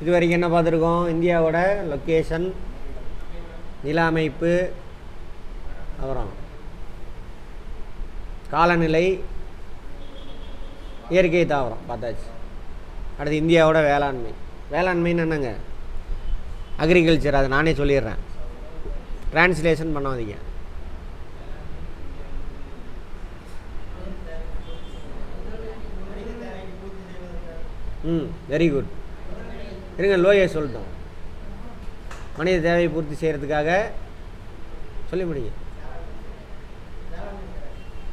இது வரைக்கும் என்ன பார்த்துருக்கோம்? இந்தியாவோட லொக்கேஷன், நில அமைப்பு, அப்புறம் காலநிலை, இயற்கை தாவரம் பார்த்தாச்சு. அடுத்து இந்தியாவோட வேளாண்மை. வேளாண்மைன்னு என்னங்க? அக்ரிகல்ச்சர். அதை நானே சொல்லிடுறேன், டிரான்ஸ்லேஷன் பண்ணாதீங்க. Very good. இருங்க, லோயே சொல்லிட்டோம். மனித தேவையை பூர்த்தி செய்கிறதுக்காக சொல்லி முடியுங்க.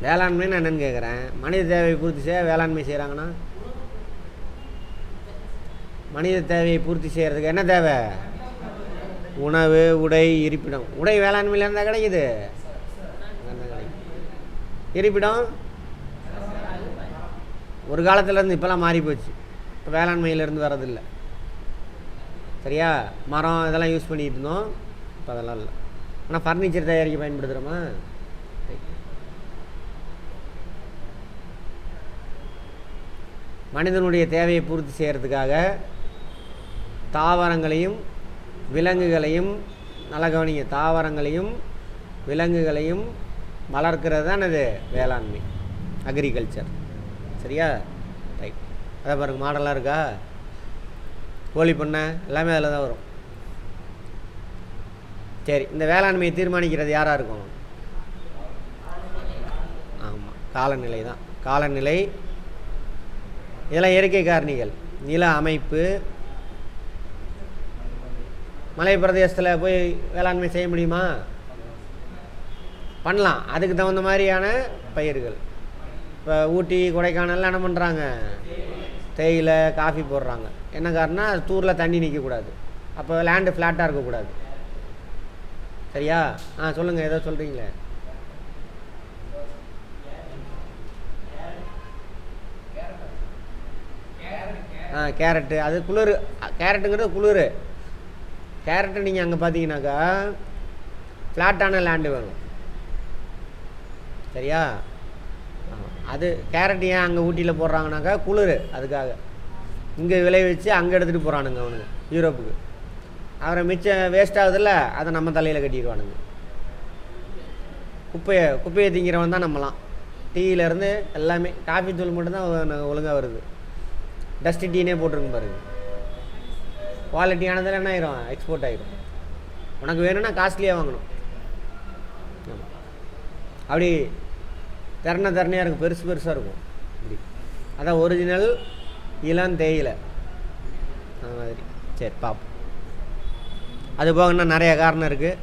வேளாண்மைன்னு என்னென்னு கேட்குறேன். மனித தேவையை பூர்த்தி செய்ய வேளாண்மை செய்கிறாங்கன்னா, மனித தேவையை பூர்த்தி செய்கிறதுக்கு என்ன தேவை? உணவு, உடை, இருப்பிடம். உடை வேளாண்மையில் இருந்தால் கிடைக்குது. இருப்பிடம் ஒரு காலத்துலேருந்து இப்போலாம் மாறி போச்சு. இப்போ வேளாண்மையிலேருந்து வரதில்லை. சரியா? மரம் இதெல்லாம் யூஸ் பண்ணிகிட்டு இருந்தோம், இப்போ அதெல்லாம் இல்லை. ஆனால் ஃபர்னிச்சர் தயாரிக்க பயன்படுத்துகிறோமா? மனிதனுடைய தேவையை பூர்த்தி செய்கிறதுக்காக தாவரங்களையும் விலங்குகளையும், நல்லா கவனிங்க, தாவரங்களையும் விலங்குகளையும் வளர்க்கிறது தான் அது வேளாண்மை, அக்ரிகல்ச்சர். சரியா? ரைட். அதை பாருங்கள், மாடலாக இருக்கா? கோழி பண்ணை எல்லாமே அதில் தான் வரும். சரி, இந்த வேளாண்மையை தீர்மானிக்கிறது யாராக இருக்கும்? ஆமாம், காலநிலை தான். காலநிலை, இதெல்லாம் இயற்கை காரணிகள். நில அமைப்பு. மலை பிரதேசத்தில் போய் வேளாண்மை செய்ய முடியுமா? பண்ணலாம், அதுக்கு தகுந்த மாதிரியான பயிர்கள். இப்போ ஊட்டி, கொடைக்கானல்லாம் என்ன பண்ணுறாங்க? தேயிலை, காஃபி போடுறாங்க. என்ன காரணம்? அது தூரில் தண்ணி நிற்கக்கூடாது, அப்போ லேண்டு ஃப்ளாட்டாக இருக்கக்கூடாது. சரியா? சொல்லுங்கள், ஏதோ சொல்கிறீங்களே. கேரட்டு, அது குளிர். கேரட்டுங்கிறது குளிர். கேரட்டு நீங்கள் அங்கே பார்த்தீங்கன்னாக்கா ஃப்ளாட்டான லேண்டு வேணும். சரியா? அது கேரட் ஏன் அங்கே ஊட்டியில் போடுறாங்கனாக்கா குளிர், அதுக்காக. இங்கே விளைவிச்சு அங்கே எடுத்துகிட்டு போகிறானுங்க அவனுங்க யூரோப்புக்கு. அவரை மிச்சம் வேஸ்ட் ஆகுதில்ல, அதை நம்ம தலையில் கட்டிடுவானுங்க. குப்பையை திங்கிறவன் தான் நம்மலாம். டீயிலேருந்து எல்லாமே. காஃபி தூள் மட்டும்தான் ஒழுங்காக வருது. டஸ்ட்டு டீனே போட்டிருக்கு பாருங்க. குவாலிட்டியானதில் என்ன ஆயிரும்? எக்ஸ்போர்ட் ஆகிரும். உனக்கு வேணும்னா காஸ்ட்லியாக வாங்கணும். அப்படி திறனையாக இருக்கும், பெருசாக இருக்கும். இப்படி அதான் ஒரிஜினல் இளம் தேயிலை, அந்த மாதிரி. சரி, பார்ப்போம். அது போகன்னா நிறைய காரணம் இருக்குது.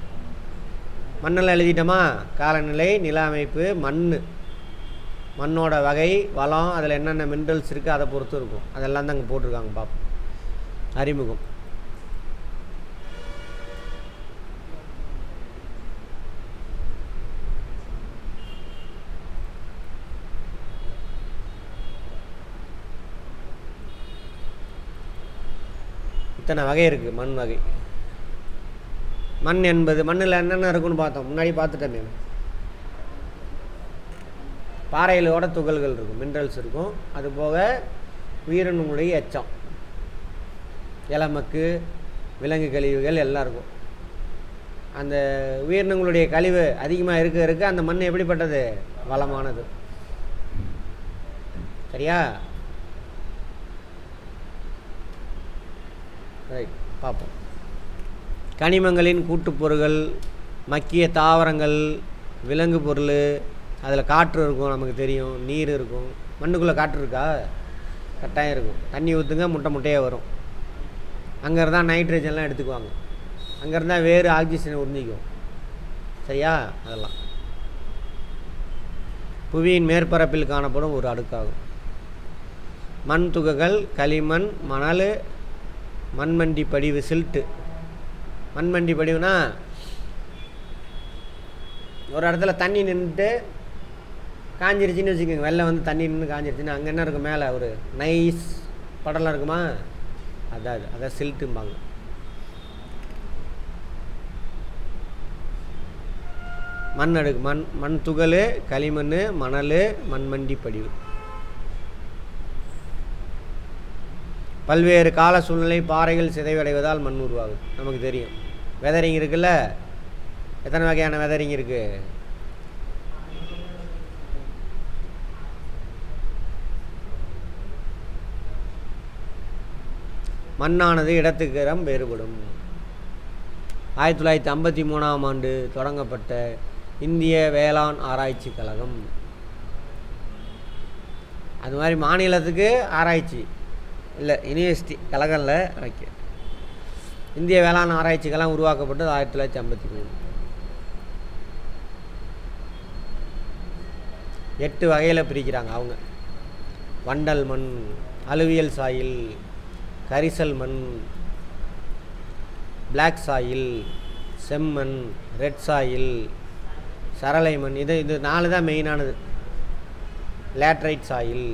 மண்ணெல்லாம் எழுதிட்டோமா? காலநிலை, நில அமைப்பு, மண்ணோட வகை, வளம், அதில் என்னென்ன மினரல்ஸ் இருக்குது அதை பொறுத்து இருக்கும். அதெல்லாம் தான் அங்கே போட்டிருக்காங்க. பார்ப்போம். அறிமுகம். இத்தனை வகை இருக்குது மண் வகை. மண் என்பது, மண்ணில் என்னென்ன இருக்குன்னு பார்த்தோம், முன்னாடி பார்த்துட்டோமே. பாறைகளோட துகள்கள் இருக்கும், மினரல்ஸ் இருக்கும். அதுபோக உயிரினங்களுடைய எச்சம், இலமக்கு, விலங்கு கழிவுகள் எல்லாம் இருக்கும். அந்த உயிரினங்களுடைய கழிவு அதிகமாக இருக்க அந்த மண் எப்படிப்பட்டது? வளமானது. சரியா? ரைட், பார்ப்போம். கனிமங்களின் கூட்டுப்பொருள்கள், மக்கிய தாவரங்கள், விலங்கு பொருள், அதில் காற்று இருக்கும், நமக்கு தெரியும். நீர் இருக்கும். மண்ணுக்குள்ளே காற்று இருக்கா? கட்டாயம் இருக்கும். தண்ணி ஊற்றுங்க, முட்டையாக வரும். அங்கேருந்தா நைட்ரஜன்லாம் எடுத்துக்குவாங்க. அங்கேருந்தா வேறு ஆக்சிஜனை உறிஞ்சிக்கும். சரியா? அதெல்லாம் புவியின் மேற்பரப்பில் காணப்படும் ஒரு அடுக்காகும். மண் துகள்கள், களிமண், மணல், மண்மண்டி படிவு, சில்ட்டு. மண்மண்டி படிவுனா ஒரு இடத்துல தண்ணி நின்றுட்டு காஞ்சிருச்சின்னு வச்சுக்கோங்க. வெளில வந்து தண்ணி நின்று காஞ்சிருச்சுன்னா அங்கே என்ன இருக்கும்? மேலே ஒரு நைஸ் படலாம் இருக்குமா? அதான் சில்ட்டும்பாங்க. மண் அடுக்கு, மண் துகள், களிமண், மணல், மண்மண்டி படிவு. பல்வேறு கால சூழ்நிலை பாறைகள் சிதைவடைவதால் மண் உருவாகுது, நமக்கு தெரியும். வெதரிங் இருக்குல்ல, எத்தனை வகையான வெதரிங் இருக்குது? மண்ணானது இடத்துக்கு இடம் வேறுபடும். 1953ஆம் ஆண்டு தொடங்கப்பட்ட இந்திய வேளாண் ஆராய்ச்சி கழகம். அது மாதிரி மாநிலத்துக்கு ஆராய்ச்சி இல்லை, யூனிவர்சிட்டி கழகம் இல்லை. ஓகே, இந்திய வேளாண் ஆராய்ச்சி கழகம் உருவாக்கப்பட்டது 1953. 8 வகையில் பிரிக்கிறாங்க அவங்க. வண்டல் மண், அலுவியல் சாயில், கரிசல் மண், பிளாக் சாயில், செம்மண், ரெட் சாயில், சரளை மண். இது 4 தான் மெயினானது. லேட்ரைட் சாயில்,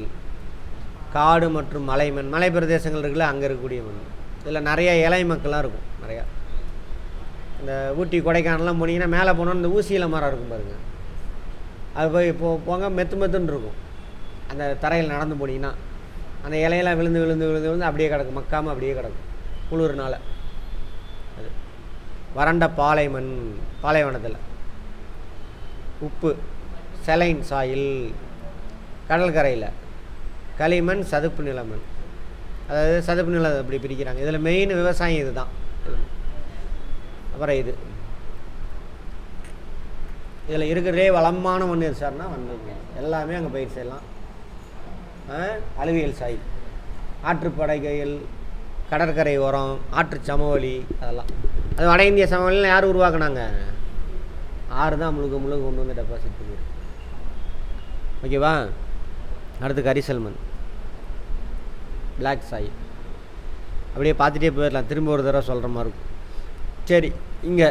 காடு மற்றும் மலை மண். மலை பிரதேசங்கள் இருக்குல்ல, அங்கே இருக்கக்கூடிய மண். இதில் நிறைய இலை மக்கள்லாம் இருக்கும். நிறையா இந்த ஊட்டி கொடைக்கானல்லாம் போனீங்கன்னா மேலே போனோன்னு இந்த ஊசியில மரம் இருக்கும் பாருங்கள், அது போய் போங்க மெத்துன்னு இருக்கும். அந்த தரையில் நடந்து போனீங்கன்னா அந்த இலையெல்லாம் விழுந்து விழுந்து விழுந்து விழுந்து அப்படியே கிடக்கும், மக்காமல் அப்படியே கிடக்கும் குளிர்னால. அது வறண்ட பாலை மண், பாலைவனத்தில். உப்பு செலைன் சாயில், கடற்கரையில். களிமண், சதுப்பு நிலமண். அதாவது சதுப்பு நிலம் அப்படி பிரிக்கிறாங்க. இதில் மெயின் விவசாயம் இது தான். அப்புறம் இதில் இருக்கிறதே வளமான மண் எது சார்னா வந்துங்க, எல்லாமே அங்கே பயிர் செய்யலாம். அலுவியல் சாயில், ஆற்றுப்படைகைகள், கடற்கரை ஓரம், ஆற்று சமவெளி, அதெல்லாம். அது வட இந்திய சமவெளியில் யார் உருவாக்குனாங்க? ஆறு தான் முழுக்க முழுக்க கொண்டு வந்து டெபாசிட் பண்ணிடு. ஓகேவா? அடுத்து கரிசல் மண், பிளாக் சாயில். அப்படியே பார்த்துட்டே போயிடலாம், திரும்ப ஒரு தடவை சொல்கிற மாதிரி இருக்கும். சரி, இங்கே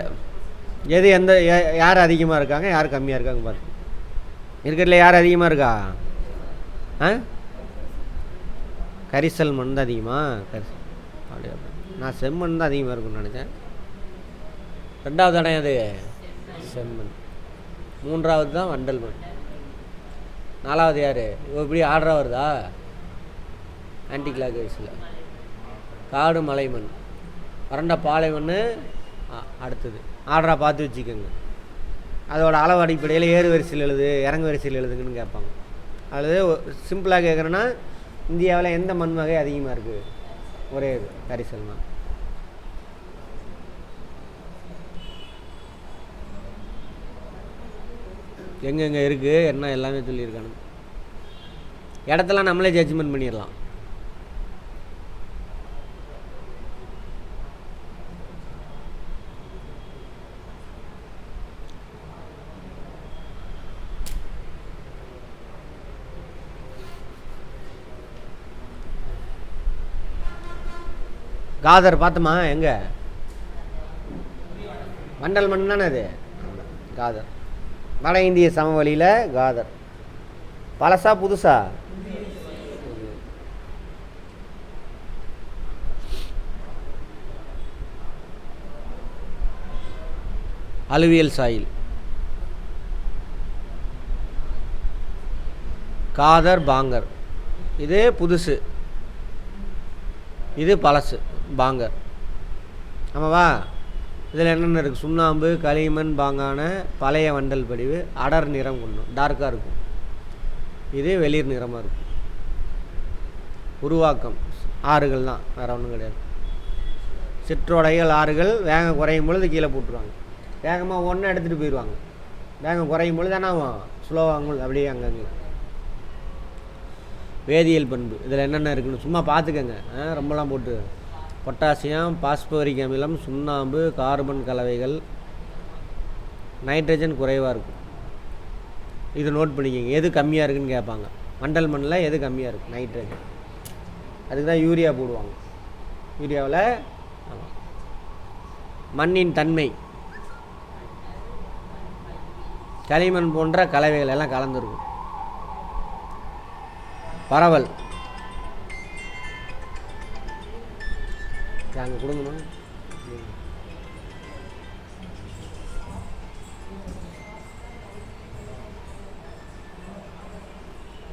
எது யார் அதிகமாக இருக்காங்க, யார் கம்மியாக இருக்காங்க பாருங்க. இருக்கிறதுல யார் அதிகமாக இருக்கா? கரிசல் மண் தான் அதிகமாக. அப்படியே நான் செம்மண் தான் அதிகமாக இருக்குன்னு நினச்சேன். 2வது இடம் அது செம்மண். 3வது தான் வண்டல் மண். 4வது யார்? இப்படி ஆர்டராக வருதா? ஆன்டி கிளாக் வைஸில் காடு மலை மண், வறண்ட பாலை மண். அடுத்தது ஆர்டராக பார்த்து வச்சுக்கோங்க. அதோட அளவு அடிப்படையில் ஏறு வரிசையில் எழுது, இறங்கு வரிசையில் எழுதுங்கன்னு கேட்பாங்க. அல்லது சிம்பிளாக கேட்குறேன்னா, இந்தியாவில் எந்த மண் வகை அதிகமாக இருக்குது? ஒரே இது, கரிசல் மண். எங்கெங்கே இருக்குது என்ன எல்லாமே சொல்லியிருக்கானு. இடத்தெல்லாம் நம்மளே ஜட்ஜ்மெண்ட் பண்ணிடலாம். காதர் பார்த்தோமா? எங்கே? வண்டல் மண் தானே அது. காதர் வட இந்திய சமவெளியில் காதர். பழசா புதுசா? Alluvial soil, khadar, bhangar. இது புதுசு, இது பழசு, பாங்கர். ஆமாவா? இதில் என்னென்ன இருக்குது? சுண்ணாம்பு, களிமண் பாங்கான பழைய வண்டல் படிவு, அடர் நிறம் கொண்டும், டார்க்காக இருக்கும். இது வெளிர் நிறமாக இருக்கும். உருவாக்கம் ஆறுகள் தான், வேறு ஒன்றும் கிடையாது. சிற்றோடைகள், ஆறுகள் வேகம் குறையும் பொழுது கீழே போட்டுருவாங்க. வேகமாக ஒன்று எடுத்துகிட்டு போயிடுவாங்க. வேகம் குறையும் பொழுது என்னாகும்? ஸ்லோவாகும், அப்படியே அங்கங்கே. வேதியியல் பண்பு இதில் என்னென்ன இருக்குன்னு சும்மா பார்த்துக்கங்க, ரொம்பலாம் போட்டு. பொட்டாசியம், பாஸ்போரிக் அமிலம், சுண்ணாம்பு, கார்பன் கலவைகள், நைட்ரஜன் குறைவாக இருக்கும். இது நோட் பண்ணிக்கோங்க. எது கம்மியாக இருக்குதுன்னு கேட்பாங்க. வண்டல் மண்ணில் எது கம்மியாக இருக்குது? நைட்ரஜன். அதுக்கு தான் யூரியா போடுவாங்க. யூரியாவில் மண்ணின் தன்மை, களிமண் போன்ற கலவைகள் எல்லாம் கலந்துருக்கும். பரவல் அங்கே கொடுங்கம்மா.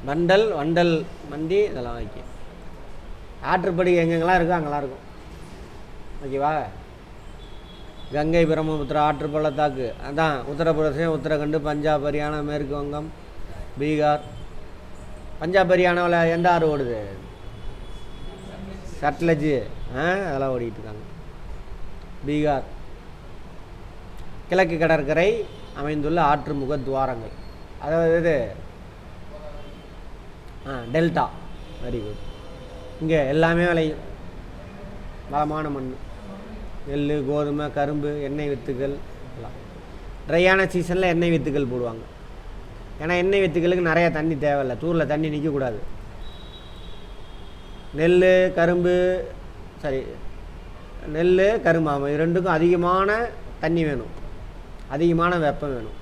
வண்டல், வண்டல் மண்டி இதெல்லாம் வைக்க. ஆற்றுப்படுகை எங்கெங்கெல்லாம் இருக்கோ அங்கெல்லாம் இருக்கும். ஓகேவா? கங்கை பிரம்மபுத்திரா ஆற்று பள்ளத்தாக்கு அதான் உத்தரப்பிரதேசம், உத்தரகண்ட், பஞ்சாப், ஹரியானா, மேற்கு வங்கம், பீகார். பஞ்சாப் ஹரியானாவில் எந்த ஆறு ஓடுது? சட்லஜ். அதெல்லாம் ஓடிக்கிட்டு இருக்காங்க. பீகார். கிழக்கு கடற்கரை அமைந்துள்ள ஆற்று முக துவாரங்கள், அதாவது டெல்டா. Very good. இங்கே எல்லாமே விளையும். வளமான மண். நெல், கோதுமை, கரும்பு, எண்ணெய் வித்துக்கள் எல்லாம். ட்ரையான சீசனில் எண்ணெய் வித்துக்கள் போடுவாங்க. ஏன்னா எண்ணெய் வித்துக்களுக்கு நிறையா தண்ணி தேவையில்லை, தூரில் தண்ணி நிற்கக்கூடாது. நெல், கரும்பு, சரி நெல், கரும்பு இது ரெண்டுக்கும் அதிகமான தண்ணி வேணும், அதிகமான வெப்பம் வேணும்.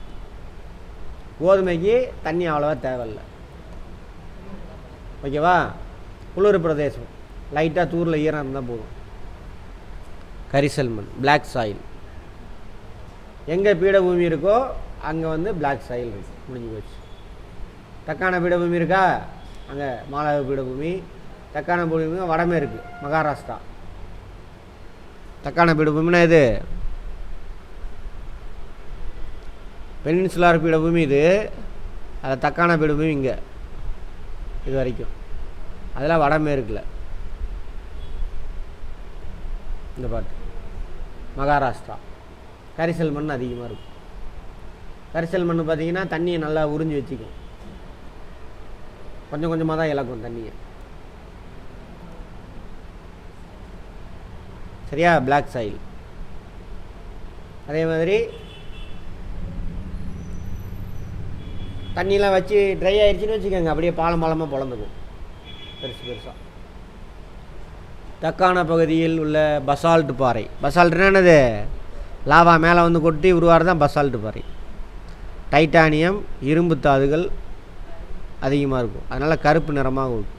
கோதுமைக்கு தண்ணி அவ்வளோவா தேவையில்லை. ஓகேவா? குளிர் பிரதேசம், லைட்டாக தூரில் ஈரம் இருந்தால் போதும். கரிசல் மண், பிளாக் சாயில். எங்கே பீடபூமி இருக்கோ அங்கே பிளாக் சாயில் இருக்கு. முடிஞ்சு போச்சு. தக்கான பீடபூமி இருக்கா? அங்கே மாலவ பீடபூமி. தக்கான பீடபூமி வடமேற்கு மகாராஷ்டிரா. தக்கான பீடபூமினா இது பெனின்சுலார் பீடபூமி. இது அதை தக்கான பீடபூமி இங்கே இது வரைக்கும். அதில் வடமேற்கில் இந்த பாட்டு மகாராஷ்டிரா. கரிசல் மண் அதிகமாக இருக்கும். கரிசல் மண் பார்த்திங்கன்னா தண்ணியை நல்லா உறிஞ்சி வச்சுக்கும். கொஞ்சம் கொஞ்சமாக தான் இழக்கும் தண்ணியை. சரியா? Black soil. அதே மாதிரி தண்ணியெலாம் வச்சு ட்ரை ஆகிடுச்சின்னு வச்சுக்கோங்க, அப்படியே பாலமாக பொழந்துக்கும் பெருசு பெருசாக. தக்கான பகுதியில் உள்ள பசால்ட் பாறை. பசால்ட்னா என்னது? லாவா மேலே கொட்டி உருவாகிறது தான் பசால்ட் பாறை. டைட்டானியம், இரும்பு தாதுகள் அதிகமாக இருக்கும், அதனால் கருப்பு நிறமாக இருக்கும்.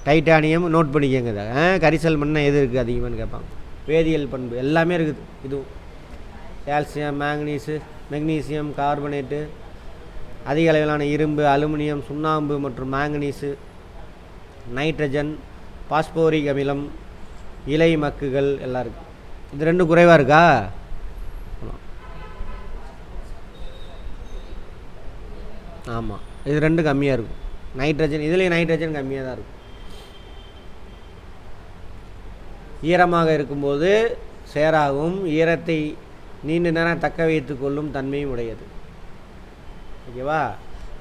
டைட்டானியம் நோட் பண்ணிக்கங்க. கரிசல் மண்ணை எது இருக்குது அதிகமானு கேட்பாங்க. வேதியியல் பண்பு எல்லாமே இருக்குது. இதுவும் கால்சியம், மெக்னீசியம், கார்பனேட்டு, அதிக அளவிலான இரும்பு, அலுமினியம், சுண்ணாம்பு மற்றும் மேங்கனீஸு, நைட்ரஜன், பாஸ்போரிக் அமிலம், இலை மக்குகள் எல்லாம் இருக்குது. இது ரெண்டும் குறைவாக இருக்கா? ஆமாம், இது ரெண்டும் கம்மியாக இருக்கும். நைட்ரஜன், இதுலேயும் நைட்ரஜன் கம்மியாக தான் இருக்கும். ஈரமாக இருக்கும்போது சேராகும், ஈரத்தை நீண்ட நேரம் தக்க வைத்து கொள்ளும் தன்மையும் உடையது. ஓகேவா?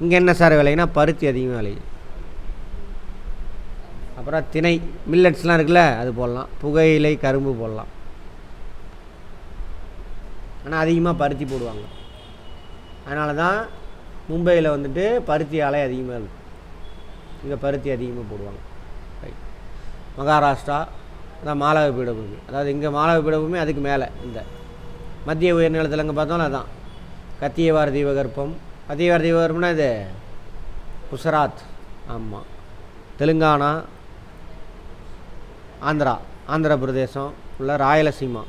இங்கே என்ன சார் விளையுனா பருத்தி அதிகமாக விளையுது. அப்புறம் திணை, மில்லட்ஸ்லாம் இருக்குல்ல, அது போடலாம். புகையிலை, கரும்பு போடலாம். ஆனால் அதிகமாக பருத்தி போடுவாங்க. அதனால தான் மும்பையில் பருத்தி ஆலை அதிகமாக இருக்குது. இங்கே பருத்தி அதிகமாக போடுவாங்க. ரைட். மகாராஷ்டிரா அதான் மாலவ பீடபூமி. அதாவது இங்கே மாலவ பீடபூமி, அதுக்கு மேலே இந்த மத்திய உயர்நிலத்தில் அங்கே பார்த்தோம்னா அதான் கத்தியவார தீபகற்பம். கத்தியவார தீபகற்பம்னா இது குஜராத். ஆமாம். தெலுங்கானா, ஆந்திர பிரதேசம் உள்ள ராயலசீமா,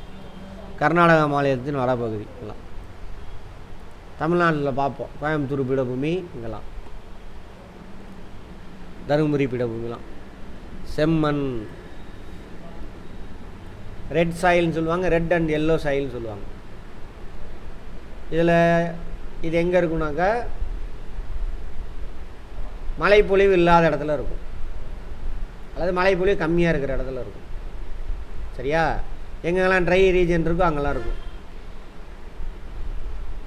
கர்நாடகா மாநிலத்தின் வடபகுதி எல்லாம். தமிழ்நாட்டில் பார்ப்போம் கோயம்புத்தூர் பீடபூமி, இங்கெல்லாம் தருமபுரி பீடபூமிலாம். செம்மண், ரெட் சாயில்னு சொல்லுவாங்க, ரெட் அண்ட் எல்லோ சாயில்னு சொல்லுவாங்க. இதில் இது எங்கே இருக்குனாக்கா மழைப்பொழிவு இல்லாத இடத்துல இருக்கும், அல்லது மழைப்பொழிவு கம்மியாக இருக்கிற இடத்துல இருக்கும். சரியா? எங்கெல்லாம் ட்ரை ரீஜன் இருக்கோ அங்கெல்லாம் இருக்கும்.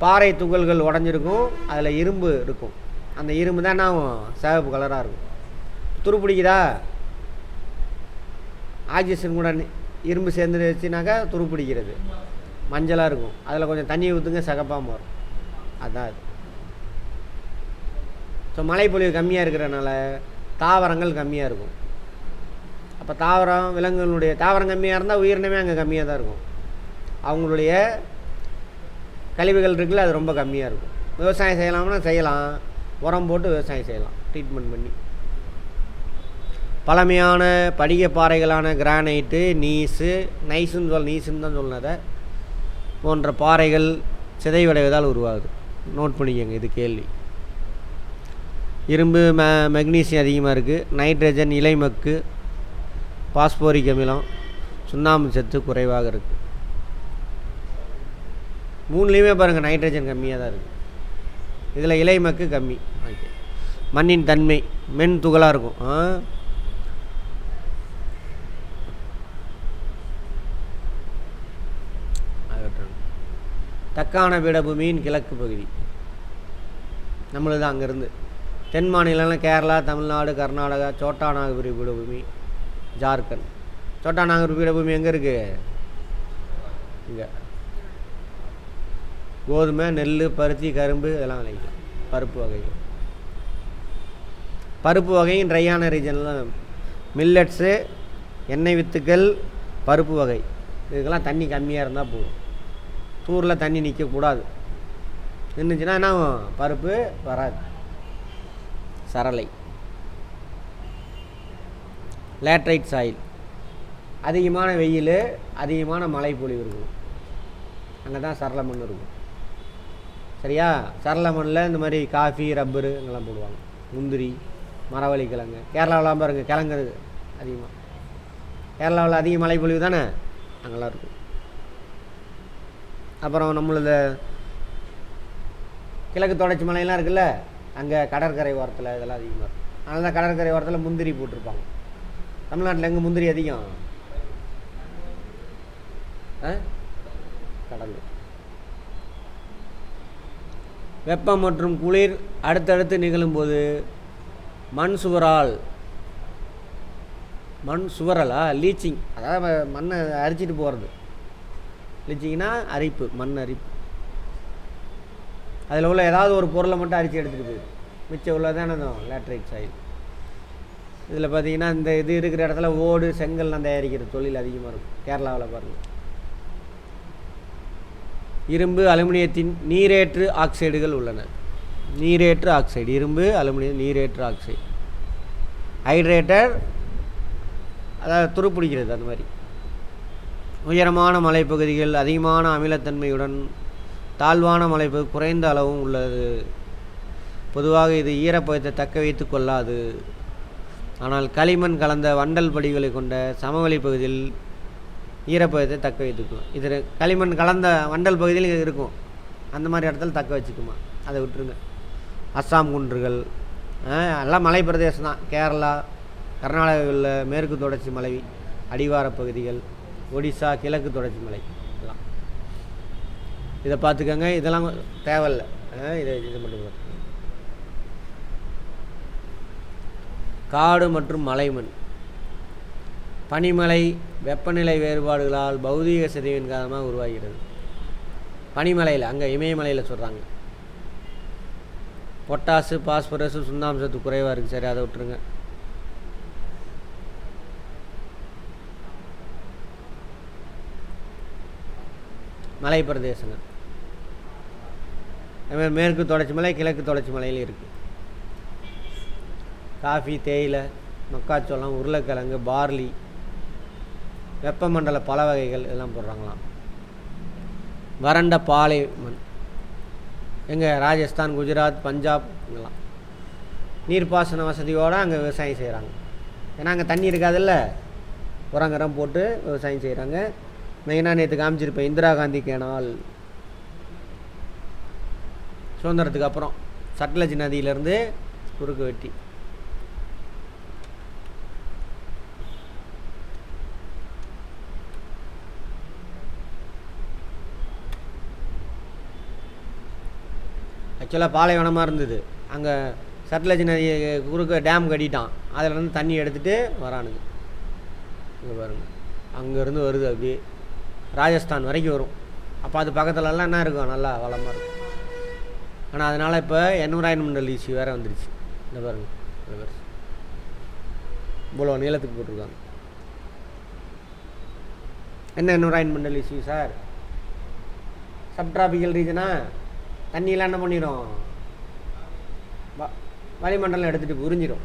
பாறை துகள்கள் உடஞ்சிருக்கும், அதில் இரும்பு இருக்கும். அந்த இரும்பு தான் என்ன சிவப்பு கலராக இருக்கும். துருப்பிடிக்குதா? ஆக்சிஜன் கூட இரும்பு சேர்ந்துருச்சுனாக்கா துருப்பிடிக்கிறது, மஞ்சளாக இருக்கும். அதில் கொஞ்சம் தண்ணி ஊற்றுங்க, சிகப்பாக மாறும். அதுதான் அது. ஸோ மழைப்பொழிவு கம்மியாக இருக்கிறனால தாவரங்கள் கம்மியாக இருக்கும். அப்போ தாவரம், விலங்குகளுடைய தாவரம் கம்மியாக இருந்தால் உயிரினமே அங்கே கம்மியாக தான் இருக்கும். அவங்களுடைய கழிவுகள் இருக்குல்ல, அது ரொம்ப கம்மியாக இருக்கும். விவசாயம் செய்யலாம்னா செய்யலாம், உரம் போட்டு விவசாயம் செய்யலாம், ட்ரீட்மெண்ட் பண்ணி. பழமையான படிக பாறைகளான கிரானைட்டு, நீஸுன்னு தான் சொன்னதை போன்ற பாறைகள் சிதைவடைவதால் உருவாகுது. நோட் பண்ணிக்கோங்க, இது கேள்வி. இரும்பு, மெக்னீசியம் அதிகமாக இருக்குது. நைட்ரஜன், இலைமக்கு, பாஸ்போரிக் அமிலம், சுண்ணாம்பு சத்து குறைவாக இருக்குது. 3லேயுமே பாருங்கள் நைட்ரஜன் கம்மியாக தான் இருக்குது. இதில் இலைமக்கு கம்மி. ஓகே. மண்ணின் தன்மை மென் துகளாக இருக்கும். தக்கான பீடபூமியின் கிழக்கு பகுதி நம்மளது தான். அங்கேருந்து தென் மாநிலம்லாம் கேரளா, தமிழ்நாடு, கர்நாடகா, சோட்டா நாகபுரி பீடபூமி, ஜார்க்கண்ட். சோட்டா நாகபுரி பீடபூமி எங்கே இருக்குது? இங்கே கோதுமை, நெல், பருத்தி, கரும்பு இதெல்லாம் விளைவிக்கலாம். பருப்பு வகைகள், பருப்பு வகையும் ட்ரையான ரீஜன்லாம் மில்லட்ஸு, எண்ணெய் வித்துக்கள், பருப்பு வகை இதுக்கெல்லாம் தண்ணி கம்மியாக இருந்தால் போதும். தூரில் தண்ணி நிற்கக்கூடாது. நின்றுச்சுன்னா என்ன பருப்பு வராது. சரளை, லேட்ரைட் சாயில், அதிகமான வெயில், அதிகமான மழை பொழிவு இருக்கும். அங்கே தான் சரள மண் இருக்கும். சரியா? சரள மண்ணில் இந்த மாதிரி காஃபி, ரப்பரு இங்கெல்லாம் போடுவாங்க. முந்திரி, மரவள்ளி கிழங்கு. கேரளாவெலாம் பாருங்க கிழங்கு அதிகமாக. கேரளாவில் அதிக மழை பொழிவு தானே, அங்கெல்லாம் இருக்கும். அப்புறம் நம்மளது கிழக்கு தொடர்ச்சி மலையெல்லாம் இருக்குல்ல, அங்கே கடற்கரை ஓரத்தில் இதெல்லாம் அதிகமாக இருக்கும். அதனால தான் கடற்கரை ஓரத்தில் முந்திரி போட்டிருப்பாங்க. தமிழ்நாட்டில் எங்கே முந்திரி அதிகம்? கடல். வெப்பம் மற்றும் குளிர் அடுத்தடுத்து நிகழும்போது மண் சுவரலா லீச்சிங், அதாவது மண்ணை அரிச்சிட்டு போகிறது. லீச்சிங்னா அரிப்பு, மண் அரிப்பு. அதில் உள்ள ஏதாவது ஒரு பொருளை மட்டும் அரிச்சு எடுத்துகிட்டு போயிடும். மிச்சம் உள்ளதானே லேட்ரைட் சாயில். இதில் பார்த்தீங்கன்னா இந்த இது இருக்கிற இடத்துல ஓடு, செங்கல்லாம் தயாரிக்கிற தொழில் அதிகமாக இருக்கும். கேரளாவில் பாருங்கள். இரும்பு, அலுமினியத்தின் நீரேற்று ஆக்சைடுகள் உள்ளன. நீரேற்று ஆக்சைடு, இரும்பு, அலுமினியம் நீரேற்று ஆக்சைடு. ஹைட்ரேட்டர் அதாவது துருப்பிடிக்கிறது. அந்த மாதிரி உயரமான மலைப்பகுதிகள் அதிகமான அமிலத்தன்மையுடன், தாழ்வான மலைப்பகுதி குறைந்த அளவும் உள்ளது. பொதுவாக இது ஈரப்பதத்தை தக்க வைத்து கொள்ளாது. ஆனால் களிமண் கலந்த வண்டல் படிகளை கொண்ட சமவெளி பகுதியில் ஈரப்பதத்தை தக்க வைத்துக்கும். இது களிமண் கலந்த வண்டல் பகுதியில் இருக்கும். அந்த மாதிரி இடத்துல தக்க வச்சுக்குமா, அதை விட்டுருங்க. அஸ்ஸாம் குன்றுகள் எல்லாம் மலை பிரதேசம் தான். கேரளா, கர்நாடகாவில் உள்ள மேற்கு தொடர்ச்சி மலை அடிவார பகுதிகள், ஒடிசா கிழக்கு தொடர்ச்சி மலை எல்லாம் இதை பார்த்துக்கோங்க. இதெல்லாம் தேவையில்லை. இது மட்டும். காடு மற்றும் மலைமண். பனிமலை வெப்பநிலை வேறுபாடுகளால் பௌதீக சிதைவின் காரணமாக உருவாகிறது. பனிமலையில் அங்கே இமயமலையில் சொல்கிறாங்க பொட்டாசு, பாஸ்பரஸு, சுண்ணாம்சத்து குறைவாக இருக்குது. சரி, அதை விட்டுருங்க. மலை பிரதேசங்கள் அதுமாதிரி மேற்கு தொடர்ச்சி மலை, கிழக்கு தொடர்ச்சி மலையில் இருக்குது. காஃபி, தேயிலை, மக்காச்சோளம், உருளைக்கிழங்கு, பார்லி, வெப்பமண்டல பல வகைகள் இதெல்லாம் போடுறாங்களாம். வறண்ட பாலை மண் எங்கே? ராஜஸ்தான், குஜராத், பஞ்சாப் இதெல்லாம் நீர்ப்பாசன வசதியோடு அங்கே விவசாயம் செய்கிறாங்க. ஏன்னா அங்கே தண்ணி இருக்காதில்ல, உரங்கரம் போட்டு விவசாயம் செய்கிறாங்க. மெயினாக நேற்று காமிச்சிருப்பேன் இந்திரா காந்தி கேனால். சுதந்திரத்துக்கு அப்புறம் சட்லஜ் நதியிலேருந்து குறுக்கு வெட்டி. ஆக்சுவலாக பாலைவனமாக இருந்தது. அங்கே சட்லஜ் நதி குறுக்க டேம் கட்டிட்டான். அதிலேருந்து தண்ணி எடுத்துகிட்டு வரானுங்க. இங்கே பாருங்கள், அங்கேருந்து வருது அப்படியே ராஜஸ்தான் வரைக்கும் வரும். அப்போ அது பக்கத்துலலாம் என்ன இருக்கும்? நல்லா வளமாக இருக்கும். ஆனால் அதனால் இப்போ என்விரான்மெண்டல் இஷ்யூ வேறு வந்துடுச்சு. இந்த பாருங்கள், இவ்வளோ நீளத்துக்கு போட்டிருக்காங்க. என்ன என்விரான்மெண்டல் இஷ்யூ சார்? சப்ட்ராபிக்கல் ரீஜனா தண்ணியெலாம் என்ன பண்ணிடும்? வளிமண்டலம் எடுத்துகிட்டு உறிஞ்சிடும்.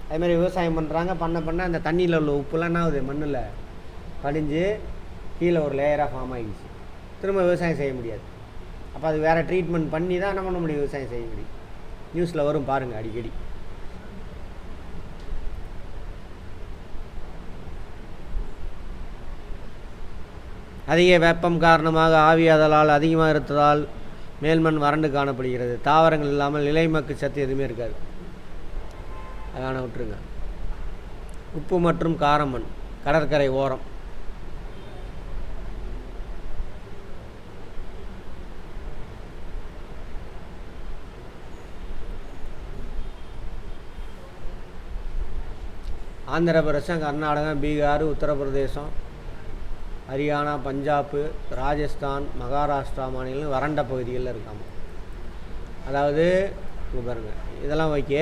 அதுமாதிரி விவசாயம் பண்ணுறாங்க. பண்ண அந்த தண்ணியில் உள்ள உப்புலாம் என்ன ஆகுது? மண்ணில் படிஞ்சு கீழே ஒரு லேயராக ஃபார்ம் ஆகிடுச்சு. திரும்ப விவசாயம் செய்ய முடியாது. அப்போ அது வேறு ட்ரீட்மெண்ட் பண்ணி தான் என்ன பண்ண முடியும்? விவசாயம் செய்ய முடியும். நியூஸில் வரும் பாருங்கள் அடிக்கடி. அதிக வெப்பம் காரணமாக ஆவியாதலால் அதிகமாக இருந்ததால் மேல்மண் வறண்டு காணப்படுகிறது. தாவரங்கள் இல்லாமல் நிலைமக்கு சத்து எதுவுமே இருக்காது. அதான விட்டுருங்க. உப்பு மற்றும் காரமண் கடற்கரை ஓரம். ஆந்திர பிரதேசம், கர்நாடகம், பீகார், உத்தரப்பிரதேசம், ஹரியானா, பஞ்சாப், ராஜஸ்தான், மகாராஷ்டிரா மாநிலம் வறண்ட பகுதிகளில் இருக்காமல். அதாவது இங்கே பாருங்கள், இதெல்லாம் வைக்க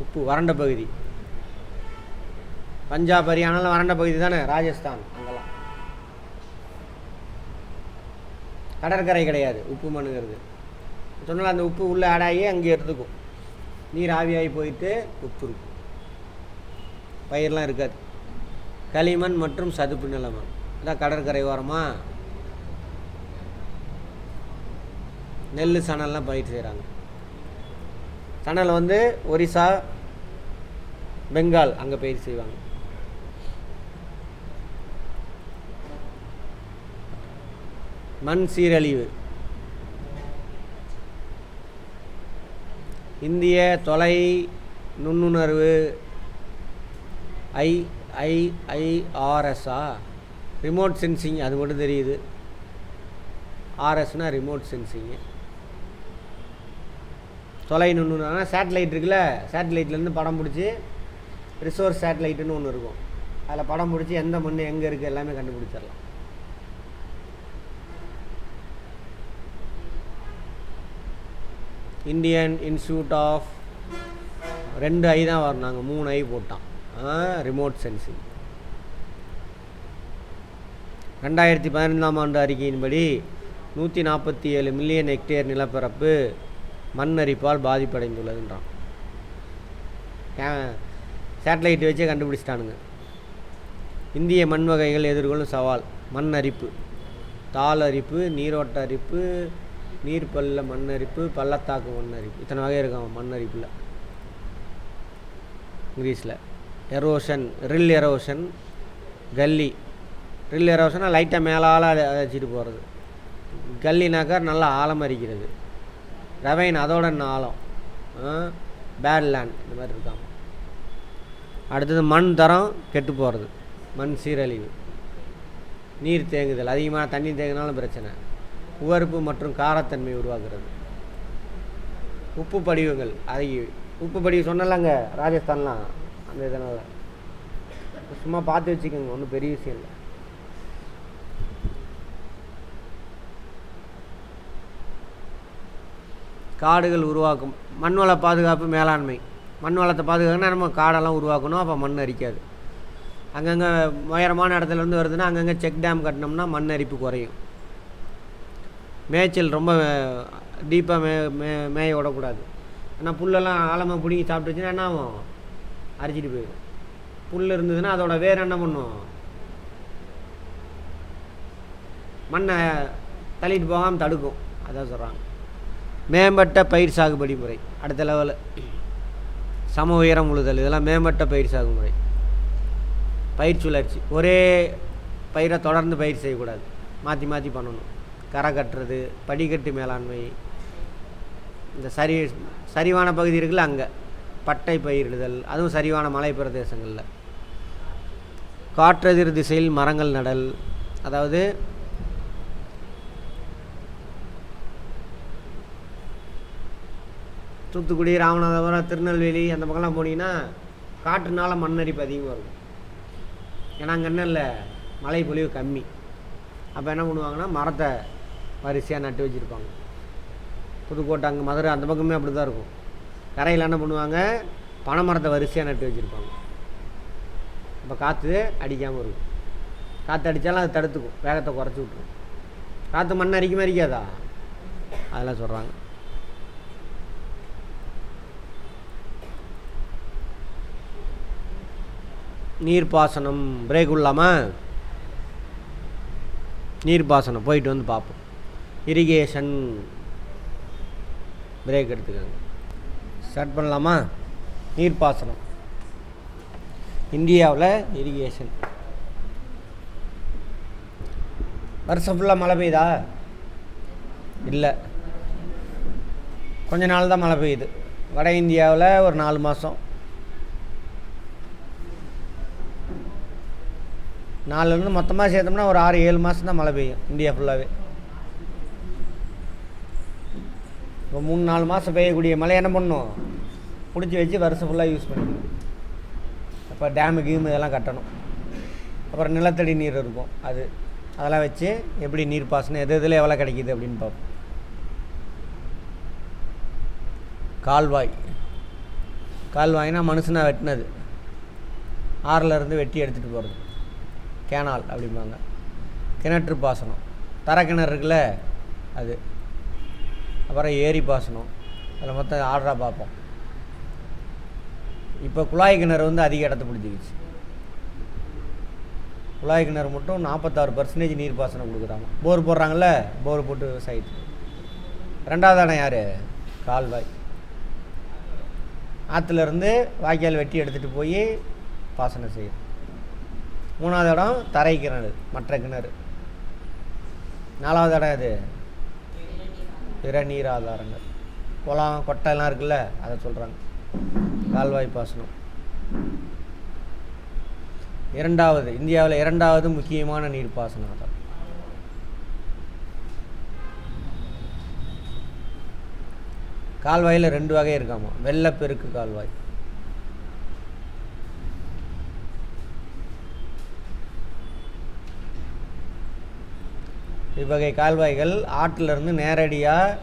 உப்பு வறண்ட பகுதி. பஞ்சாப், ஹரியானாலாம் வறண்ட பகுதி தானே, ராஜஸ்தான் அங்கெல்லாம் கடற்கரை கிடையாது, உப்பு மண்ணுங்கிறது. சொன்னால் அந்த உப்பு உள்ளே ஆடாகி அங்கே எடுத்துக்கும். நீர் ஆவியாகி போயிட்டு உப்பு இருக்கும், பயிரெலாம் இருக்காது. களிமண் மற்றும் சதுப்பு நிலமண் அதான் கடற்கரை ஓரமாக நெல் சணல்லாம் பயிர் செய்கிறாங்க. சணல் வந்து ஒரிசா, பெங்கால் அங்கே பயிர் செய்வாங்க. மண் சீரழிவு. இந்திய தொலை நுண்ணுணர்வு ஐஐஐஆர்எஸ்ஸா ரிமோட் சென்சிங், அது மட்டும் தெரியுது. ஆர்எஸ்னால் ரிமோட் சென்சிங்கு. தொலை நுண்ணுணர்வுனா சேட்டலைட் இருக்குல்ல, சேட்டலைட்லேருந்து படம் பிடிச்சி ரிசோர்ஸ் சேட்டலைட்டுன்னு ஒன்று இருக்கும். அதில் படம் பிடிச்சி எந்த மண் எங்கே இருக்குது எல்லாமே கண்டுபிடிச்சிடலாம். இந்தியன் இன்ஸ்டியூட் ஆஃப் 2 ஐ தான் வரும், நாங்கள் 3 ஐ போட்டான். Remote sensing. 2015ஆம் ஆண்டு அறிக்கையின்படி 147 மில்லியன் ஹெக்டேர் நிலப்பரப்பு மண் அரிப்பால் பாதிப்படைந்துள்ளதுன்றான். சேட்டலைட் வச்சே கண்டுபிடிச்சிட்டானுங்க. இந்திய மண் வகைகள் எதிர்கொள்ளும் சவால். மண் அரிப்பு, தாள் அரிப்பு, நீரோட்ட அரிப்பு, நீர்பள்ள மண் அரிப்பு, பள்ளத்தாக்கு மண் அரிப்பு, இத்தனை வகை இருக்கான் மண் அரிப்பில். இங்கிலீஷில் எரோஷன், ரில் எரோஷன், கல்லி. ரில் எரோஷனாக லைட்டாக மேலால் அழைச்சிட்டு போகிறது. கல்லினாக்கா நல்லா ஆழம் அரிக்கிறது. ரவைன் அதோட ஆழம். பேட் லேண்ட் இந்த மாதிரி இருக்காங்க. அடுத்தது மண் தரம் கெட்டு போகிறது, மண் சீரழிவு. நீர் தேங்குதல், அதிகமான தண்ணி தேங்கினாலும் பிரச்சனை. உவர்ப்பு மற்றும் காரத்தன்மை உருவாக்குறது. உப்பு படிவுகள், அதை உப்பு படிவு சொன்னலாங்க ராஜஸ்தான்லாம். அந்த இதனால் சும்மா பார்த்து வச்சுக்கோங்க, ஒன்றும் பெரிய விஷயம் இல்லை. காடுகள் உருவாக்கும். மண்வள பாதுகாப்பு மேலாண்மை. மண் வளத்தை பாதுகாக்கணும்னா நம்ம காடெல்லாம் உருவாக்கணும், அப்போ மண் அரிக்காது. அங்கங்கே உயரமான இடத்துலேருந்து வருதுன்னா அங்கங்கே செக் டேம் கட்டினோம்னா மண் அரிப்பு குறையும். மேய்ச்சல் ரொம்ப டீப்பாக மேய விடக்கூடாது. ஆனால் புல்லெல்லாம் ஆழமாக பிடிங்கி சாப்பிட்டுச்சுன்னா என்ன ஆகும், அரிச்சிட்டு போயிடும். புல் இருந்ததுன்னா அதோட வேர் என்ன பண்ணும், மண்ணை தள்ளிட்டு போகாமல் தடுக்கும். அதான் சொல்கிறாங்க. மேம்பட்ட பயிர் சாகுபடி முறை அடுத்த லெவலில். சம உயரம் உழுதல், இதெல்லாம் மேம்பட்ட பயிர் சாகுமுறை. பயிர் சுழற்சி, ஒரே பயிரை தொடர்ந்து பயிர் செய்யக்கூடாது, மாற்றி மாற்றி பண்ணணும். கரை கட்டுறது, படிக்கட்டு மேலாண்மை. இந்த சரிவான பகுதி இருக்குல்ல, அங்கே பட்டை பயிரிடுதல், அதுவும் சரிவான மலை பிரதேசங்களில். காற்றெதிர் திசையில் மரங்கள் நடல். அதாவது தூத்துக்குடி, ராமநாதபுரம், திருநெல்வேலி அந்த பக்கம்லாம் போனீங்கன்னா காற்றுனால மண்ணரிப்பு அதிகமாக இருக்கும். ஏன்னா அங்கே என்ன இல்லை, மழை பொழிவு கம்மி. அப்போ என்ன பண்ணுவாங்கன்னா மரத்தை வரிசையாக நட்டு வச்சுருப்பாங்க. புதுக்கோட்டை, அங்கே மதுரை அந்த பக்கமே அப்படி தான் இருக்கும். கரையில் என்ன பண்ணுவாங்க, பனை மரத்தை வரிசையாக நட்டு வச்சுருப்பாங்க. அப்போ காற்று அடிக்காமல் இருக்கும். காற்று அடித்தாலும் அது தடுத்துக்கும், வேகத்தை குறைச்சி விட்ரும். காற்று மண் அரிக்குமா அரிக்காதா, அதெல்லாம் சொல்கிறாங்க. நீர்ப்பாசனம் பிரேக் இல்லாமல் நீர்ப்பாசனம் போயிட்டு வந்து பார்ப்போம். இரிகேஷன் பிரேக் எடுத்துக்கோங்க. ஸ்டார்ட் பண்ணலாமா? நீர்ப்பாசனம். இந்தியாவில் இரிகேஷன். வருஷம் ஃபுல்லாக மழை பெய்யுதா? இல்லை, கொஞ்ச நாள் தான் மழை பெய்யுது. வட இந்தியாவில் ஒரு 4 மாதம், 4லேருந்து மொத்தமாக சேர்த்தோம்னா ஒரு 6-7 மாதம் தான் மழை பெய்யும் இந்தியா ஃபுல்லாகவே. இப்போ 3-4 மாதம் பெய்யக்கூடிய மழை என்ன பண்ணணும்? பிடிச்சி வச்சு வருஷம் ஃபுல்லாக யூஸ் பண்ணிக்கணும். அப்போ டேமு கீமு இதெல்லாம் கட்டணும். அப்புறம் நிலத்தடி நீர் இருக்கும், அதெல்லாம் வச்சு எப்படி நீர் பாசனம் எது இதில் எவ்வளோ கிடைக்கிது அப்படின்னு பார்ப்போம். கால்வாய்னா மனுஷனா வெட்டினது, ஆறிலேருந்து வெட்டி எடுத்துகிட்டு போகிறது, கேனால் அப்படிம்பாங்க. கிணற்று பாசனம், தர கிணறு இருக்குல்ல அது. அப்புறம் ஏரி பாசனம், அதில் மொத்தம் ஆர்டராக பார்ப்போம். இப்போ குழாய் கிணறு அதிக இடத்த பிடிச்சிக்கிச்சு. குழாய் கிணறு மட்டும் 46% நீர் பாசனம் கொடுக்குறாங்க. போர் போடுறாங்கள்ல, போர் போட்டு விவசாயத்துக்கு. 2வது இடம் யார்? கால்வாய். ஆற்றுலேருந்து வாய்க்கால் வெட்டி எடுத்துகிட்டு போய் பாசனம் செய்யும். 3வது இடம் தரை கிணறு, மற்ற கிணறு. 4வது இடம் எது? பிற நீர் ஆதாரங்கள், குளம் கொட்டைலாம் இருக்குல்ல, அதை சொல்கிறாங்க கால்வாய் பாசனம். இந்தியாவில் 2வது முக்கியமான நீர் பாசனம் ஆதாரம். கால்வாயில் 2 வகை இருக்காமா. வெள்ளப்பெருக்கு கால்வாய், இவ்வகை கால்வாய்கள் ஆற்றிலிருந்து நேரடியாக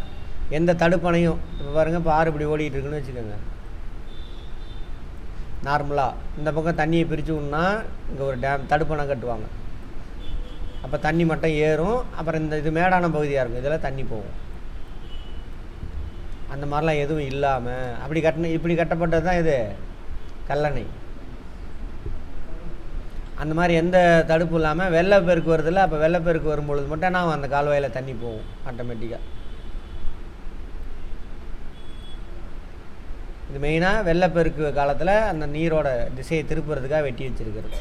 எந்த தடுப்பணையும், இப்போ பாருங்கள், இப்போ ஆறு இப்படி ஓடிட்டு இருக்குன்னு வச்சுக்கோங்க. நார்மலாக இந்த பக்கம் தண்ணியை பிரித்து விட்னா இங்கே ஒரு தடுப்பணை கட்டுவாங்க. அப்போ தண்ணி மட்டும் ஏறும். அப்புறம் இது மேடான பகுதியாக இருக்கும், இதில் தண்ணி போகும். அந்த மாதிரிலாம் எதுவும் இல்லாமல் இப்படி கட்டப்பட்டது தான் இது கல்லணை. அந்த மாதிரி எந்த தடுப்பும் இல்லாமல் வெள்ளப்பெருக்கு வருதில்ல, அப்போ வெள்ளப்பெருக்கு வரும்பொழுது மட்டும் நான் அந்த கால்வாயில் தண்ணி போகும் ஆட்டோமேட்டிக்காக. இது மெயினாக வெள்ளப்பெருக்கு காலத்தில் அந்த நீரோட திசையை திருப்புறதுக்காக வெட்டி வச்சுருக்கிறது.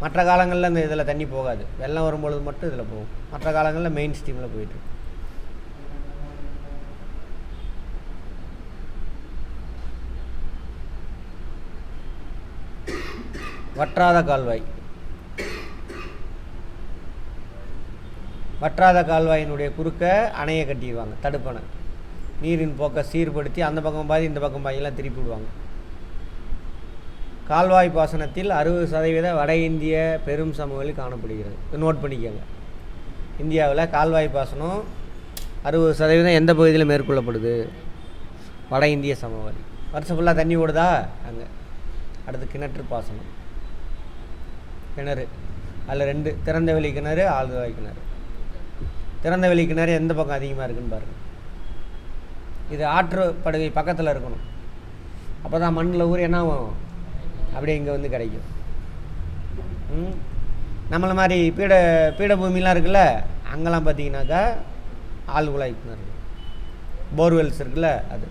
மற்ற காலங்களில் இந்த இதில் தண்ணி போகாது, வெள்ளம் வரும்பொழுது மட்டும் இதில் போகும். மற்ற காலங்களில் மெயின் ஸ்ட்ரீமில் போயிட்டு. வற்றாத கால்வாயினுடைய குறுக்க அணையை கட்டிடுவாங்க, தடுப்பணை. நீரின் போக்கை சீர்படுத்தி அந்த பக்கம் பாதி இந்த பக்கம் பாதியெல்லாம் திருப்பி விடுவாங்க. கால்வாய் பாசனத்தில் 60% வட இந்திய பெரும் சமவெளி காணப்படுகிறது. நோட் பண்ணிக்கோங்க. இந்தியாவில் கால்வாய் பாசனம் 60% எந்த பகுதியில் மேற்கொள்ளப்படுது? வட இந்திய சமவெளி. வருஷம் ஃபுல்லாக தண்ணி ஓடுதா அங்கே. அடுத்து கிணற்று பாசனம். கிணறு அதில் 2, திறந்த வெளி கிணறு, ஆழ்துளை கிணறு. திறந்த வெளி கிணறு எந்த பக்கம் அதிகமாக இருக்குன்னு பாருங்கள். இது ஆற்று படுகை பக்கத்தில் இருக்கணும். அப்போ தான் மண்ணில் ஊர் என்ன ஆகும், அப்படியே இங்கே கிடைக்கும். நம்மளை மாதிரி பீடபூமிலாம் இருக்குல்ல, அங்கெல்லாம் பார்த்தீங்கன்னாக்கா ஆழ்குழாய் கிணறு, போர்வெல்ஸ் இருக்குல்ல, அது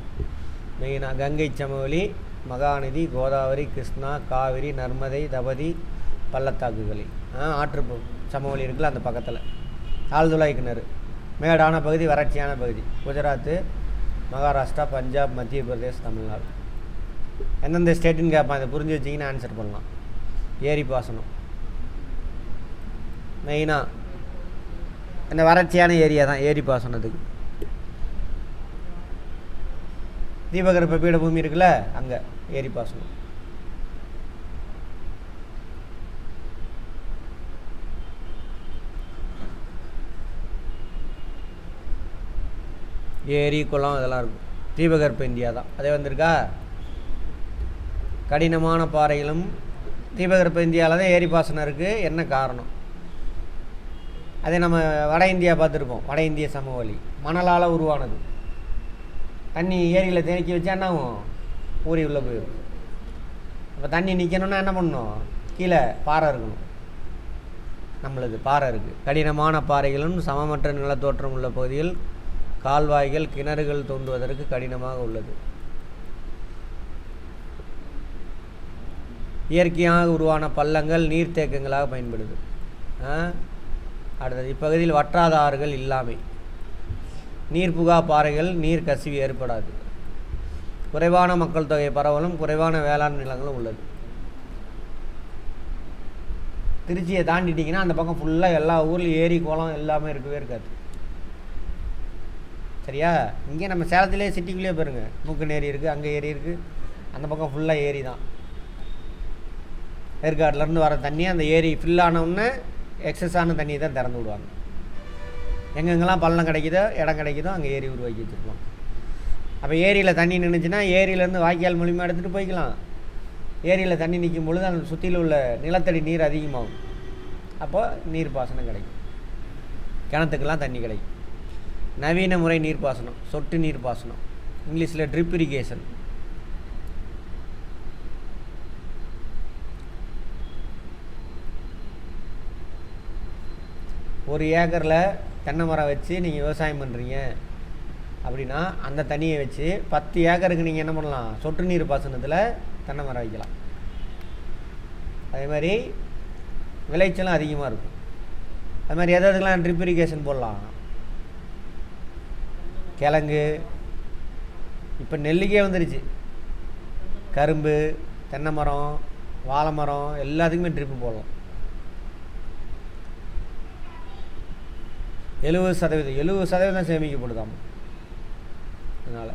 மெயினாக கங்கை சமவெளி, மகாநதி, கோதாவரி, கிருஷ்ணா, காவிரி, நர்மதை, தபதி பள்ளத்தாக்குகளில் ஆற்று சமவெளி இருக்குல்ல, அந்த பக்கத்தில் ஆழ்துளை கிணறு. மேடான பகுதி, வறட்சியான பகுதி, குஜராத்து, மகாராஷ்டிரா, பஞ்சாப், மத்திய பிரதேஷ், தமிழ்நாடு. எந்தெந்த ஸ்டேட்டுன்னு கேட்பான், அதை புரிஞ்சு வச்சிங்கன்னா ஆன்சர் பண்ணலாம். ஏரி பாசனம் மெயினாக இந்த வறட்சியான ஏரியா தான் ஏரி பாசனத்துக்கு. தீபகற்ப பீடபூமி இருக்குல்ல, அங்கே ஏரி பாசனம். ஏரி குளம் இதெல்லாம் இருக்கும். தீபகற்ப இந்தியா தான் அதே வந்திருக்கா. கடினமான பாறைகளும் தீபகற்ப இந்தியாவில் தான் ஏரி பாசனம் இருக்குது. என்ன காரணம்? அதே நம்ம வட இந்தியா பார்த்துருக்கோம். வட இந்திய சமவெளி மணலால் உருவானது. தண்ணி ஏரியில் தேக்கி வச்சா என்ன ஆகும், ஊறி உள்ளே போயிடும். அப்போ தண்ணி நிற்கணுன்னா என்ன பண்ணணும், கீழே பாறை இருக்கணும். நம்மளுக்கு பாறை இருக்குது. கடினமான பாறைகளும் சமமற்ற நிலத்தோற்றம் உள்ள பகுதிகள் கால்வாய்கள் கிணறுகள் தோண்டுவதற்கு கடினமாக உள்ளது. இயற்கையாக உருவான பள்ளங்கள் நீர்த்தேக்கங்களாக பயன்படுது. அடுத்தது, இப்பகுதியில் வற்றாத ஆறுகள் இல்லாமை, நீர்புகா பாறைகள், நீர் கசிவு ஏற்படாது, குறைவான மக்கள் தொகை பரவலும் குறைவான வேளாண் நிலங்களும் உள்ளது. திருச்சியை தாண்டிட்டிங்கன்னா அந்த பக்கம் ஃபுல்லாக எல்லா ஊர்லேயும் ஏரி குளம் எல்லாமே இருக்கவே இருக்காது. சரியா? இங்கே நம்ம சேலத்திலே சிட்டிக்குள்ளேயே போயிருங்க, மூக்கன் ஏரி இருக்குது, அங்கே ஏரி இருக்குது, அந்த பக்கம் ஃபுல்லாக ஏரி தான். ஏற்காட்டிலேருந்து வர தண்ணி அந்த ஏரி ஃபில் ஆனவுடனே எக்ஸஸான தண்ணியை தான் திறந்து விடுவாங்க. எங்கெங்கெல்லாம் பள்ளம் கிடைக்குதோ இடம் கிடைக்குதோ அங்கே ஏரி உருவாக்கி வச்சுருக்கலாம். அப்போ ஏரியில் தண்ணி நின்றுச்சுன்னா ஏரியிலேருந்து வாய்க்கால் மூலிமா எடுத்துகிட்டு போய்க்கலாம். ஏரியில் தண்ணி நிற்கும் பொழுது அந்த சுற்றியில் உள்ள நிலத்தடி நீர் அதிகமாகும். அப்போ நீர் பாசனம் கிடைக்கும், கிணத்துக்கெல்லாம் தண்ணி கிடைக்கும். நவீன முறை நீர்ப்பாசனம், சொட்டு நீர் பாசனம், இங்கிலீஷில் ட்ரிப் இரிகேஷன். ஒரு ஏக்கரில் தென்னை மரம் வச்சு நீங்கள் விவசாயம் பண்ணுறீங்க அப்படின்னா அந்த தண்ணியை வச்சு 10 ஏக்கருக்கு நீங்கள் என்ன பண்ணலாம், சொட்டு நீர் பாசனத்தில் தென்னை மரம் வைக்கலாம். அதே மாதிரி விளைச்சலும் அதிகமாக இருக்கும். அது மாதிரி எதுக்கெல்லாம் ட்ரிப் இரிகேஷன் போடலாம், கிழங்கு, இப்போ நெல்லிக்கே வந்துருச்சு, கரும்பு, தென்னை மரம், வாழை மரம் எல்லாத்துக்குமே ட்ரிப்பு போடலாம். 70% சேமிக்கப்படுதாம். அதனால்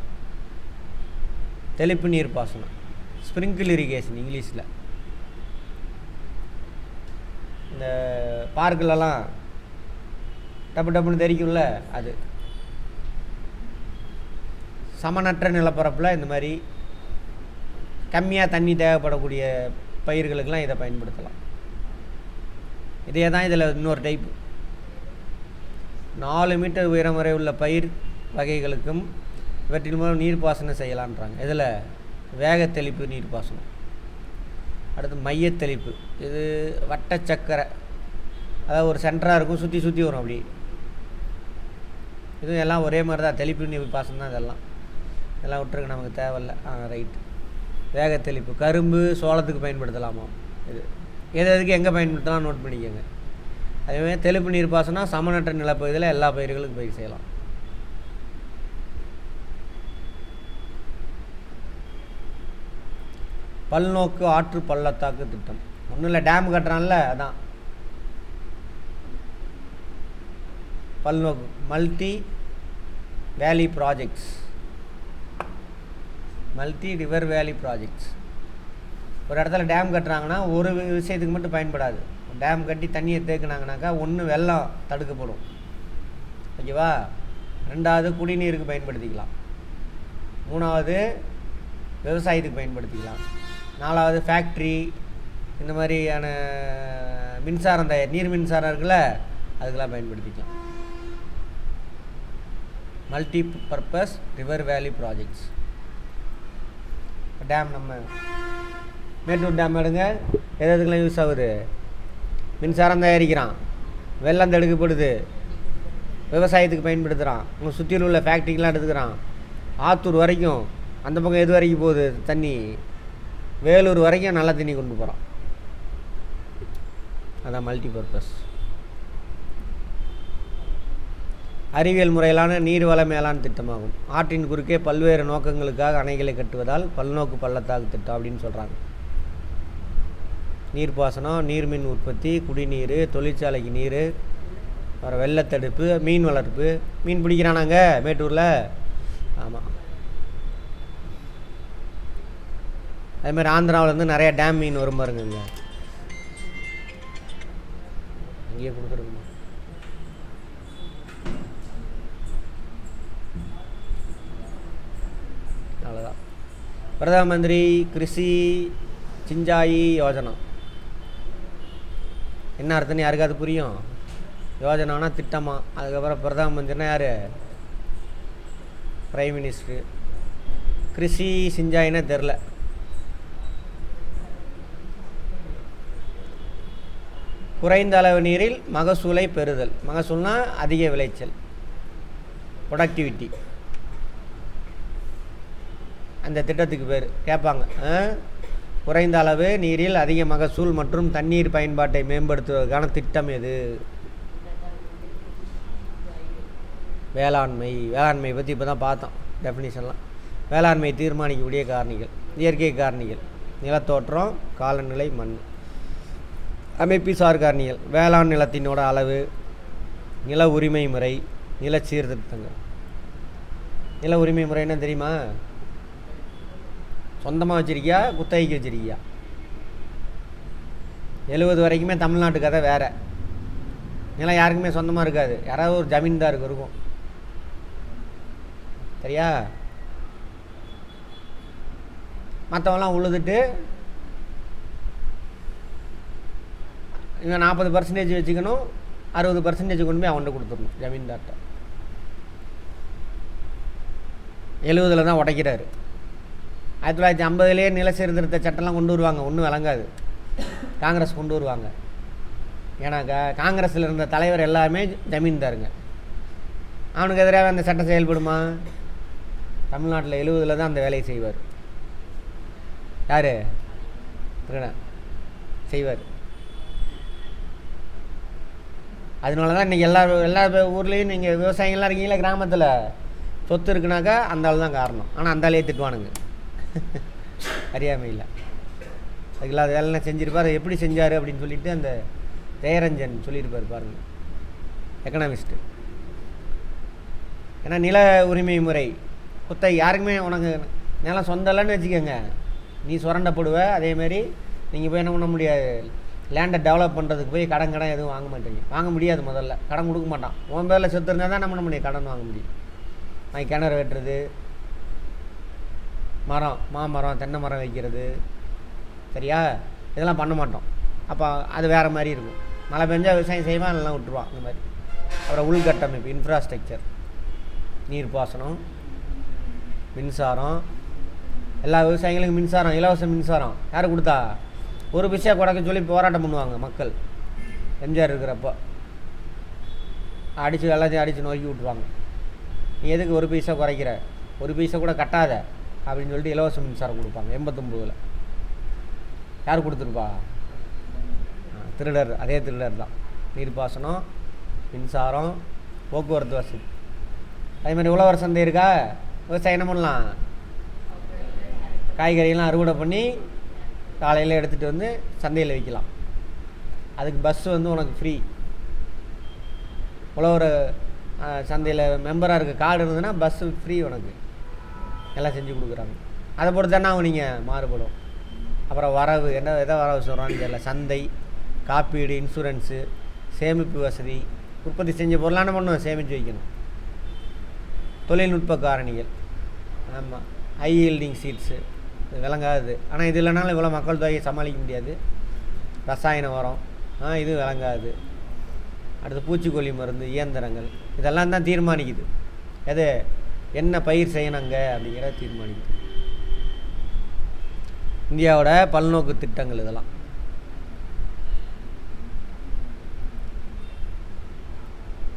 தெளிப்பு நீர் பாசனம், ஸ்ப்ரிங்கிள் இரிகேஷன் இங்கிலீஷில். இந்த பார்க்கிலலாம் டப்பு டப்புன்னு தெரிக்கும்ல, அது சமனற்ற நிலப்பரப்பில் இந்த மாதிரி கம்மியாக தண்ணி தேவைப்படக்கூடிய பயிர்களுக்கெல்லாம் இதை பயன்படுத்தலாம். இதே தான் இதில் இன்னொரு டைப்பு. 4 மீட்டர் உயரம் வரை உள்ள பயிர் வகைகளுக்கும் இவற்றின் மூலம் நீர்ப்பாசனம் செய்யலான்றாங்க. இதில் வேகத்தெளிப்பு நீர்ப்பாசனம். அடுத்து மையத்தெளிப்பு, இது வட்டச்சக்கரை, அதாவது ஒரு சென்டராக இருக்கும், சுற்றி சுற்றி வரும் அப்படி. இதுவும் எல்லாம் ஒரே மாதிரி தான், தெளிப்பு நீர்ப்பாசனம் தான். இதெல்லாம் விட்டுருக்கு, நமக்கு தேவையில்லை. ரைட்டு. வேகத்தெளிப்பு கரும்பு சோளத்துக்கு பயன்படுத்தலாமா, இது எதுக்கு எங்கே பயன்படுத்தலாம் நோட் பண்ணிக்கோங்க. அதேமாதிரி தெளிப்பு நீர் பாசனம் சமனற்ற நிலப்பகுதியில் எல்லா பயிர்களுக்கும் பயிர் செய்யலாம். பல்நோக்கு ஆற்று பள்ளத்தாக்கு திட்டம், ஒன்றும் இல்லை, டேம் கட்டுறான்ல, அதான் பல்நோக்கு மல்டி வேலி projects, multi river valley projects. ஒரு இடத்துல டேம் கட்டுறாங்கன்னா ஒரு விஷயத்துக்கு மட்டும் பயன்படாது. டேம் கட்டி தண்ணியை தேக்குனாங்கனாக்கா ஒன்று வெள்ளம் தடுக்கப்படும், ஓகேவா? 2வது குடிநீருக்கு பயன்படுத்திக்கலாம், 3வது விவசாயத்துக்கு பயன்படுத்திக்கலாம், 4வது ஃபேக்ட்ரி, இந்த மாதிரியான மின்சாரம் நீர் மின்சாரம் இருக்குல்ல, அதுக்கெல்லாம் பயன்படுத்திக்கலாம். Multi purpose river valley projects. Dam நம்ம மேட்டூர் டேம் எடுங்க, எதுக்கெல்லாம் யூஸ் ஆகுது, மின்சாரம் தயாரிக்கிறான், வெள்ளம் தடுக்கப்படுது, விவசாயத்துக்கு பயன்படுத்துகிறான், உங்கள் சுற்றியில் உள்ள ஃபேக்ட்ரிக்கெலாம் எடுத்துக்கிறான், ஆத்தூர் வரைக்கும், அந்த பக்கம் எது வரைக்கும் போகுது தண்ணி, வேலூர் வரைக்கும் நல்ல தண்ணி கொண்டு போகிறான். அதான் மல்டி பர்பஸ். அறிவியல் முறையிலான நீர்வள மேலாண் திட்டமாகும். ஆற்றின் குறுக்கே பல்வேறு நோக்கங்களுக்காக அணைகளை கட்டுவதால் பல்நோக்கு பள்ளத்தாக்கு திட்டம் அப்படின்னு சொல்கிறாங்க. நீர்ப்பாசனம், நீர்மின் உற்பத்தி, குடிநீர், தொழிற்சாலைக்கு நீர், வர வெள்ளத்தடுப்பு, மீன் வளர்ப்பு. மீன் பிடிக்கிறானாங்க மேட்டூரில், ஆமாம். அதேமாதிரி ஆந்திராவிலேருந்து நிறையா டேம் மீன் வரும் பாருங்க, அங்கேயே கொடுத்துருக்குமா. அவ்வளோதான். பிரதம மந்திரி கிருஷி சிஞ்சாயி யோஜனா என்ன அர்த்தம்னு யாருக்காவது புரியும்? யோஜனானா திட்டமா. அதுக்கப்புறம் பிரதம மந்திரினா யார்? Prime minister. கிருஷி சிஞ்சாயினா தெரில. குறைந்த அளவு நீரில் மகசூலை பெறுதல். மகசூல்னா அதிக விளைச்சல். ப்ரொடக்டிவிட்டி. அந்த திட்டத்துக்கு பேர் கேட்பாங்க. குறைந்த அளவு நீரில் அதிக மகசூல் மற்றும் தண்ணீர் பயன்பாட்டை மேம்படுத்துவதற்கான திட்டம் எது? வேளாண்மை. வேளாண்மை பற்றி இப்போ தான் பார்த்தோம் டெஃபினிஷன்லாம். வேளாண்மை தீர்மானிக்கக்கூடிய காரணிகள்: இயற்கை காரணிகள், நிலத்தோற்றம், காலநிலை, மண். அமைப்புசார் காரணிகள்: வேளாண் நிலத்தினோட அளவு, நில உரிமை முறை, நில சீர்திருத்தங்கள். நில உரிமை முறை என்ன தெரியுமா? சொந்தமாக வச்சுருக்கியா, குத்தகைக்கு வச்சுருக்கியா? 70 வரைக்குமே தமிழ்நாட்டு கதை வேறு. நிலம் யாருக்குமே சொந்தமாக இருக்காது, யாராவது ஒரு ஜமீன்தாருக்கு இருக்கும். சரியா? மற்றவங்களாம் உழுதுட்டு இவன் 40% வச்சுக்கணும், 60% கொண்டு போய் அவன்கிட்ட கொடுத்துடணும் ஜமீன்தார்கிட்ட. 70 தான் உடைக்கிறாரு. 1950லேயே நில சீர்திருத்த சட்டம்லாம் கொண்டு வருவாங்க, ஒன்றும் விளங்காது. காங்கிரஸ் கொண்டு வருவாங்க. ஏன்னா காங்கிரஸில் இருந்த தலைவர் எல்லாருமே ஜமீன்தாருங்க. அவனுக்கு எதிராக அந்த சட்டம் செயல்படுமா? தமிழ்நாட்டில் 70 தான் அந்த வேலையை செய்வார். யார்? செய்வார். அதனால தான் இன்றைக்கி எல்லா ஊர்லேயும் நீங்கள் விவசாயிகள்லாம் இருக்கீங்களா, கிராமத்தில் சொத்து இருக்குனாக்கா அந்த ஆள் தான் காரணம். ஆனால் அந்த ஆளையே திட்டுவானுங்க அறியாமையில். அதுக்கெல்லாம் அது வேலைலாம் செஞ்சுருப்பார். எப்படி செஞ்சார் அப்படின்னு சொல்லிட்டு அந்த ஜெயரஞ்சன் சொல்லியிருப்பார் பாருங்கள், எக்கனாமிஸ்ட்டு. ஏன்னா நில உரிமை முறை குத்தகை யாருக்குமே உனக்கு நிலம் சொந்தம் இல்லைன்னு வச்சுக்கோங்க, நீ சுரண்டப்படுவ. அதேமாரி நீங்கள் போய் என்ன பண்ண முடியாது, லேண்டை டெவலப் பண்ணுறதுக்கு போய் கடன் எதுவும் வாங்க மாட்டீங்க, வாங்க முடியாது. முதல்ல கடன் கொடுக்க மாட்டான். உன் பேரில் சொத்து இருந்தால் தான் என்ன பண்ண முடியும், கடன் வாங்க முடியும். கிணறு வெட்டுறது, மரம், மாமரம், தென்னை மரம் வைக்கிறது, சரியா? இதெல்லாம் பண்ண மாட்டோம். அப்போ அது வேறு மாதிரி இருக்கும். மழை பெஞ்சால் விவசாயம் செய்வான், எல்லாம் விட்டுருவான் இந்த மாதிரி. அப்புறம் உள்கட்டமைப்பு, இன்ஃப்ராஸ்ட்ரக்சர், நீர்ப்பாசனம், மின்சாரம். எல்லா விவசாயிகளுக்கும் மின்சாரம், இலவச மின்சாரம் யார் கொடுத்தா? ஒரு பைசா கொடுக்க சொல்லி போராட்டம் பண்ணுவாங்க மக்கள். எம்ஜிஆர் இருக்கிறப்போ அடித்து எல்லாத்தையும் அடித்து நோக்கி விட்ருவாங்க. நீ எதுக்கு ஒரு பைசா குறைக்கிற, ஒரு பைசா கூட கட்டாத அப்படின்னு சொல்லிட்டு இலவச மின்சாரம் கொடுப்பாங்க. 89ல் யார் கொடுத்துருப்பா? திருடர். அதே திருடர் தான். நீர்ப்பாசனம், மின்சாரம், போக்குவரத்து வசதி. அதே மாதிரி உழவர் சந்தை இருக்கா? விவசாயம் என்ன பண்ணலாம், காய்கறியெல்லாம் அறுவடை பண்ணி காலையில் எடுத்துகிட்டு வந்து சந்தையில் விற்கலாம். அதுக்கு பஸ்ஸு வந்து உனக்கு ஃப்ரீ. உழவர் சந்தையில் மெம்பராக இருக்க கார்டு இருந்ததுன்னா பஸ்ஸு ஃப்ரீ உனக்கு. எல்லாம் செஞ்சு கொடுக்குறாங்க. அதை பொறுத்து தானே நீங்கள் மாறுபடும். அப்புறம் வரவு, எதை வரவு சொல்கிறான்னு தெரியல. சந்தை, காப்பீடு, இன்சூரன்ஸு, சேமிப்பு வசதி. உற்பத்தி செஞ்ச பொருளான பண்ணும், சேமித்து வைக்கணும். தொழில்நுட்ப காரணிகள். ஆமாம், ஹை ஈல்டிங் சீட்ஸு, இது விளங்காது. ஆனால் இது இல்லைனாலும் இவ்வளோ மக்கள் தொகையை சமாளிக்க முடியாது. ரசாயன உரம், இது விளங்காது. அடுத்து பூச்சிக்கொல்லி மருந்து, இயந்திரங்கள், இதெல்லாம் தான் தீர்மானிக்குது எது என்ன பயிர் செய்யணுங்க அப்படிங்கிறத தீர்மானிக்குது. இந்தியாவோட பல்நோக்கு திட்டங்கள் இதெல்லாம்.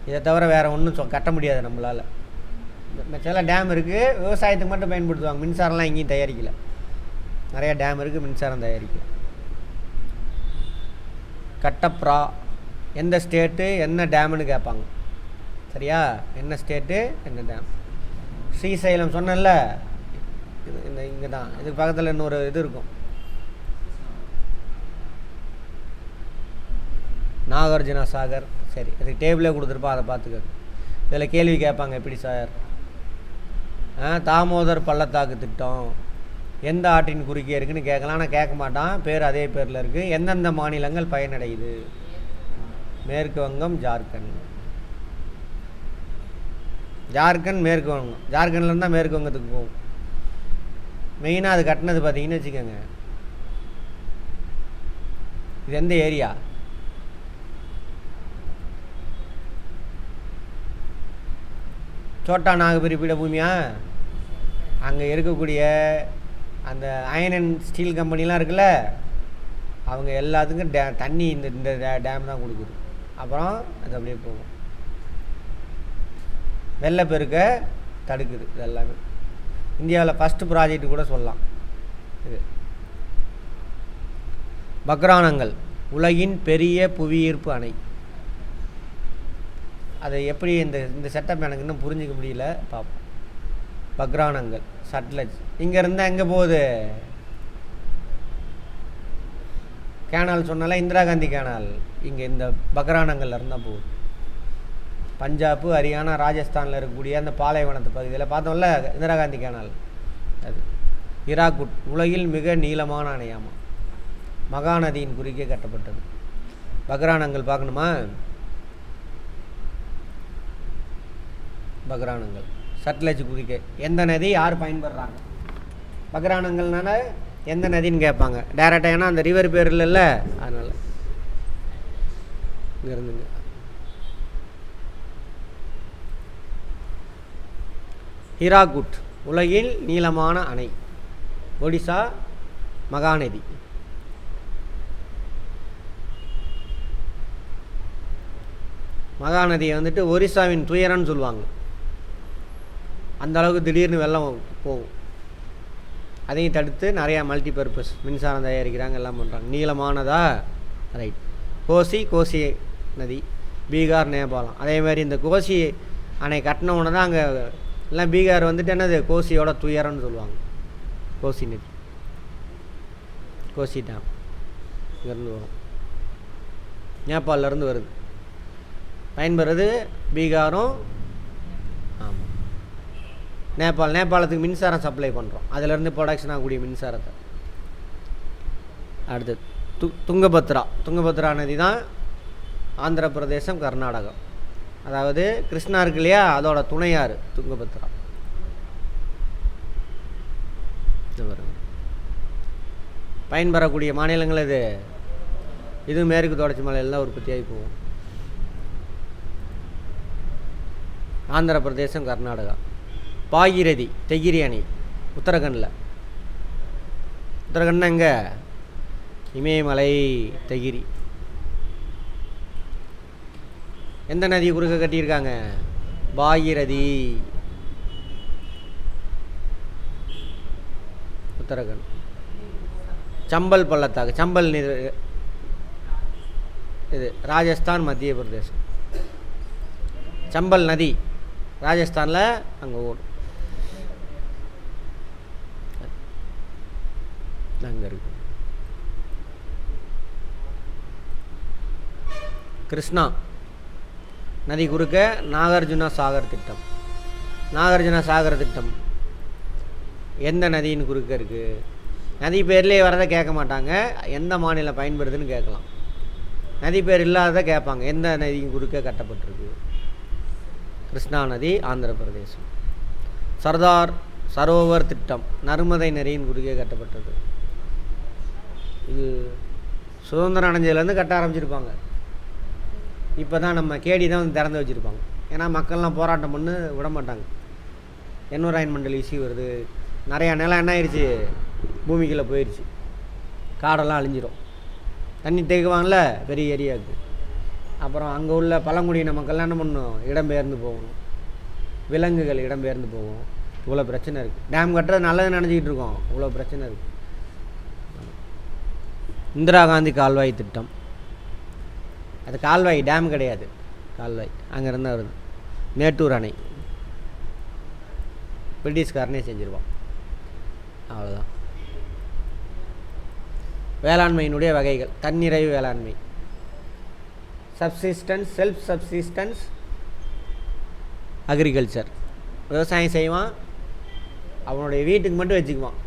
இதை தவிர வேறு ஒன்றும் கட்ட முடியாது நம்மளால். சில டேம் இருக்குது, விவசாயத்துக்கு மட்டும் பயன்படுத்துவாங்க. மின்சாரம்லாம் எங்கேயும் தயாரிக்கலை. நிறையா டேம் இருக்குது, மின்சாரம் தயாரிக்கல. கட்டப்ரா எந்த ஸ்டேட்டு என்ன டேமுன்னு கேட்பாங்க. சரியா? என்ன ஸ்டேட்டு என்ன டேம். ஸ்ரீசைலம் சொன்னல, இந்த இங்கே தான். இதுக்கு பக்கத்தில் இன்னொரு இது இருக்கும், நாகார்ஜுனா சாகர். சரி, அதுக்கு டேபிளே கொடுத்துருப்போம், அதை பார்த்துக்க. இதில் கேள்வி கேட்பாங்க, எப்படி சார்? தாமோதர் பள்ளத்தாக்கு திட்டம் எந்த ஆற்றின் குறுக்கே இருக்குன்னு கேட்கலாம். ஆனால் கேட்க மாட்டான், பேர் அதே பேரில் இருக்குது. எந்தெந்த மாநிலங்கள் பயனடையுது? மேற்கு வங்கம், ஜார்க்கண்ட். ஜார்க்கண்ட், மேற்கு வங்கம். ஜார்க்கண்ட்லேருந்து தான் மேற்கு வங்கத்துக்கு போகும். மெயினாக அது கட்டினது பார்த்தீங்கன்னு வச்சுக்கோங்க. இது எந்த ஏரியா? சோட்டா நாகபுரி பீடபூமியா? அங்கே இருக்கக்கூடிய அந்த அயன் அண்ட் ஸ்டீல் கம்பெனிலாம் இருக்குல்ல, அவங்க எல்லாத்துக்கும் தண்ணி இந்த டேம் தான் கொடுக்குது. அப்புறம் அது அப்படியே போகும். வெள்ளப்பெருக்க தடுக்குது. இது எல்லாமே இந்தியாவில் ஃபஸ்ட்டு ப்ராஜெக்ட் கூட சொல்லலாம். இது பக்ரானங்கள் உலகின் பெரிய புவியீர்ப்பு அணை. அதை எப்படி இந்த செட்டப் எனக்கு இன்னும் புரிஞ்சிக்க முடியல, பார்ப்போம். பக்ரானங்கள் சட்லஜ் இங்கே இருந்தால் எங்கே போகுது? கேனால் சொன்னால இந்திரா காந்தி கேனால் இங்கே இந்த பக்ரானங்கள்ல இருந்தால் போகுது. பஞ்சாப், ஹரியானா, ராஜஸ்தானில் இருக்கக்கூடிய அந்த பாலைவனத்து பகுதியில் பார்த்தோம்ல இந்திரா காந்தி கேனால். அது ஹிராகுட் உலகில் மிக நீளமான அணையாமா, மகாநதியின் குறுக்கே கட்டப்பட்டது. பக்ரானங்கள் பார்க்கணுமா? பக்ரானங்கள் சட்லஜ் குறுக்கே எந்த நதி யார் பயன்படுறாங்க? பக்ரானங்கள்னால எந்த நதின்னு கேட்பாங்க டேரெக்டாக, ஏன்னா அந்த ரிவர் பேர் இல்லைல்ல, அதனால் இங்கே இருந்துங்க. ஹிராகுட் உலகில் நீளமான அணை, ஒடிசா மகாநதி. மகாநதியை வந்துட்டு ஒரிசாவின் துயரம்னு சொல்லுவாங்க. அந்த அளவுக்கு திடீர்னு வெள்ளம் போகும். அதையும் தடுத்து நிறையா மல்டிபர்பஸ் மின்சாரம் தயாரிக்கிறாங்க, எல்லாம் பண்ணுறாங்க. நீளமானதா? ரைட். கோசி நதி பீகார், நேபாளம். அதே மாதிரி இந்த கோசி அணை கட்டினவுடனே தான் அங்கே எல்லாம் பீகார் வந்துட்டு என்னது கோசியோட துயரம்னு சொல்லுவாங்க. கோசி நதி, கோசி டேம் இங்கேருந்து வரும், நேபாளிலேருந்து வருது. பயன்படுறது பீகாரும், ஆமாம் நேபாளத்துக்கு மின்சாரம் சப்ளை பண்ணுறோம், அதிலேருந்து ப்ரொடக்ஷன் ஆகக்கூடிய மின்சாரத்தை. அடுத்து துங்கபத்ரா நதி தான் ஆந்திர பிரதேசம், கர்நாடகம். அதாவது கிருஷ்ணா இருக்கு இல்லையா, அதோட துணையாறு துங்கபத்ரா. பயன்பெறக்கூடிய மாநிலங்கள் இது மேற்கு தொடர்ச்சி மலையில் தான் உற்பத்தியாகி போகும். ஆந்திர பிரதேசம், கர்நாடகா. பாகிரதி தெகிரி அணை உத்தரகண்டில். உத்தரகண்ட்னா எங்கே? இமயமலை, தெகிரி. எந்த நதி குறுக்க கட்டியிருக்காங்க? பாகிரதி, உத்தரகண்ட். சம்பல் பள்ளத்தாக்கு, சம்பல் இது ராஜஸ்தான், மத்திய பிரதேசம். சம்பல் நதி ராஜஸ்தானில் அங்கே ஓடும், அங்கே இருக்கு. கிருஷ்ணா நதி குறுக்க நாகார்ஜுனா சாகர் திட்டம். நாகார்ஜுனா சாகர் திட்டம் எந்த நதியின் குறுக்க இருக்குது? நதி பேர்லேயே வரதை கேட்க மாட்டாங்க, எந்த மாநிலம் பயன்படுதுன்னு கேட்கலாம். நதி பேர் இல்லாததை கேட்பாங்க, எந்த நதியின் குறுக்க கட்டப்பட்டிருக்கு? கிருஷ்ணா நதி, ஆந்திர பிரதேசம். சர்தார் சரோவர் திட்டம் நர்மதை நதியின் குறுக்கே கட்டப்பட்டது. இது சுதந்திரம் அடைஞ்சதுலேருந்து கட்ட ஆரம்பிச்சிருப்பாங்க. இப்போ தான் நம்ம கேடி தான் வந்து திறந்து வச்சுருப்பாங்க. ஏன்னா மக்கள்லாம் போராட்டம் பண்ணி விட மாட்டாங்க. என்விரான்மெண்டல் இஷ்யூ வருது, நிறையா நிலம் என்ன ஆயிடுச்சு, பூமிக்குள்ளே போயிடுச்சு, காடெல்லாம் அழிஞ்சிரும். தண்ணி தேக்குவாங்கள்ல பெரிய ஏரியாவுக்கு. அப்புறம் அங்கே உள்ள பழங்குடியின மக்கள்லாம் என்ன பண்ணணும், இடம்பெயர்ந்து போகணும். விலங்குகள் இடம்பெயர்ந்து போகும். இவ்வளோ பிரச்சனை இருக்குது. டேம் கட்டுறது நல்லது நினச்சிக்கிட்டு இருக்கோம், இவ்வளோ பிரச்சனை இருக்குது. இந்திரா காந்தி கால்வாய் திட்டம். அது கால்வாய், டேம் கிடையாது, கால்வாய். அங்கேருந்து வருது. மேட்டூர் அணை பிரிட்டிஷ்காரனே செஞ்சுருவான். அவ்வளோதான். வேளாண்மையினுடைய வகைகள்: தன்னிறைவு வேளாண்மை, சப்சிஸ்டன்ஸ், செல்ஃப் சப்சிஸ்டன்ஸ் அக்ரிகல்ச்சர். விவசாயம் செய்வான், அவனுடைய வீட்டுக்கு மட்டும் வச்சுக்குவான்,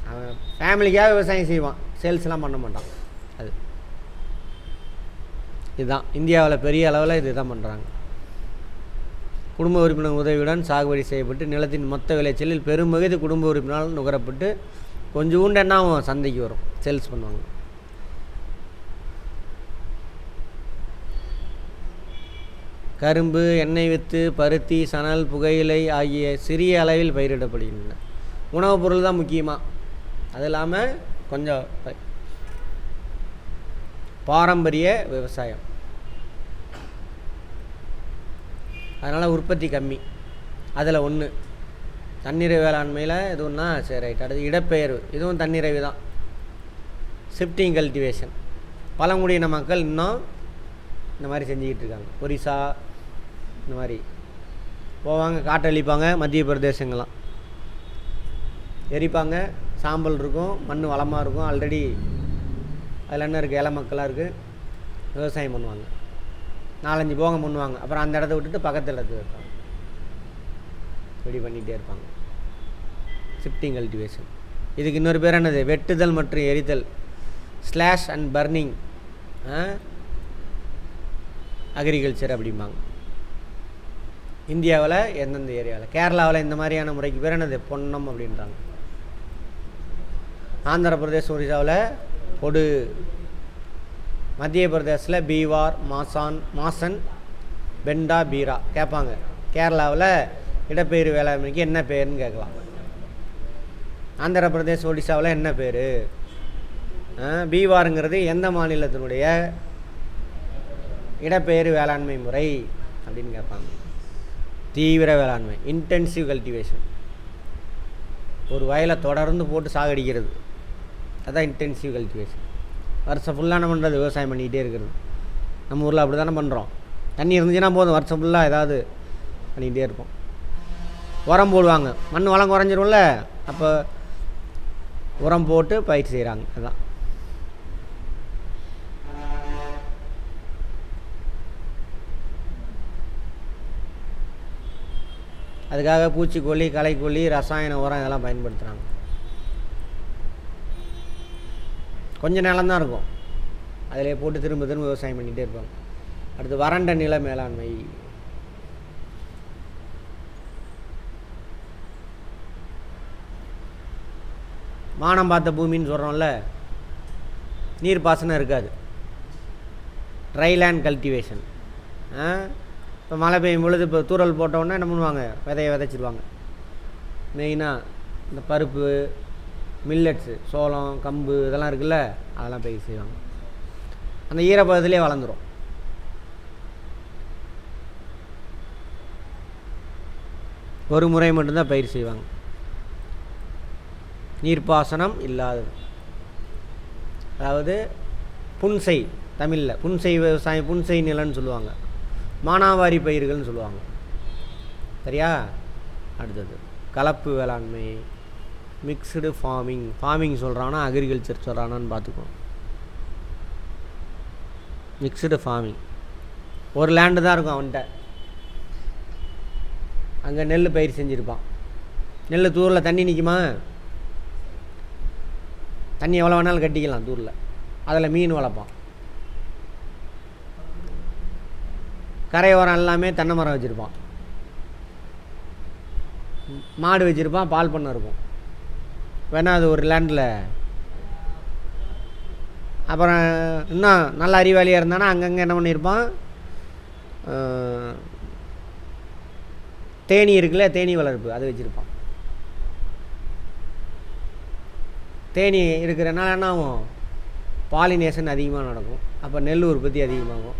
அவன் ஃபேமிலிக்காக விவசாயம் செய்வான், சேல்ஸ்லாம் பண்ண மாட்டான். அது இதுதான் இந்தியாவில் பெரிய அளவில் இது தான் பண்ணுறாங்க. குடும்ப உறுப்பினர் உதவியுடன் சாகுபடி செய்யப்பட்டு நிலத்தின் மொத்த விளைச்சலில் பெரும்பகுதி குடும்ப உறுப்பினரால் நுகரப்பட்டு கொஞ்சோண்டு என்ன ஆகும், சந்தைக்கு வரும், சேல்ஸ் பண்ணுவாங்க. கரும்பு, எண்ணெய் வித்து, பருத்தி, சணல், புகையிலை ஆகிய சிறிய அளவில் பயிரிடப்படுகின்றன. உணவுப் பொருள் தான் முக்கியமாக. அது இல்லாமல் கொஞ்சம் பாரம்பரிய விவசாயம். அதனால் உற்பத்தி கம்மி. அதில் ஒன்று தன்னிறைவு வேளாண்மையில் இது ஒன்றா. சரி, ரைட். அடுத்து இடப்பெயர்வு, இதுவும் தன்னிறைவு தான். ஷிஃப்டிங் கல்டிவேஷன் பழங்குடியின மக்கள் இன்னும் இந்த மாதிரி செஞ்சுக்கிட்டு இருக்காங்க. ஒரிசா இந்த மாதிரி போவாங்க, காட்டை அழிப்பாங்க. மத்திய பிரதேசங்கள்லாம் எரிப்பாங்க, சாம்பல் இருக்கும், மண் வளமாக இருக்கும். ஆல்ரெடி அதில் என்ன இருக்குது, இலை மக்களாக இருக்குது. விவசாயம் பண்ணுவாங்க, 4-5 போகம் பண்ணுவாங்க. அப்புறம் அந்த இடத்த விட்டுட்டு பக்கத்து இடத்துக்கு இருப்பாங்க. இப்படி பண்ணிகிட்டே இருப்பாங்க. Shifting cultivation. இதுக்கு இன்னொரு பேர் என்னது, வெட்டுதல் மற்றும் எரித்தல், ஸ்லாஷ் அண்ட் பர்னிங் அக்ரிகல்ச்சர் அப்படிம்பாங்க. இந்தியாவில் எந்தெந்த ஏரியாவில், கேரளாவில் இந்த மாதிரியான முறைக்கு பேர் என்னது, பொன்னம் அப்படின்றாங்க. ஆந்திர பிரதேஷ், ஒரிசாவில் பொடு, மத்திய பிரதேசில் பீவார், மாசன், பெண்டா, பீரா கேட்பாங்க. கேரளாவில் இடப்பெயர் வேளாண்மைக்கு என்ன பேருன்னு கேட்கலாம். ஆந்திர பிரதேஷ், ஒடிசாவில் என்ன பேர். பீவாருங்கிறது எந்த மாநிலத்தினுடைய இடப்பெயர் வேளாண்மை முறை அப்படின்னு கேட்பாங்க. தீவிர வேளாண்மை, இன்டென்சிவ் கல்டிவேஷன், ஒரு வயலை தொடர்ந்து போட்டு சாகடிக்கிறது, அதுதான் இன்டென்சிவ் கல்டிவேஷன். வருஷம் ஃபுல்லாக என்ன பண்ணுறது, விவசாயம் பண்ணிக்கிட்டே இருக்கிறது. நம்ம ஊரில் அப்படி தானே பண்ணுறோம். தண்ணி இருந்துச்சுன்னா போதும், வருஷம் ஃபுல்லாக ஏதாவது பண்ணிக்கிட்டே இருப்போம். உரம் போடுவாங்க, மண் வளம் குறைஞ்சிரும்ல, அப்போ உரம் போட்டு பயிர் செய்கிறாங்க. அதுதான். அதுக்காக பூச்சிக்கொல்லி, களைக்கொல்லி, ரசாயன உரம் இதெல்லாம் பயன்படுத்துகிறாங்க. கொஞ்சம் நிலம்தான் இருக்கும், அதிலே போட்டு திரும்ப திரும்ப விவசாயம் பண்ணிகிட்டே இருப்பாங்க. அடுத்து வறண்ட நில மேலாண்மை. வானம் பார்த்த பூமின்னு சொல்கிறோம்ல, நீர் பாசனம் இருக்காது. Dryland cultivation. இப்போ மழை பெய்யும் பொழுது இப்போ தூறல் போட்டோன்னே என்ன பண்ணுவாங்க, விதையை விதைச்சிடுவாங்க. மெயினாக இந்த பருப்பு, மில்லட்ஸு, சோளம், கம்பு இதெல்லாம் இருக்குல்ல, அதெல்லாம் பயிர் செய்வாங்க. அந்த ஈரப்பதத்திலே வளர்ந்துடும். ஒரு முறை மட்டும்தான் பயிர் செய்வாங்க, நீர்ப்பாசனம் இல்லாதது. அதாவது புன்செய், தமிழில் புன்செய் விவசாயம், புன்செய் நிலன்னு சொல்லுவாங்க. மானாவாரி பயிர்கள்னு சொல்லுவாங்க. சரியா? அடுத்தது கலப்பு வேளாண்மை, மிக்ஸ்டு ஃபார்மிங். ஃபார்மிங் சொல்கிறானா அக்ரிகல்ச்சர் சொல்கிறானான்னு பார்த்துக்கோம். மிக்ஸ்டு ஃபார்மிங், ஒரு லேண்டு தான் இருக்கும் அவன்கிட்ட, அங்கே நெல் பயிர் செஞ்சுருப்பான். நெல் தூரில் தண்ணி நிற்குமா, தண்ணி எவ்வளோ வேணாலும் கட்டிக்கலாம் தூரில். அதில் மீன் வளர்ப்பான். கரையோரம் எல்லாமே தென்னை மரம் வச்சுருப்பான், மாடு வச்சுருப்பான், பால் பண்ணை இருக்கும். வேணா அது ஒரு லேண்டில். அப்புறம் இன்னும் நல்ல அறிவாளியாக இருந்தானா அங்கங்கே என்ன பண்ணியிருப்பான், தேனி இருக்குல்ல, தேனி வளர்ப்பு, அது வச்சுருப்பான். தேனி இருக்கிறனால என்ன ஆகும், பாலினேஷன் அதிகமாக நடக்கும். அப்போ நெல் உற்பத்தி அதிகமாகும்.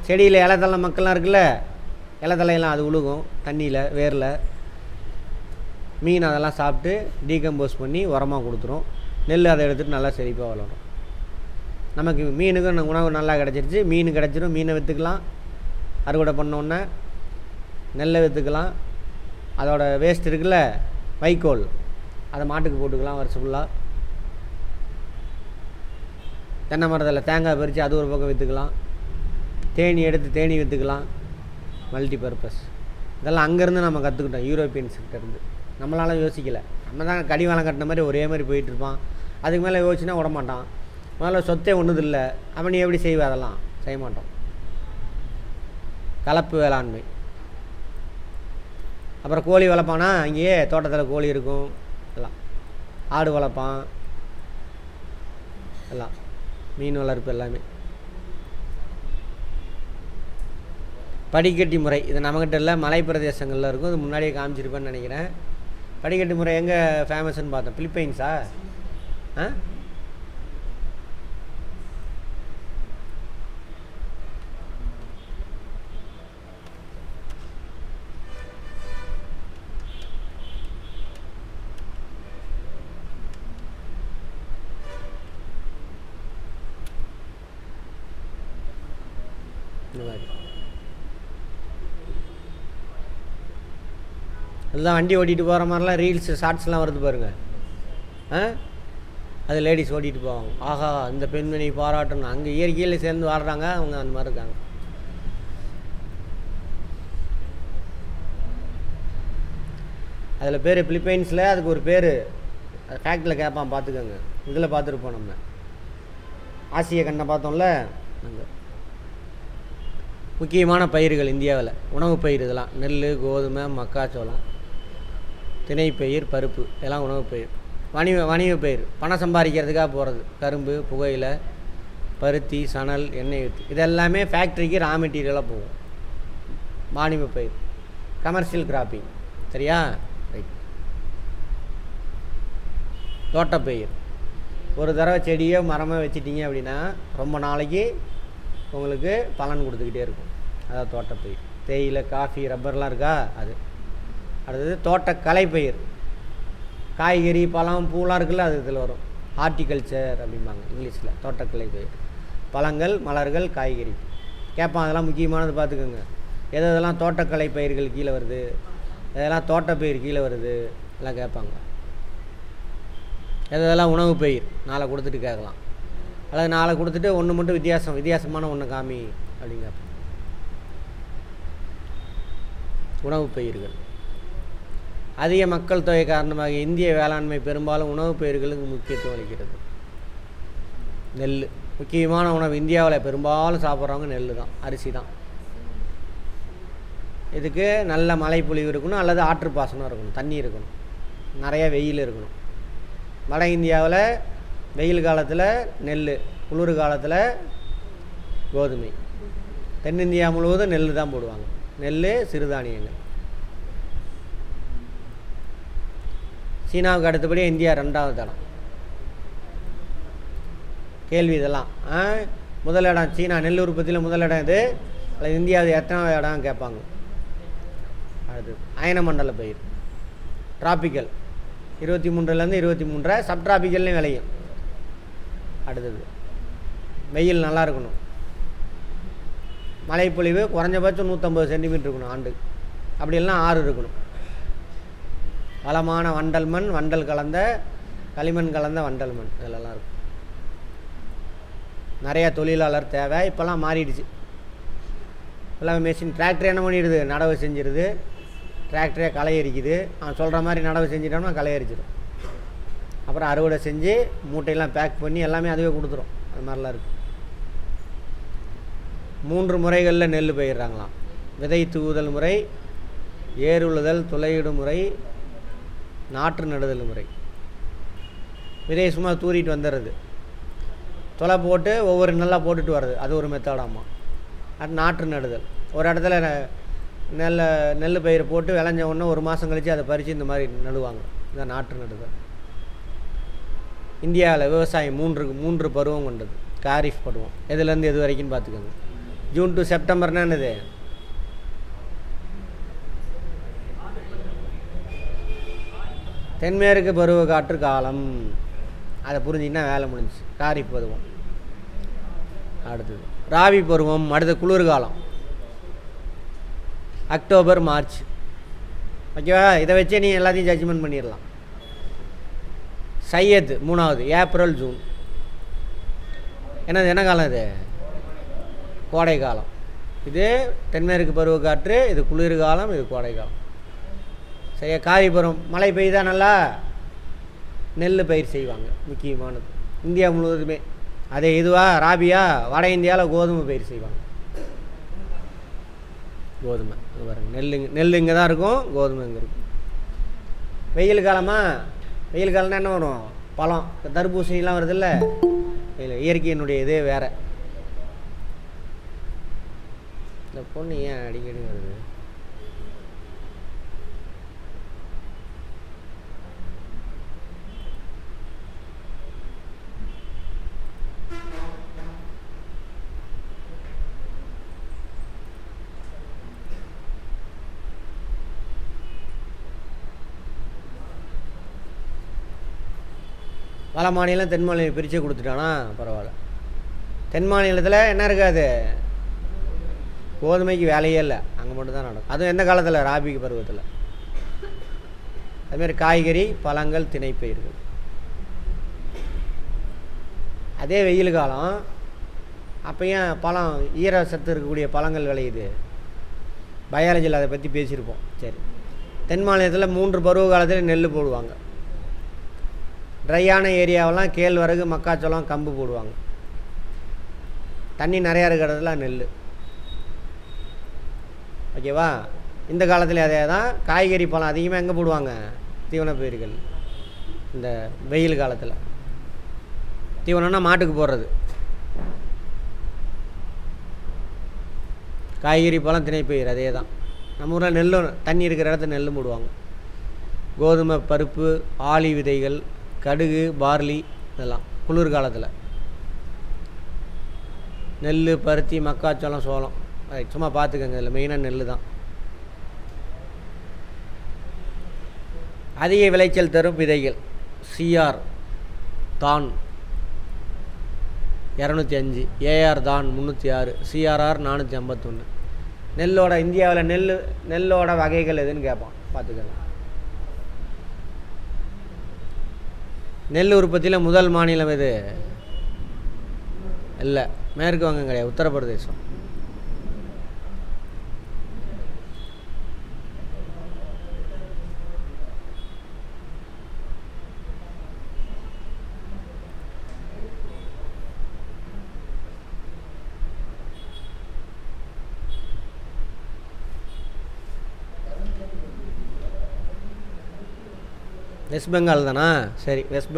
செடியில் இலத்தலை மக்கள்லாம் இருக்குல்ல, இலத்தலையெல்லாம் அது உழுகும் தண்ணியில், வேரில். மீன் அதெல்லாம் சாப்பிட்டு டீகம்போஸ் பண்ணி உரமாக கொடுத்துரும். நெல் அதை எடுத்துகிட்டு நல்லா செழிப்பாக வளரும். நமக்கு மீனுக்கு உணவு நல்லா கிடச்சிருச்சு, மீன் கிடச்சிரும், மீனை விற்றுக்கலாம். அறுவடை பண்ணோன்னே நெல்லை விற்றுக்கலாம். அதோட வேஸ்ட் இருக்குல்ல, வைக்கோல், அதை மாட்டுக்கு போட்டுக்கலாம் வருஷம் ஃபுல்லாக. தென்னை மரத்தில் தேங்காய் பறித்து அது ஒரு பக்கம் விற்றுக்கலாம். தேனி எடுத்து தேனி விற்றுக்கலாம். Multi purpose. இதெல்லாம் அங்கேருந்து நம்ம கற்றுக்கிட்டோம், யூரோப்பியன்ஸ்கிட்டேருந்து. நம்மளால் யோசிக்கலை. நம்ம தான் கடிவாளம் கட்டின மாதிரி ஒரே மாதிரி போயிட்டுருப்பான். அதுக்கு மேலே யோசிச்சுனா விட மாட்டான். முதல்ல சொத்தே ஒன்றுது இல்லை, அவன் நீ எப்படி செய்வ, அதெல்லாம் செய்ய மாட்டோம். கலப்பு வேளாண்மை. அப்புறம் கோழி வளர்ப்பானா, அங்கேயே தோட்டத்தில் கோழி இருக்கும், எல்லாம். ஆடு வளர்ப்பான், எல்லாம் மீன் வளர்ப்பு எல்லாமே. படிக்கட்டி முறை, இது நம்மக்கிட்ட இல்லை, மலை பிரதேசங்களில் இருக்கும். இது முன்னாடியே காமிச்சிருப்பேன்னு நினைக்கிறேன். படிக்கட்டு முறை எங்கே ஃபேமஸ்ன்னு பார்த்தோம், பிலிப்பைன்ஸா? இந்த மாதிரி அதுதான் வண்டி ஓட்டிகிட்டு போகிற மாதிரிலாம் ரீல்ஸு ஷார்ட்ஸ்லாம் வருது பாருங்கள். அது லேடிஸ் ஓட்டிகிட்டு போவாங்க. ஆஹா அந்த பெண்மணி பாராட்டணும், அங்கே இயற்கையில் சேர்ந்து வாழ்கிறாங்க அவங்க, அந்த மாதிரி இருக்காங்க. அதில் பேர் பிலிப்பைன்ஸில் அதுக்கு ஒரு பேர், அது ஃபேக்டில் கேட்பான் பார்த்துக்கோங்க. இதில் பார்த்துருப்போம் நம்ம ஆசிய கண்டை பார்த்தோம்ல, அங்கே முக்கியமான பயிர்கள் இந்தியாவில் உணவு பயிர் இதெல்லாம் நெல், கோதுமை, மக்காச்சோளம், திணைப்பயிர், பருப்பு, இதெல்லாம் உணவு பயிர். வணிக பயிர் பணம் சம்பாதிக்கிறதுக்காக போகிறது கரும்பு, புகையிலை, பருத்தி, சணல், எண்ணெய் வித்து, இதெல்லாமே ஃபேக்ட்ரிக்கு ரா மெட்டீரியலாக போகும். வாணிப பயிர் கமர்ஷியல் கிராப்பிங். சரியா? ரைட். தோட்டப்பயிர் ஒரு தடவை செடியோ மரமோ வச்சிட்டிங்க அப்படின்னா ரொம்ப நாளைக்கு உங்களுக்கு பலன் கொடுத்துக்கிட்டே இருக்கும். அதாவது தோட்டப்பயிர். தேயிலை, காஃபி, ரப்பர்லாம் இருக்கா அது. அடுத்தது தோட்டக்கலை பயிர், காய்கறி, பழம், பூலாம் இருக்குல்ல, அது இதில் வரும். ஹார்டிகல்ச்சர் அப்படிம்பாங்க இங்கிலீஷில். தோட்டக்கலை பயிர் பழங்கள், மலர்கள், காய்கறி கேட்பான். அதெல்லாம் முக்கியமானது பார்த்துக்கோங்க. எதெல்லாம் தோட்டக்கலை பயிர்கள் கீழே வருது, எதெல்லாம் தோட்டப்பயிர் கீழே வருது எல்லாம் கேட்பாங்க. எதெல்லாம் உணவு பயிர் நாளை கொடுத்துட்டு கேட்கலாம். அல்லது நாளை கொடுத்துட்டு ஒன்று மட்டும் வித்தியாசமான ஒன்று காமி அப்படின்னு கேட்பாங்க. உணவு பயிர்கள் அதிக மக்கள் தொகை காரணமாக இந்திய வேளாண்மை பெரும்பாலும் உணவு பயிர்களுக்கு முக்கியத்துவம் அளிக்கிறது. நெல் முக்கியமான உணவு. இந்தியாவில் பெரும்பாலும் சாப்பிட்றவங்க நெல் தான், அரிசி தான். இதுக்கு நல்ல மழை பொழிவு இருக்கணும், அல்லது ஆற்று பாசனம் இருக்கணும், தண்ணி இருக்கணும், நிறைய வெயில் இருக்கணும். வட இந்தியாவில் வெயில் காலத்தில் நெல், குளிர் காலத்தில் கோதுமை. தென்னிந்தியா முழுவதும் நெல் தான் போடுவாங்க. நெல், சிறுதானியங்கள். சீனாவுக்கு அடுத்தபடி இந்தியா 2வது இடம். கேள்வி இதெல்லாம். முதல் இடம் சீனா நெல் உற்பத்தியில் முதல் இடம் இது. அல்லது இந்தியாவது எத்தனாவது இடம் கேட்பாங்க. அடுத்து அயனமண்டல பயிர் டிராபிக்கல் 23லேருந்து 23, சப்ட்ராபிக்கல்லையும் விளையும். அடுத்தது வெயில் நல்லா இருக்கணும், மழைப்பொழிவு குறைஞ்சபட்சம் 150 சென்டிமீட்டர் இருக்கணும் ஆண்டு. அப்படியெல்லாம் ஆறு இருக்கணும். வளமான வண்டல் மண், வண்டல் கலந்த களிமண் கலந்த வண்டல் மண், இதெல்லாம் இருக்கும். நிறையா தொழிலாளர் தேவை. இப்போல்லாம் மாறிடுச்சு. இப்போல்லாம் மெஷின், டிராக்டர் என்ன பண்ணிடுது, நடவு செஞ்சிடுது. டிராக்டரே களை எரிக்குது. அவன் சொல்கிற மாதிரி நடவு செஞ்சிட்டோம்னா களை எரிச்சிடும். அப்புறம் அறுவடை செஞ்சு மூட்டையெல்லாம் பேக் பண்ணி எல்லாமே அதுவே கொடுத்துரும். அது மாதிரிலாம் இருக்குது. 3 முறைகளில் நெல் பயிர்றாங்களாம். விதை தூவுதல் முறை, ஏறுழுதல், துளையிடும் முறை, நாற்று நடுதல் முறை. விதையை சும்மா தூரிட்டு வந்துடுறது, துளை போட்டு ஒவ்வொரு நல்லா போட்டுட்டு வர்றது, அது ஒரு மெத்தடாமா. அது நாற்று நடுதல். ஒரு இடத்துல நெல் பயிரை போட்டு விளைஞ்ச உடனே 1 மாதம் கழித்து அதை பறித்து இந்த மாதிரி நடுவாங்க. இதான் நாற்று நடுதல். இந்தியாவில் விவசாயம் 3 பருவம் கொண்டது. காரிஃப் பருவம் எதுலேருந்து எது வரைக்கும் பார்த்துக்கோங்க. ஜூன் டு செப்டம்பர்னா என்னது, தென்மேற்கு பருவ காற்று காலம். அதை புரிஞ்சிங்கன்னா வேலை முடிஞ்சிச்சு. காரிஃப் பருவம். அடுத்தது ராபி பருவம். அடுத்த குளிர்காலம் அக்டோபர், மார்ச். ஓகேவா? இதை வச்சே நீ எல்லாத்தையும் ஜட்ஜ்மெண்ட் பண்ணிடலாம். சையத் 3வது, ஏப்ரல், ஜூன். என்னது, என்ன காலம் இது? கோடை காலம். இது தென்மேற்கு பருவக்காற்று, இது குளிர்காலம், இது கோடை காலம். சரியா? காரிபுரம் மழை பெய்தா நல்லா நெல் பயிர் செய்வாங்க. முக்கியமானது இந்தியா முழுவதுமே. அதே இதுவா ராபியா, வட இந்தியாவில் கோதுமை பயிர் செய்வாங்க. கோதுமை பாருங்க, நெல் இங்கே தான் இருக்கும், கோதுமை இங்கே இருக்கும். வெயில் காலமா? வெயில் காலம்னா என்ன வரும்? பழம், தர்பூசணிலாம் வருதில்ல. இல்லை, இயற்கையினுடைய இதே வேறு. இந்த பொண்ணு ஏன் அடிக்கடி வருது? வட மாநிலம் தென் மாநிலம் பிரித்து கொடுத்துட்டானா பரவாயில்ல. தென் மாநிலத்தில் என்ன இருக்காது, கோதுமைக்கு வேலையே இல்லை, அங்கே மட்டும்தான் நடக்கும். அதுவும் எந்த காலத்தில்? ராபி பருவத்தில். அதுமாரி காய்கறி, பழங்கள், திணைப்பயிர்கள். அதே வெயில் காலம், அப்போ ஏன் பழம் ஈர சத்து இருக்கக்கூடிய பழங்கள் விளையுது? பயாலஜியில் அதை பற்றி பேசியிருப்போம். சரி, தென் மாநிலத்தில் 3 பருவ காலத்தில் நெல் போடுவாங்க. ட்ரையான ஏரியாவெல்லாம் கேழ்வரகு, மக்காச்சோளம், கம்பு போடுவாங்க. தண்ணி நிறையா இருக்கிறதுல நெல். ஓகேவா? இந்த காலத்தில் அதே தான். காய்கறி, பழம் அதிகமாக எங்கே போடுவாங்க? தீவன பயிர்கள். இந்த வெயில் காலத்தில் தீவனம்னா மாட்டுக்கு போடுறது. காய்கறி, பழம், திணைப்பயிர் அதே தான். நம்ம ஊரில் நெல்லும் தண்ணி இருக்கிற இடத்துல நெல்லும் போடுவாங்க. கோதுமை, பருப்பு, ஆளி விதைகள், கடுகு, பார்லி, இதெல்லாம் குளிர்காலத்தில். நெல், பருத்தி, மக்காச்சோளம், சோளம். சும்மா பார்த்துக்கங்க, இதில் மெயினாக நெல் தான். அதிக விளைச்சல் தரும் விதைகள். சிஆர் தான் 205, ஏஆர் தான் 306, சிஆர்ஆர் 451. நெல்லோட இந்தியாவில் நெல்லோட வகைகள் எதுன்னு கேட்பான், பார்த்துக்கங்க. நெல் உற்பத்தியில் முதல் மாநிலம் எது? இல்லை, மேற்கு வங்கம் கிடையாது, உத்தரப்பிரதேசம். வெஸ்ட் பெங்கால் தானா? சரி, வெஸ்ட்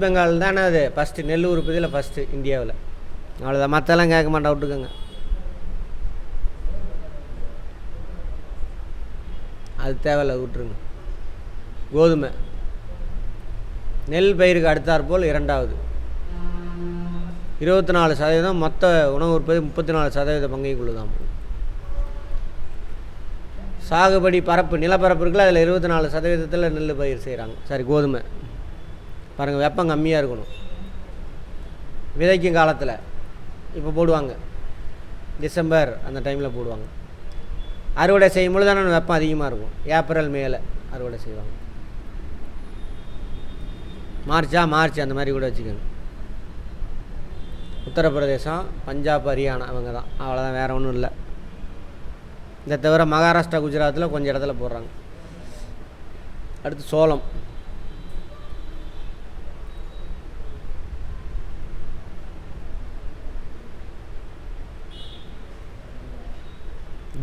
பெங்கால் தானே அது ஃபஸ்ட்டு நெல் உற்பத்தியில் ஃபஸ்ட்டு இந்தியாவில். அவ்வளோதான், மற்றெல்லாம் கேட்க மாட்டேன், விட்டுக்கோங்க. அது தேவையில்லை, விட்டுருங்க. கோதுமை நெல் பயிருக்கு அடுத்தாற்போல் 2வது. 24% மொத்த உணவு உற்பத்தி 34% பங்கைக்குள்ளதான். சாகுபடி பரப்பு, நிலப்பரப்பு இருக்குல்ல, அதில் 24% நெல் பயிர் செய்கிறாங்க. சரி, கோதுமை பாருங்கள், வெப்பம் கம்மியாக இருக்கணும். விதைக்கும் காலத்தில் இப்போ போடுவாங்க, டிசம்பர் அந்த டைமில் போடுவாங்க. அறுவடை செய்யும் பொழுது தானே வெப்பம் அதிகமாக இருக்கும். ஏப்ரல், மேல அறுவடை செய்வாங்க. மார்ச் அந்த மாதிரி கூட வச்சுக்கோங்க. உத்தரப்பிரதேசம், பஞ்சாப், ஹரியானா அவங்க தான். அவ்வளோதான், வேறு ஒன்றும் இல்லை. இதை தவிர மகாராஷ்டிரா, குஜராத்தில் கொஞ்சம் இடத்துல போடுறாங்க. அடுத்து சோளம்.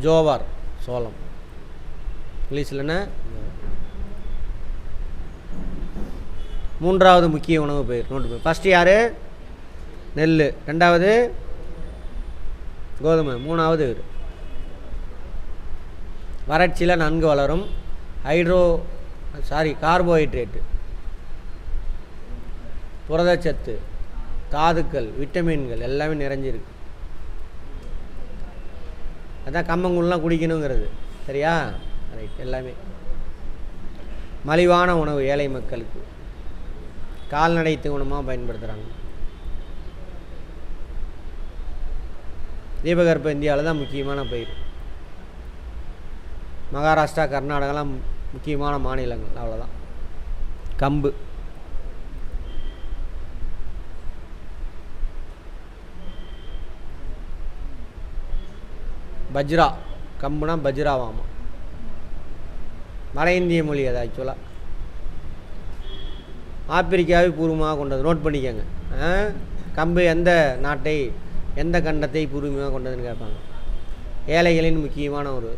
ஜோவார், சோளம் இங்கிலீஷில் என்ன? 3வது முக்கிய உணவு பயிர். நோட்டு பயிர். ஃபஸ்ட்டு யார்? நெல். 2வது கோதுமை. 3வது இவர். வறட்சியில் நன்கு வளரும். கார்போஹைட்ரேட்டு, புரதச்சத்து, தாதுக்கள், விட்டமின்கள் எல்லாமே நிறைஞ்சிருக்கு. அதான் கம்மங்கூழ்லாம் குடிக்கணுங்கிறது. சரியா? ரைட். எல்லாமே மலிவான உணவு, ஏழை மக்களுக்கு. கால்நடை தீவனமாக பயன்படுத்துகிறாங்க. தீபகற்ப இந்தியாவில் தான் முக்கியமான பயிர். மகாராஷ்டிரா, கர்நாடகாலாம் முக்கியமான மாநிலங்கள். அவ்வளோதான். கம்பு. பஜ்ரா. கம்புனா பஜ்ராவாமா. வட இந்திய மொழி அது ஆக்சுவலாக. ஆப்பிரிக்காவை பூர்வமாக கொண்டது. நோட் பண்ணிக்கோங்க. கம்பு எந்த நாட்டை, எந்த கண்டத்தை பூர்வமாக கொண்டதுன்னு கேட்பாங்க. ஏழைகளின் முக்கியமான ஒரு.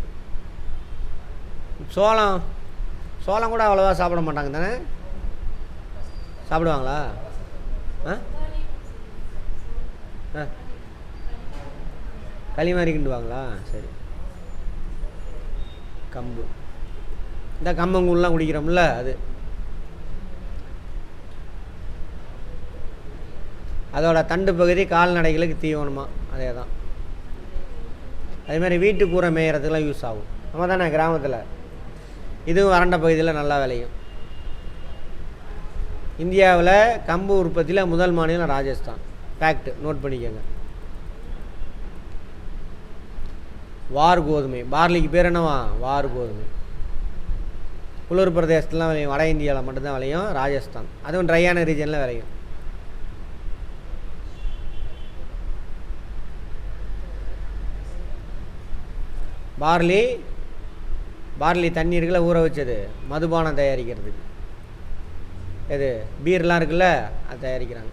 சோளம் கூட அவ்வளோவா சாப்பிட மாட்டாங்க தானே? சாப்பிடுவாங்களா? களி மாதிரி கிண்டுவாங்களா? சரி. கம்பு, இந்த கம்பங்கூழ்லாம் குடிக்கிறோம்ல, அது. அதோட தண்டு பகுதி கால்நடைகளுக்கு தீவனமா, அதே தான். அதேமாதிரி வீட்டு கூரை மேயறதுக்கெலாம் யூஸ் ஆகும். நம்ம தானே கிராமத்தில். இதுவும் வறண்ட பகுதியில் நல்லா விளையும். இந்தியாவில் கம்பு உற்பத்தியில் முதல் மாநிலம் ராஜஸ்தான். ஃபேக்ட் நோட் பண்ணிக்கோங்க. வார் கோதுமை. பார்லிக்கு பேர் என்னவா? வார் கோதுமை. குளிர் பிரதேசத்துலாம் விளையும், வட இந்தியாவில் மட்டும்தான் விளையும், ராஜஸ்தான். அதுவும் ட்ரையான ரீஜனில் விளையும். பார்லி தண்ணீர்களை ஊற வச்சது மதுபானம் தயாரிக்கிறதுக்கு. எது பீர்லாம் இருக்குல்ல, அது தயாரிக்கிறாங்க.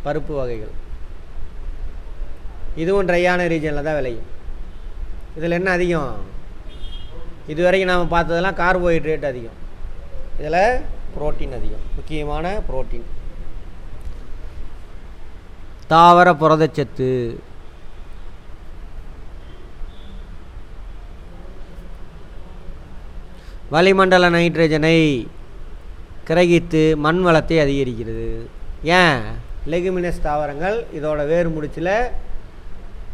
பருப்பு வகைகள். இதுவும் ட்ரையான ரீஜனில் தான் விளையும். இதில் என்ன அதிகம்? இது வரைக்கும் நாம் பார்த்ததெல்லாம் கார்போஹைட்ரேட் அதிகம், இதில் புரோட்டீன் அதிகம். முக்கியமான புரோட்டீன். தாவர புரதச்சத்து. வளிமண்டல நைட்ரஜனை கிரகித்து மண் வளத்தை அதிகரிக்கிறது. ஏன்? லெகுமினஸ் தாவரங்கள் இதோட வேறு முடிச்சில்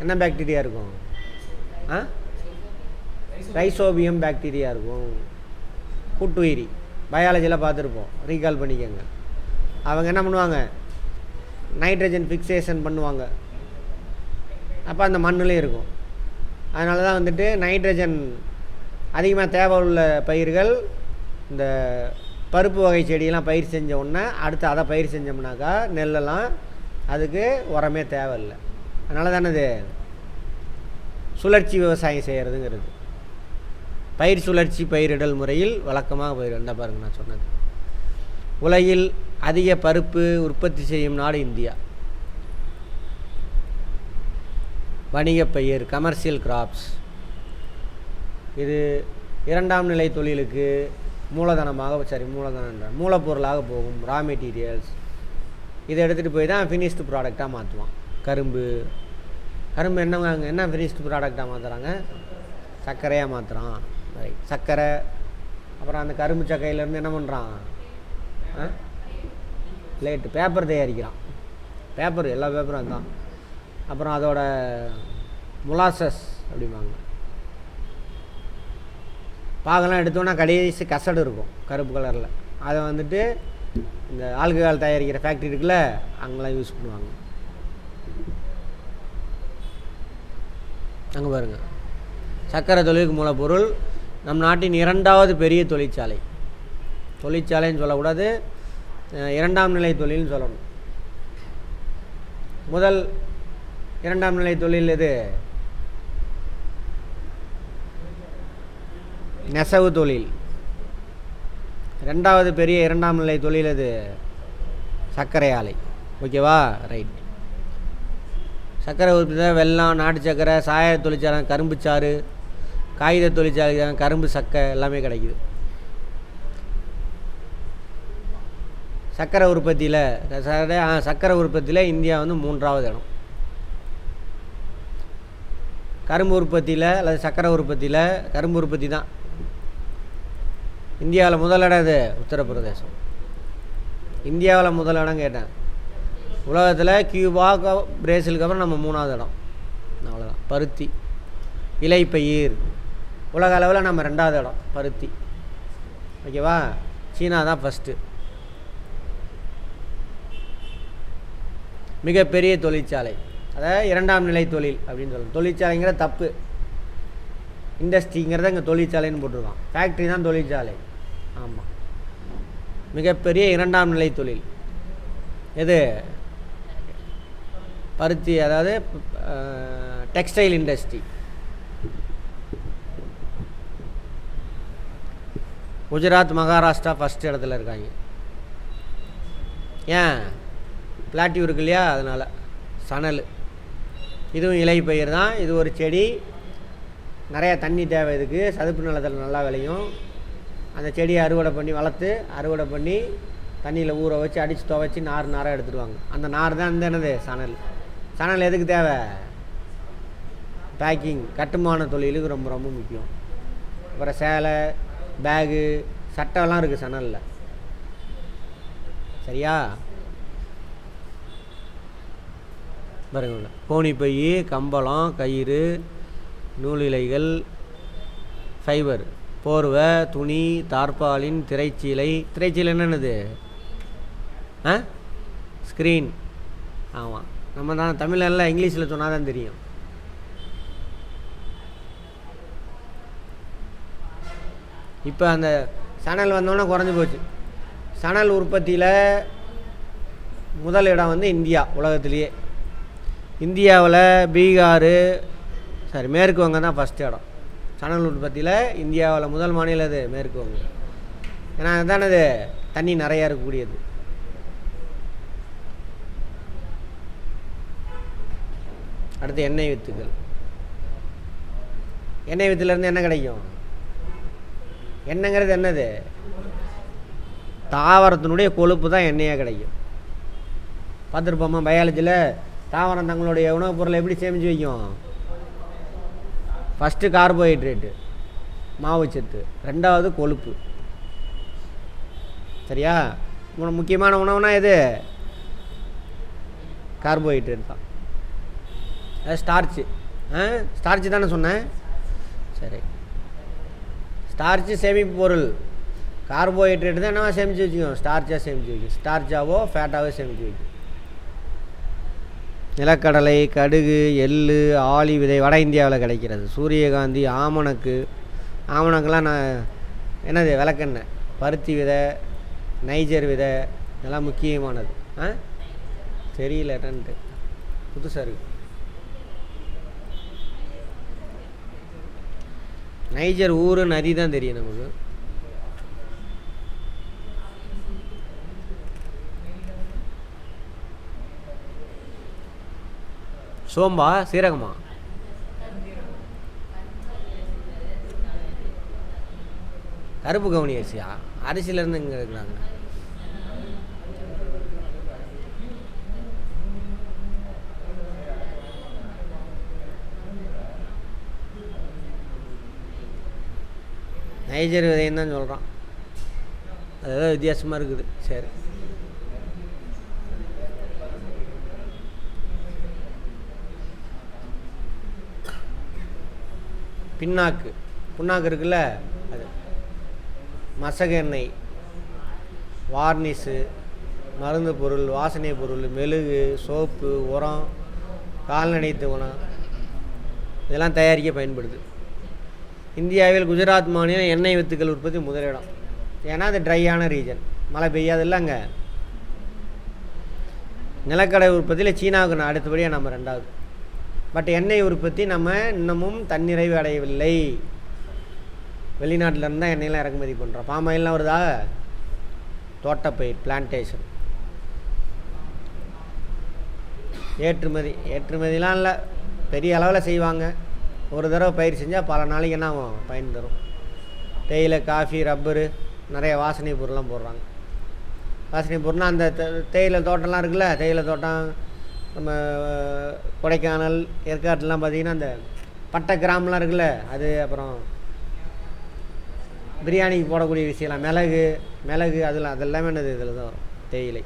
என்ன பாக்டீரியா இருக்கும்? ரைசோபியம் பாக்டீரியா இருக்கும். கூட்டுயிரி பயாலஜியில் பார்த்துருப்போம், ரீகால் பண்ணிக்கோங்க. அவங்க என்ன பண்ணுவாங்க? நைட்ரஜன் ஃபிக்சேஷன் பண்ணுவாங்க. அப்போ அந்த மண்ணுலேயும் இருக்கும். அதனால தான் வந்துட்டு நைட்ரஜன் அதிகமாக தேவை உள்ள பயிர்கள், இந்த பருப்பு வகை செடியெல்லாம் பயிர் செஞ்ச உடனே அடுத்து அதை பயிர் செஞ்சோம்னாக்கா நெல்லெல்லாம் அதுக்கு உரமே தேவையில்லை. அதனால தானே சுழற்சி விவசாயம் செய்கிறதுங்கிறது. பயிர் சுழற்சி பயிரிடல் முறையில் வழக்கமாக பயிரிட பாருங்க நான் சொன்னது. உலகில் அதிக பருப்பு உற்பத்தி செய்யும் நாடு இந்தியா. வணிக பயிர், கமர்ஷியல் கிராப்ஸ். இது இரண்டாம் நிலை தொழிலுக்கு மூலப்பொருளாக போகும். ரா மெட்டீரியல்ஸ் இதை எடுத்துகிட்டு போய் தான் ஃபினிஷ்டு ப்ராடக்டாக மாற்றுவான். கரும்பு என்ன ஃபினிஷ்டு ப்ராடக்டாக மாற்றுறாங்க? சர்க்கரையாக மாற்றுறான். ரைட், சர்க்கரை. அப்புறம் அந்த கரும்பு சக்கையிலேருந்து என்ன பண்ணுறான்? Late paper தயாரிக்கிறான். பேப்பர், எல்லா பேப்பரும் அதுதான். அப்புறம் அதோட முலாசஸ் அப்படிம்பாங்க. பாகெல்லாம் எடுத்தோன்னா கடைசி கசடு இருக்கும் கருப்பு கலரில். அதை வந்துட்டு இந்த ஆல்கஹால் தயாரிக்கிற ஃபேக்ட்ரி இருக்குல்ல, அங்கெல்லாம் யூஸ் பண்ணுவாங்க. அங்கே பாருங்கள், சர்க்கரை தொழிலுக்கு மூலப்பொருள். நம் நாட்டின் இரண்டாவது பெரிய தொழிற்சாலைன்னு சொல்லக்கூடாது, இரண்டாம் நிலை தொழில்னு சொல்லணும். முதல் இரண்டாம் நிலை தொழில் எது? நெசவு தொழில். ரெண்டாவது பெரிய இரண்டாம் நிலை தொழில் எது? சர்க்கரை ஆலை. ஓகேவா? ரைட். சர்க்கரை உற்பத்தி, வெல்லம், நாட்டு சர்க்கரை, சாய தொழிற்சாலை, கரும்பு சாறு, காகித தொழிற்சாலை, கரும்பு சக்கை எல்லாமே கிடைக்குது. சர்க்கரை உற்பத்தியில் இந்தியா வந்து 3வது இடம். கரும்பு உற்பத்தியில் அல்லது சர்க்கரை உற்பத்தியில், கரும்பு உற்பத்தி தான் இந்தியாவில் முதலிடம். இது உத்தரப்பிரதேசம். இந்தியாவில் முதலிடம் கேட்டேன். உலகத்தில் கியூபா, பிரேசிலுக்கு அப்புறம் நம்ம 3வது இடம். அவ்வளோதான். பருத்தி, இலைப்பயிர். உலக அளவில் நம்ம 2வது இடம் பருத்தி. ஓகேவா? சீனா தான் ஃபஸ்ட்டு. மிகப்பெரிய தொழிற்சாலை, அதாவது இரண்டாம் நிலை தொழில் அப்படின்னு சொல்லணும். தொழிற்சாலைங்கிற தப்பு, இண்டஸ்ட்ரிங்கிறத இங்கே தொழிற்சாலைன்னு போட்டிருக்கான். ஃபேக்ட்ரி தான் தொழிற்சாலை. ஆமாம். மிகப்பெரிய இரண்டாம் நிலை தொழில் எது? பருத்தி, அதாவது textile industry. Gujarat, Maharashtra first இடத்துல இருக்காங்க. ஏன்? பிளாட்டிவ் இருக்கு இல்லையா, அதனால். சணல், இதுவும் இலை பயிர் தான். இது ஒரு செடி, நிறையா தண்ணி தேவை இதுக்கு. சதுப்பு நிலத்தில் நல்லா விளையும். அந்த செடியை அறுவடை பண்ணி தண்ணியில் ஊற வச்சு அடித்து துவைச்சி நாராக எடுத்துடுவாங்க. அந்த நார் தான் இந்த என்னது? சணல் எதுக்கு தேவை? பேக்கிங், கட்டுமான தொழிலுக்கு ரொம்ப ரொம்ப முக்கியம். அப்புறம் சேலை, பேகு, சட்டைலாம் இருக்குது சணலில். சரியா? பாருங்க, கோணிப்பை, கம்பளம், கயிறு, நூல் இலைகள், ஃபைபர், போர்வை, துணி, தார்பாலின், திரைச்சீலை. என்னது? ஸ்க்ரீன். ஆமாம், நம்ம தான் தமிழெல்லாம் இங்கிலீஷில் சொன்னால் தான் தெரியும். இப்போ அந்த சணல் வந்தோன்னே குறைஞ்சி போச்சு. சணல் உற்பத்தியில் முதல் இடம் வந்து இந்தியா. உலகத்திலேயே இந்தியாவில் பீகார் மேற்கு வங்கம் தான் ஃபஸ்ட்டு இடம். சணல் உற்பத்தியில் இந்தியாவில் முதல் மாநிலம் அது மேற்கு வங்கம். ஏன்னா அதுதானே அது தண்ணி நிறையா இருக்கக்கூடியது. அடுத்து எண்ணெய் வித்துக்கள். எண்ணெய் வித்துலேருந்து என்ன கிடைக்கும்? எண்ணெய்ங்கிறது என்னது? தாவரத்தினுடைய கொழுப்பு தான் எண்ணெயாக கிடைக்கும். பார்த்துருப்போமா பயாலஜியில்? தாவரம் தங்களுடைய உணவுப் பொருளை எப்படி சேமித்து வைக்கும்? ஃபஸ்ட்டு கார்போஹைட்ரேட்டு, மாவுச்சத்து, ரெண்டாவது கொழுப்பு. சரியா? முக்கியமான உணவுனா எது? கார்போஹைட்ரேட் தான். அது ஸ்டார்ச்சு. ஸ்டார்ச்சு தானே சொன்னேன்? சரி, ஸ்டார்ச்சு சேமிப்பு பொருள். கார்போஹைட்ரேட் தான் என்னவா சேமித்து வச்சுக்கோம்? ஸ்டார்ச்சாக சேமித்து வைக்கும். ஸ்டார்ச்சாவோ ஃபேட்டாவோ சேமித்து வைக்கும். நிலக்கடலை, கடுகு, எள்ளு, ஆளி விதை வட இந்தியாவில் கிடைக்கிறது. சூரியகாந்தி, ஆமணக்கு. ஆமணக்கெலாம் நான் என்னது? விளக்கெண்ணெய். பருத்தி விதை, நைஜர் விதை, இதெல்லாம் முக்கியமானது. தெரியல என்னன்ட்டு, புதுசாக இருக்குது. நைஜர் ஊர், நதி தான் தெரியும் நமக்கு. சோம்பா, சீரகமா? கருப்பு கவுனி அரிசியா? அரிசியிலேருந்து இங்கே இருக்கிறாங்க. நைஜர் விதைன்னு தான் சொல்கிறான். அது ஏதோ வித்தியாசமாக இருக்குது. சரி, பின்னாக்கு, புண்ணாக்கு இருக்குல்ல, அது மசக எண்ணெய், வார்னிஷு, மருந்து பொருள், வாசனை பொருள், மெழுகு, சோப்பு, உரம், கால்நடை தீவனம், இதெல்லாம் தயாரிக்க பயன்படுது. இந்தியாவில் குஜராத் மாநிலம் எண்ணெய் வித்துக்கள் உற்பத்தி முதலிடம். ஏன்னா அது ட்ரையான ரீஜன், மழை பெய்யாதில்ல அங்கே. நிலக்கடலை உற்பத்தியில் சீனாவுக்கு அடுத்தபடியாக நம்ம ரெண்டாவது. பட் எண்ணெய் உற்பத்தி நம்ம இன்னமும் தன்னிறைவு அடையவில்லை. வெளிநாட்டிலேருந்து தான் எண்ணெயெலாம் இறக்குமதி பண்ணுறோம். பாமாயிலாம் வருதா? தோட்டப்பயிர், பிளான்டேஷன். ஏற்றுமதிலாம் இல்லை, பெரிய அளவில் செய்வாங்க. ஒரு தடவை பயிர் செஞ்சால் பல நாளைக்கு என்ன ஆகும்? பயன் தரும். தேயிலை, காஃபி, ரப்பரு, நிறைய வாசனை பொருள்லாம் போடுறாங்க. வாசனை பொருள்னால் அந்த தேயிலை தோட்டம்லாம் இருக்குல்ல, தேயிலை தோட்டம் நம்ம கொடைக்கானல், ஏற்காட்டுலாம் பார்த்திங்கன்னா அந்த பட்டை கிராமலாம் இருக்குல்ல, அது அப்புறம் பிரியாணிக்கு போடக்கூடிய விஷயம்லாம் மிளகு அதெல்லாமே என்னது இதில் தான் வரும். தேயிலை,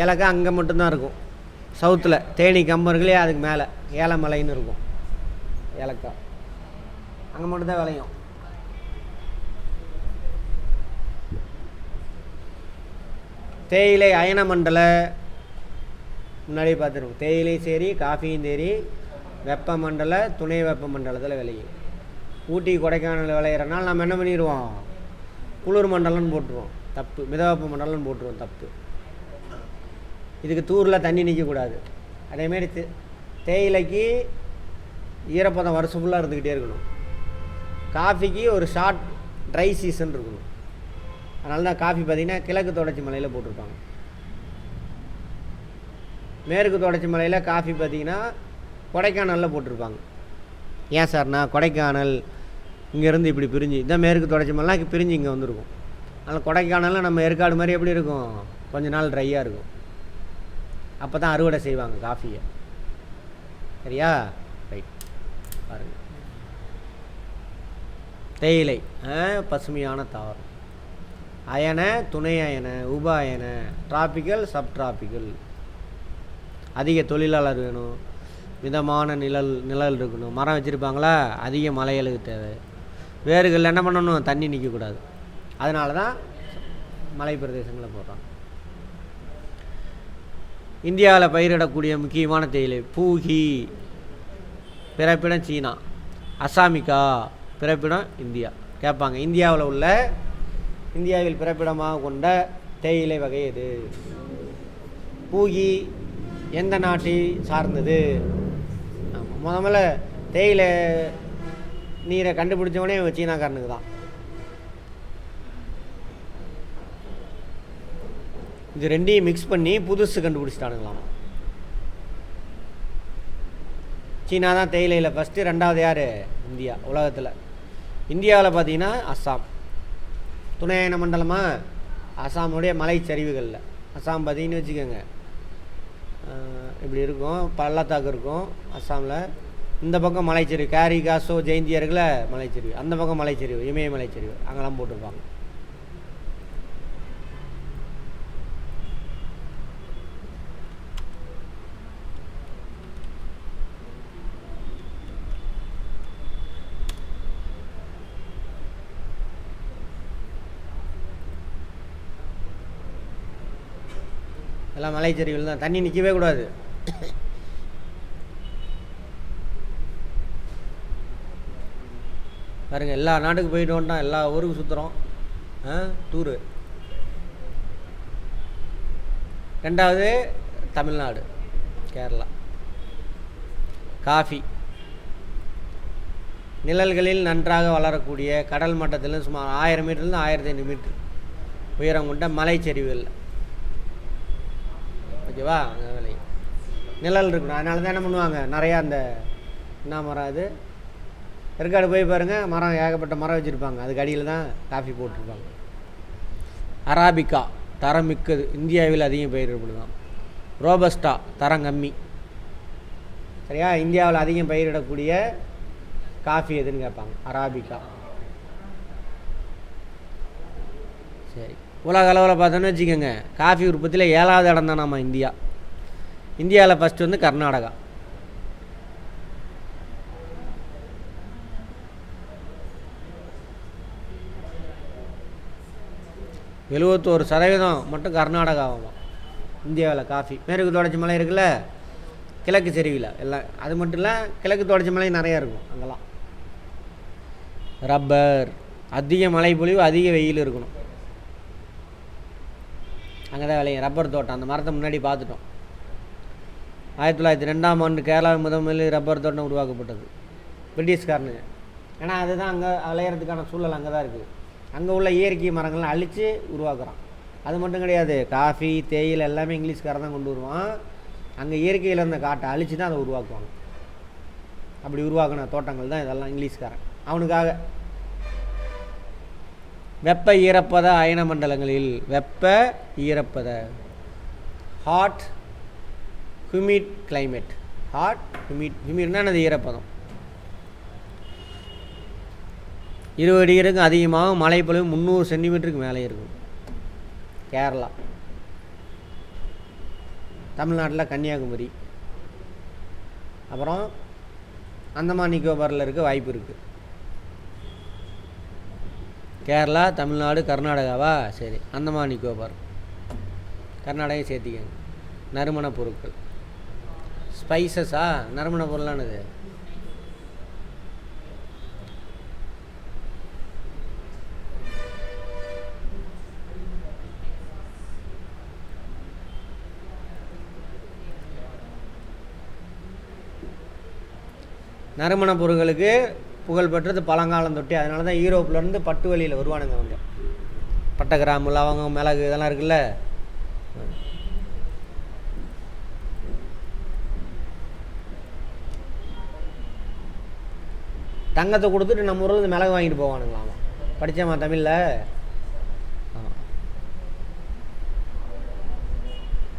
ஏலக்காய் அங்கே மட்டும்தான் இருக்கும். சவுத்தில் தேனி கம்பர்களே அதுக்கு மேலே ஏலமலைன்னு இருக்கும். ஏலக்காய் அங்கே மட்டும்தான் விளையும். தேயிலை அயன மண்டல முன்னாடியே பார்த்துருக்கோம். தேயிலை சரி, காஃபியும் சரி வெப்பமண்டல, துணை வெப்பமண்டலத்தில் விளையும். ஊட்டி, கொடைக்கானல் விளையிறனால நம்ம என்ன பண்ணிடுவோம்? குளிர் மண்டலம்னு போட்டுருவோம். தப்பு. மிதவெப்ப மண்டலம்னு போட்டுருவோம். தப்பு. இதுக்கு தூரில் தண்ணி நிற்கக்கூடாது. அதேமாரி தேயிலைக்கு ஈரப்பதம் வருஷம் ஃபுல்லாக இருந்துக்கிட்டே இருக்கணும். காஃபிக்கு ஒரு ஷார்ட் ட்ரை சீசன் இருக்கணும். அதனால தான் காஃபி பார்த்திங்கன்னா கிழக்கு தொடர்ச்சி மலையில் போட்டிருப்பாங்க. மேற்கு தொடர்ச்சி மலையில் காஃபி பார்த்திங்கன்னா கொடைக்கானலில் போட்டிருப்பாங்க. ஏன் சார்னா கொடைக்கானல் இங்கேருந்து இப்படி பிரிஞ்சு இதான் மேற்கு தொடர்ச்சி மலைலாம் பிரிஞ்சு இங்கே வந்துருக்கும். அதனால் கொடைக்கானலில் நம்ம ஏற்காடு மாதிரி எப்படி இருக்கும்? கொஞ்ச நாள் ட்ரையாக இருக்கும். அப்போ தான் அறுவடை செய்வாங்க காஃபியை. சரியா? ரைட். பாருங்கள், தேயிலை பசுமையான தாவரம். அயன, துணை அயன, உப அயன, டிராபிக்கல், சப்டிராபிக்கல். அதிக தொழிலாளர் வேணும், மிதமான நிழல் இருக்கணும். மரம் வச்சுருப்பாங்களா? அதிக மலைகளுக்கு தேவை. வேர்கள் என்ன பண்ணணும்? தண்ணி நிற்கக்கூடாது. அதனால தான் மலை பிரதேசங்களை போடுறாங்க. இந்தியாவில் பயிரிடக்கூடிய முக்கியமான தேயிலை பூகி, பிறப்பிடம் சீனா. அசாமிக்கா, பிறப்பிடம் இந்தியா கேட்பாங்க. இந்தியாவில் பிறப்பிடமாக கொண்ட தேயிலை வகை எது? பூகி எந்த நாட்டை சார்ந்தது? முதல்ல தேயிலை நீரை கண்டுபிடிச்சவனே சீனாக்காரனுக்கு தான். இது ரெண்டையும் மிக்ஸ் பண்ணி புதுசு கண்டுபிடிச்சிட்டானுங்களாம். சீனா தான் தேயிலையில் ஃபஸ்ட்டு, ரெண்டாவது யார்? இந்தியா. உலகத்தில் இந்தியாவில் பார்த்தீங்கன்னா அஸ்ஸாம் துணையன மண்டலமாக, அஸ்ஸாமுடைய மலைச்சரிவுகளில் அஸ்ஸாம் பார்த்தீங்கன்னு வச்சுக்கோங்க, இப்படி இருக்கும், பள்ளத்தாக்கு இருக்கும் அஸ்ஸாமில். இந்த பக்கம் மலைச்சரிவு, கேரி காசோ ஜெயந்தியா இருக்குல்ல மலைச்சரிவு, அந்த பக்கம் மலைச்சரிவு இமய மலைச்சரிவு, அங்கெல்லாம் போட்டிருப்பாங்க. எல்லாம் மலைச்சரிவில் தான், தண்ணி நிற்கவே கூடாது. பாருங்கள், எல்லா நாட்டுக்கு போயிட்டு வந்துட்டோம், எல்லா ஊருக்கு சுற்றுறோம், டூரு. ரெண்டாவது தமிழ்நாடு, கேரளா. காஃபி நிழல்களில் நன்றாக வளரக்கூடிய, கடல் மட்டத்தில் சுமார் 1000 மீட்டர்லேருந்து 1500 மீட்டர் உயரம் கொண்ட மலைச்சரிவுகள். ஓகேவா? அங்கே விலை நிழல் இருக்கணும். அதனால தான் என்ன பண்ணுவாங்க, நிறையா அந்த என்ன மரம் அது, ஏற்காடு போய் பாருங்கள், மரம் ஏகப்பட்ட மரம் வச்சுருப்பாங்க, அதுக்கு அடியில் தான் காஃபி போட்டிருப்பாங்க. அராபிகா தரம் மிக்கது, இந்தியாவில் அதிகம் பயிரிடப்படுதான். ரோபஸ்டா தரம் கம்மி. சரியா? இந்தியாவில் அதிகம் பயிரிடக்கூடிய காஃபி எதுன்னு கேட்பாங்க, அராபிகா. சரி, உலக அளவில் பார்த்தோன்னு வச்சுக்கோங்க, காஃபி உற்பத்தியில் 7வது இடம் தான் நம்ம இந்தியா. இந்தியாவில் ஃபஸ்ட்டு வந்து கர்நாடகா. %71 மட்டும் கர்நாடகாவும் இந்தியாவில் காஃபி. மேற்கு தொடர்ச்சி மலை இருக்குல்ல, கிழக்கு சரிவில் எல்லாம், அது மட்டும் இல்லை, கிழக்கு தொடர்ச்சி மலை நிறையா இருக்கும் அங்கெல்லாம். ரப்பர், அதிக மழை பொழிவு, அதிக வெயில் இருக்கணும், அங்கே தான் விளையும் ரப்பர் தோட்டம். அந்த மரத்தை முன்னாடி பார்த்துட்டோம். 1902ஆம் ஆண்டு கேரளாவில் முதலில் ரப்பர் தோட்டம் உருவாக்கப்பட்டது, பிரிட்டிஷ்காரனுங்க. ஏன்னா அதுதான் அங்கே விளையிறதுக்கான சூழல் அங்கே தான் இருக்குது. அங்கே உள்ள இயற்கை மரங்கள்லாம் அழித்து உருவாக்குறான். அது மட்டும் கிடையாது, காஃபி தேயிலை எல்லாமே இங்கிலீஷ்காரன் தான் கொண்டு வருவான். அங்கே இயற்கையில் இருந்த காட்டை அழித்து தான் அதை உருவாக்குவாங்க. அப்படி உருவாக்கின தோட்டங்கள் தான் இதெல்லாம், இங்கிலீஷ்காரன் அவனுக்காக. வெப்ப ஈரப்பத அயன மண்டலங்களில், வெப்ப ஈரப்பத ஹாட் ஹியூமிட் கிளைமேட், ஹாட் ஹியூமிட்னா அது ஈரப்பதம், 20 டிகிரிக்கும் அதிகமாக மழைப்பொழிவு 300 சென்டிமீட்டருக்கு மேலே இருக்கும். கேரளா. தமிழ்நாட்டில் கன்னியாகுமரி, அப்புறம் அந்தமான் நிக்கோபாரில் இருக்க வாய்ப்பு இருக்குது. கேரளா, தமிழ்நாடு, கர்நாடகாவா? சரி, அந்தமான் நிக்கோபார், கர்நாடகா சேர்த்திக்கங்க. நறுமண பொருட்கள், ஸ்பைசஸா? நறுமண பொருளானது நறுமண பொருட்களுக்கு புகழ்பெற்றது பழங்காலம் தொட்டி. அதனால தான் யூரோப்லேருந்து பட்டு வழியில் வருவானுங்க அவங்க. பட்டை, கிராம்பு, லவங்கம், மிளகு இதெல்லாம் இருக்குல்ல. தங்கத்தை கொடுத்துட்டு நம்ம ஊரில் மிளகு வாங்கிட்டு போவானுங்களாம். படித்தேம்மா தமிழில்.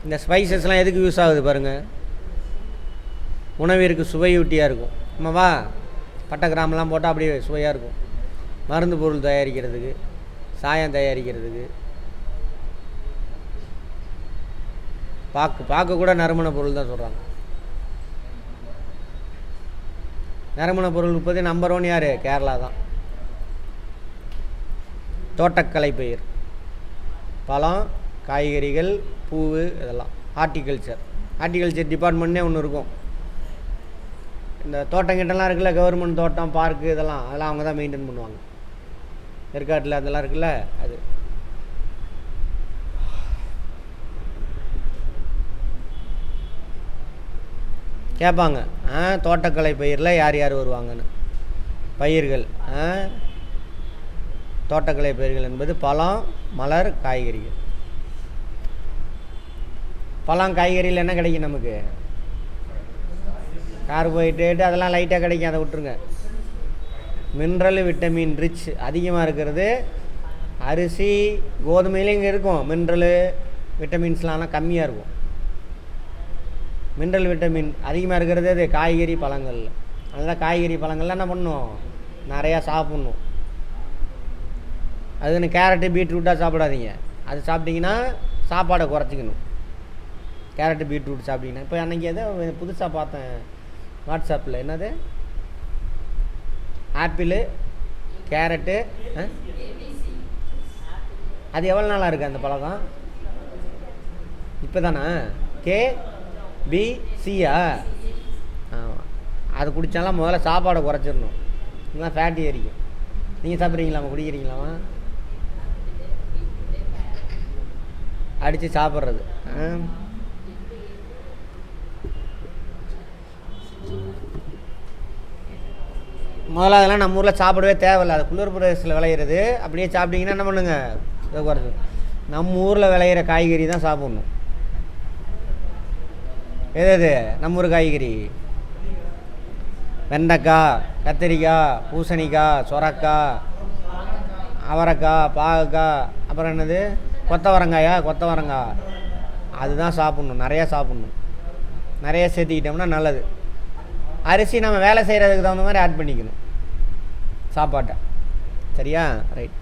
இந்த ஸ்பைசஸ்லாம் எதுக்கு யூஸ் ஆகுது பாருங்கள், உணவிற்கு சுவையூட்டியாக இருக்கும். ஆமாவா? பட்டை கிராமெலாம் போட்டால் அப்படியே சுவையாக இருக்கும். மருந்து பொருள் தயாரிக்கிறதுக்கு, சாயம் தயாரிக்கிறதுக்கு, பார்க்க கூட நறுமண பொருள் தான் சொல்கிறாங்க. நறுமண பொருள் உற்பத்தி நம்பர் 1 யார்? கேரளா தான். தோட்டக்கலை பயிர், பழம், காய்கறிகள், பூவு, இதெல்லாம் ஹார்டிகல்ச்சர் டிபார்ட்மெண்ட்னே ஒன்று இருக்கும். இந்த தோட்டங்கிட்டலாம் இருக்குல்ல, கவர்மெண்ட் தோட்டம், பார்க்கு, அதெல்லாம் அவங்க தான் மெயின்டைன் பண்ணுவாங்க. ஏற்காட்டில் அதெல்லாம் இருக்குல்ல, அது. கேட்பாங்க, தோட்டக்கலை பயிரில் யார் யார் வருவாங்கன்னு. பயிர்கள், தோட்டக்கலை பயிர்கள் என்பது பழம், மலர், காய்கறிகள். பழம், காய்கறியில் என்ன கிடைக்கும் நமக்கு? கார்போஹைட்ரேட்டு அதெல்லாம் லைட்டாக கிடைக்கும், அதை விட்டுருங்க. மினரல், விட்டமின் ரிச் அதிகமாக இருக்கிறது அரிசி, கோதுமையிலும் இங்கே இருக்கும். மினரலு, விட்டமின்ஸ்லாம் கம்மியாக இருக்கும். மினரல், விட்டமின் அதிகமாக இருக்கிறது அது காய்கறி, பழங்கள். அதனால் காய்கறி, பழங்கள்லாம் என்ன பண்ணணும்? நிறையா சாப்பிட்ணும். அதுன்னு கேரட்டு, பீட்ரூட்டாக சாப்பிடாதீங்க. அது சாப்பிட்டிங்கன்னா சாப்பாடை குறைச்சிக்கணும். கேரட்டு, பீட்ரூட் சாப்பிட்டிங்கன்னா. இப்போ அன்றைக்கி எதோ புதுசாக பார்த்தேன் வாட்ஸ்அப்பில், என்னது ஆப்பிளு, கேரட்டு, அது எவ்வளோ நாளாக இருக்குது அந்த பழக்கம்? இப்போ தானே KBCயா? ஆமாம், அது குடித்தாலாம் முதல்ல சாப்பாடை குறைச்சிடணும். இதெல்லாம் ஃபேட்டி ஏறிக்கும். நீங்கள் சாப்பிட்றீங்களாமா, குடிக்கிறீங்களாமா? அடித்து சாப்பிட்றது. முதல்ல அதெல்லாம் நம்ம ஊரில் சாப்பிடவே தேவையில்லை. அது குளிர் பிரதேசத்தில் விளையிறது. அப்படியே சாப்பிட்டிங்கன்னா என்ன பண்ணுங்க, இதை குறைச்சி. நம்ம ஊரில் விளையிற காய்கறி தான் சாப்பிட்ணும். எது நம்ம ஊர் காய்கறி? வெண்டைக்காய், கத்திரிக்காய், பூசணிக்காய், சொரக்காய், அவரைக்காய், பாகக்காய், அப்புறம் என்னது கொத்தவரங்காய், அதுதான் சாப்பிட்ணும். நிறையா சாப்பிட்ணும். நிறைய சேர்த்திக்கிட்டோம்னா நல்லது. அரிசி நம்ம வேலை செய்கிறதுக்கு தகுந்த மாதிரி ஆட் பண்ணிக்கணும் சாப்பாட்டை. சரியா? ரைட்.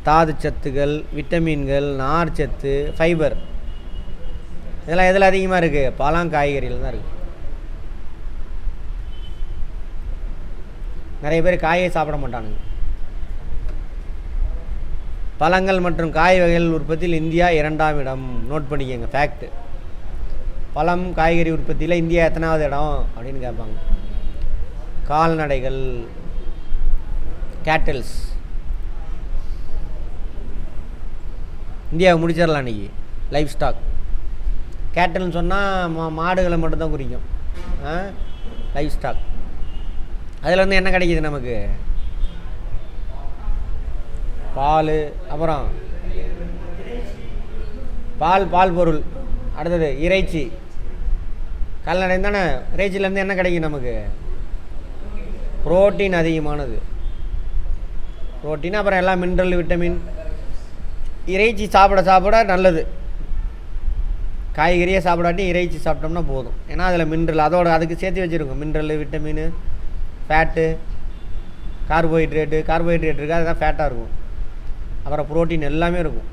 தாது சத்துக்கள், விட்டமின்கள், நார் சத்து, ஃபைபர், இதெல்லாம் எதில் அதிகமாக இருக்குது? பழம், காய்கறியில் தான் இருக்குது. நிறைய பேர் காயை சாப்பிட மாட்டானுங்க. பழங்கள் மற்றும் காய் வகைகள் உற்பத்தியில் இந்தியா 2ஆம் இடம். நோட் பண்ணிக்கோங்க, ஃபேக்ட்டு. பழம், காய்கறி உற்பத்தியில் இந்தியா எத்தனாவது இடம் அப்படின்னு கேட்பாங்க. கால்நடைகள், கேட்டில்ஸ், இந்தியாவை முடிச்சிடலாம் இன்றைக்கி. லைஃப் ஸ்டாக், கேட்டில்னு சொன்னால் மாடுகளை மட்டும்தான் குறிக்கும். லைஃப் ஸ்டாக், அதில் வந்து என்ன கிடைக்கிது நமக்கு? பால், அப்புறம் பால் பொருள். அடுத்தது இறைச்சி. கால்நடை தானே, இறைச்சியிலேருந்து என்ன கிடைக்கும் நமக்கு? புரோட்டீன் அதிகமானது. புரோட்டீன், அப்புறம் எல்லாம் மினரல், விட்டமின். இறைச்சி சாப்பிட நல்லது. காய்கறியே சாப்பிடாட்டி இறைச்சி சாப்பிட்டோம்னா போதும். ஏன்னா அதில் மினரல், அதுக்கு சேர்த்து வச்சுருக்கோம். மினரல், விட்டமின், ஃபேட்டு, கார்போஹைட்ரேட்டு இருக்குது, அதுதான் ஃபேட்டாக இருக்கும். அப்புறம் புரோட்டீன் எல்லாமே இருக்கும்.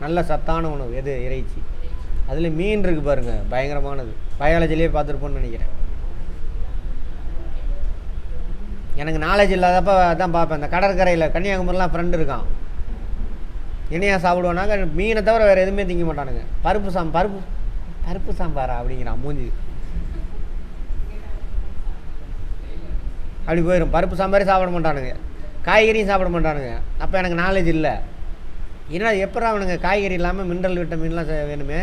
நல்ல சத்தான உணவு எது? இறைச்சி. அதில் மீன் இருக்குது பாருங்கள், பயங்கரமானது. பயாலஜிலேயே பார்த்துருப்போன்னு நினைக்கிறேன். எனக்கு நாலேஜ் இல்லாதப்போ தான் பார்ப்பேன். இந்த கடற்கரையில் கன்னியாகுமரிலாம் ஃப்ரெண்டு இருக்கான். என்னையா சாப்பிடுவானாங்க, மீனை தவிர வேறு எதுவுமே திங்க மாட்டானுங்க. பருப்பு சாம்பாரா அப்படிங்கிறான் மூஞ்சி. அப்படி போயிடும். பருப்பு சாம்பாரே சாப்பிட மாட்டானுங்க, காய்கறியும் சாப்பிட மாட்டானுங்க. அப்போ எனக்கு நாலேஜ் இல்லை. ஏன்னா எப்போ அவனுங்க காய்கறி இல்லாமல் மினரல், விட்டமின்லாம் வேணுமே,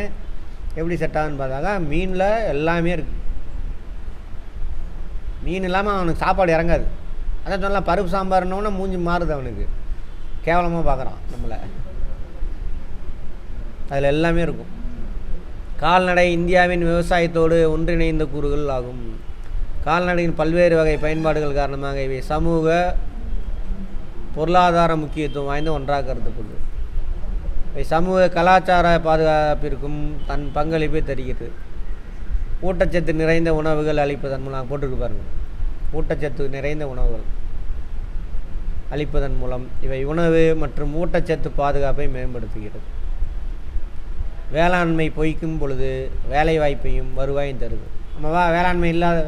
எப்படி செட் ஆகுதுன்னு பார்த்தாக்கா மீனில் எல்லாமே இருக்குது. மீன் இல்லாமல் அவனுக்கு சாப்பாடு இறங்காது. அதான் சொல்லலாம், பருப்பு சாம்பார்னோன்னா மூஞ்சி மாறுது, அவனுக்கு கேவலமாக பார்க்குறான் நம்மளை. அதில் எல்லாமே இருக்கும். கால்நடை இந்தியாவின் விவசாயத்தோடு ஒன்றிணைந்த கூறுகள் ஆகும். கால்நடையின் பல்வேறு வகை பயன்பாடுகள் காரணமாக இவை சமூக பொருளாதார முக்கியத்துவம் வாய்ந்த ஒன்றாக கருதப்படுது. இவை சமூக கலாச்சார பாதுகாப்பிற்கும் தன் பங்களிப்பை தருகிறது. ஊட்டச்சத்து நிறைந்த உணவுகள் அளிப்பதன் மூலம் போட்டிருக்கு பாருங்கள். ஊட்டச்சத்து நிறைந்த உணவுகள் அளிப்பதன் மூலம் இவை உணவு மற்றும் ஊட்டச்சத்து பாதுகாப்பை மேம்படுத்துகிறது. வேளாண்மை பொய்க்கும் பொழுது வேலை வாய்ப்பையும் வருவாயும் தருது. நம்ம வேளாண்மை இல்லாத,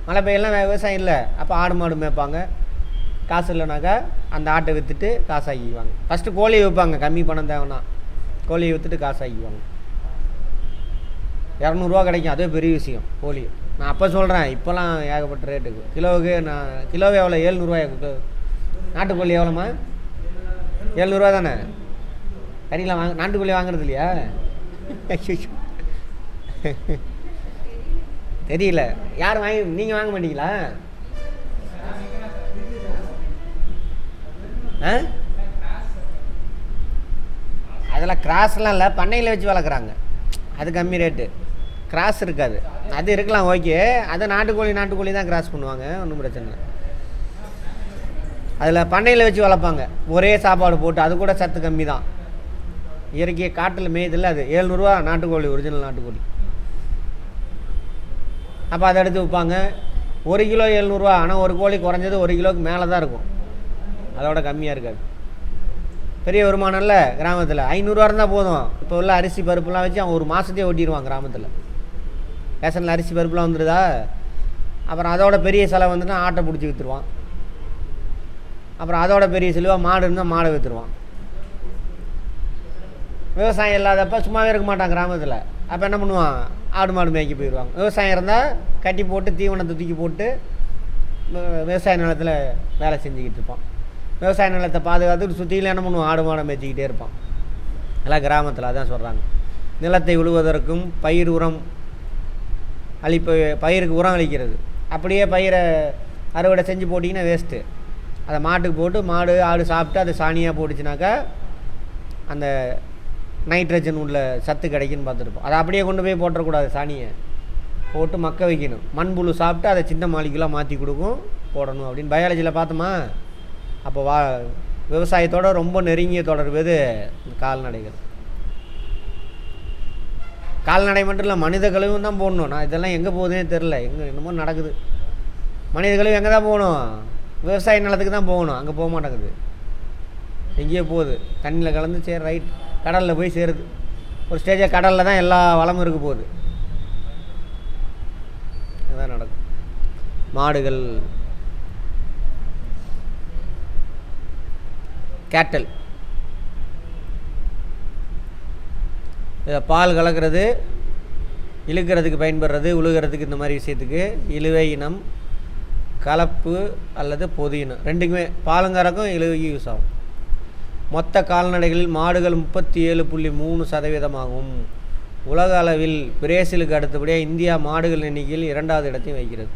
மழை பெய்யலாம், விவசாயம் இல்லை, அப்போ ஆடு மாடு மேய்ப்பாங்க. காசு இல்லைனாக்கா அந்த ஆட்டை விற்றுட்டு காசு ஆக்கிக்குவாங்க. ஃபஸ்ட்டு கோழியை வைப்பாங்க, கம்மி பணம் தேவைன்னா கோழியை விற்றுட்டு காசு ஆக்கிக்குவாங்க. 200 ரூபா கிடைக்கும், அதுவே பெரிய விஷயம் கோழி. நான் அப்போ சொல்கிறேன், இப்போலாம் ஏகப்பட்ட ரேட்டுக்கு கிலோவுக்கு. நான் கிலோவே எவ்வளோ? 700 கிலோ. நாட்டுக்கோழி எவ்வளோம்மா? 700 தானே? கறிலாம் நாட்டுக்கோழி வாங்குறது இல்லையா? தெரியல. யார் வாங்கி? நீங்கள் வாங்க மாட்டீங்களா? அதெல்லாம் கிராஸ்லாம் இல்லை, பண்ணையில் வச்சு வளர்க்குறாங்க. அது கம்மி ரேட்டு. கிராஸ் இருக்காது. அது இருக்கலாம், ஓகே. அதை நாட்டுக்கோழி தான் கிராஸ் பண்ணுவாங்க, ஒன்றும் பிரச்சனை இல்லை. அதில் பண்ணையில் வச்சு வளர்ப்பாங்க, ஒரே சாப்பாடு போட்டு. அது கூட சத்து கம்மி தான். இயற்கை காட்டில் மேய்தில்லை. அது 700 நாட்டுக்கோழி, ஒரிஜினல் நாட்டுக்கோழி. அப்போ அதை எடுத்து விற்பாங்க. 1 கிலோ 700. ஆனால் ஒரு கோழி குறைஞ்சது 1 கிலோவுக்கு மேலே தான் இருக்கும், அதோட கம்மியாக இருக்காது. பெரிய வருமானம் இல்லை கிராமத்தில். 500 இருந்தால் போதும். இப்போ உள்ள அரிசி பருப்புலாம் வச்சு அவன் ஒரு மாதத்தையே ஓட்டிடுவான் கிராமத்தில். ரேஷனில் அரிசி பருப்புலாம் வந்துடுதா, அப்புறம் அதோட பெரிய செலவு வந்துன்னா ஆட்டை பிடிச்சி விற்றுருவான். அப்புறம் அதோட பெரிய செலவாக மாடு இருந்தால் மாடை விற்றுருவான். விவசாயம் இல்லாதப்போ சும்மாவே இருக்க மாட்டான் கிராமத்தில். அப்போ என்ன பண்ணுவான்? ஆடு மாடு மேய்க்க போயிடுவாங்க. விவசாயம் இருந்தால் கட்டி போட்டு தீவனத்தை தூக்கி போட்டு விவசாய நிலத்தில் வேலை செஞ்சுக்கிட்டு இருப்பான். விவசாய நிலத்தை பாதுகாத்து சுற்றியில் என்ன பண்ணுவான்? ஆடு மாடை மேய்ச்சிக்கிட்டே இருப்பான். எல்லாம் கிராமத்தில் அதான் சொல்கிறாங்க. நிலத்தை உழுவதற்கும் பயிர் உரம் பயிருக்கு உரம் அளிக்கிறது. அப்படியே பயிரை அறுவடை செஞ்சு போட்டிங்கன்னா வேஸ்ட்டு. அதை மாட்டுக்கு போட்டு மாடு ஆடு சாப்பிட்டு அது சாணியாக போட்டுச்சுனாக்கா அந்த நைட்ரஜன் உள்ள சத்து கிடைக்குன்னு பார்த்துருப்போம். அதை அப்படியே கொண்டு போய் போட்டுறக்கூடாது. சாணியை போட்டு மக்க வைக்கணும். மண்புழு சாப்பிட்டு அதை சின்ன மாளிகைலாம் மாற்றி கொடுக்கும், போடணும் அப்படின்னு பயாலஜியில் பார்த்தோமா. அப்போ விவசாயத்தோட ரொம்ப நெருங்கிய தொடர்பு எது? கால்நடைகள். கால்நடை மட்டும் இல்லை, மனித கழிவும் தான் போடணும். நான் இதெல்லாம் எங்கே போகுதுன்னே தெரில, என்னமோ நடக்குது. மனித கழிவு எங்கே தான் போகணும்? விவசாய நிலத்துக்கு தான் போகணும். அங்கே போக மாட்டேங்குது, எங்கேயோ போகுது. தண்ணியில் கலந்து சரி ரைட் கடலில் போய் சேருது. ஒரு ஸ்டேஜாக கடலில் தான் எல்லா வளமும் இருக்க போகுது. அதுதான் நடக்கும். மாடுகள், கேட்டல், இதை பால் கலக்கிறது, இழுக்கிறதுக்கு பயன்படுறது, உழுகிறதுக்கு, இந்த மாதிரி விஷயத்துக்கு இழுவை இனம், கலப்பு அல்லது பொது இனம் ரெண்டுக்குமே பாலுங்கறக்கும் இழுவைக்கு யூஸ் ஆகும். மொத்த கால்நடைகளில் மாடுகள் 37.3% உலக அளவில் பிரேசிலுக்கு அடுத்தபடியாக இந்தியா மாடுகள் எண்ணிக்கையில் 2வது இடத்தையும் வைக்கிறது.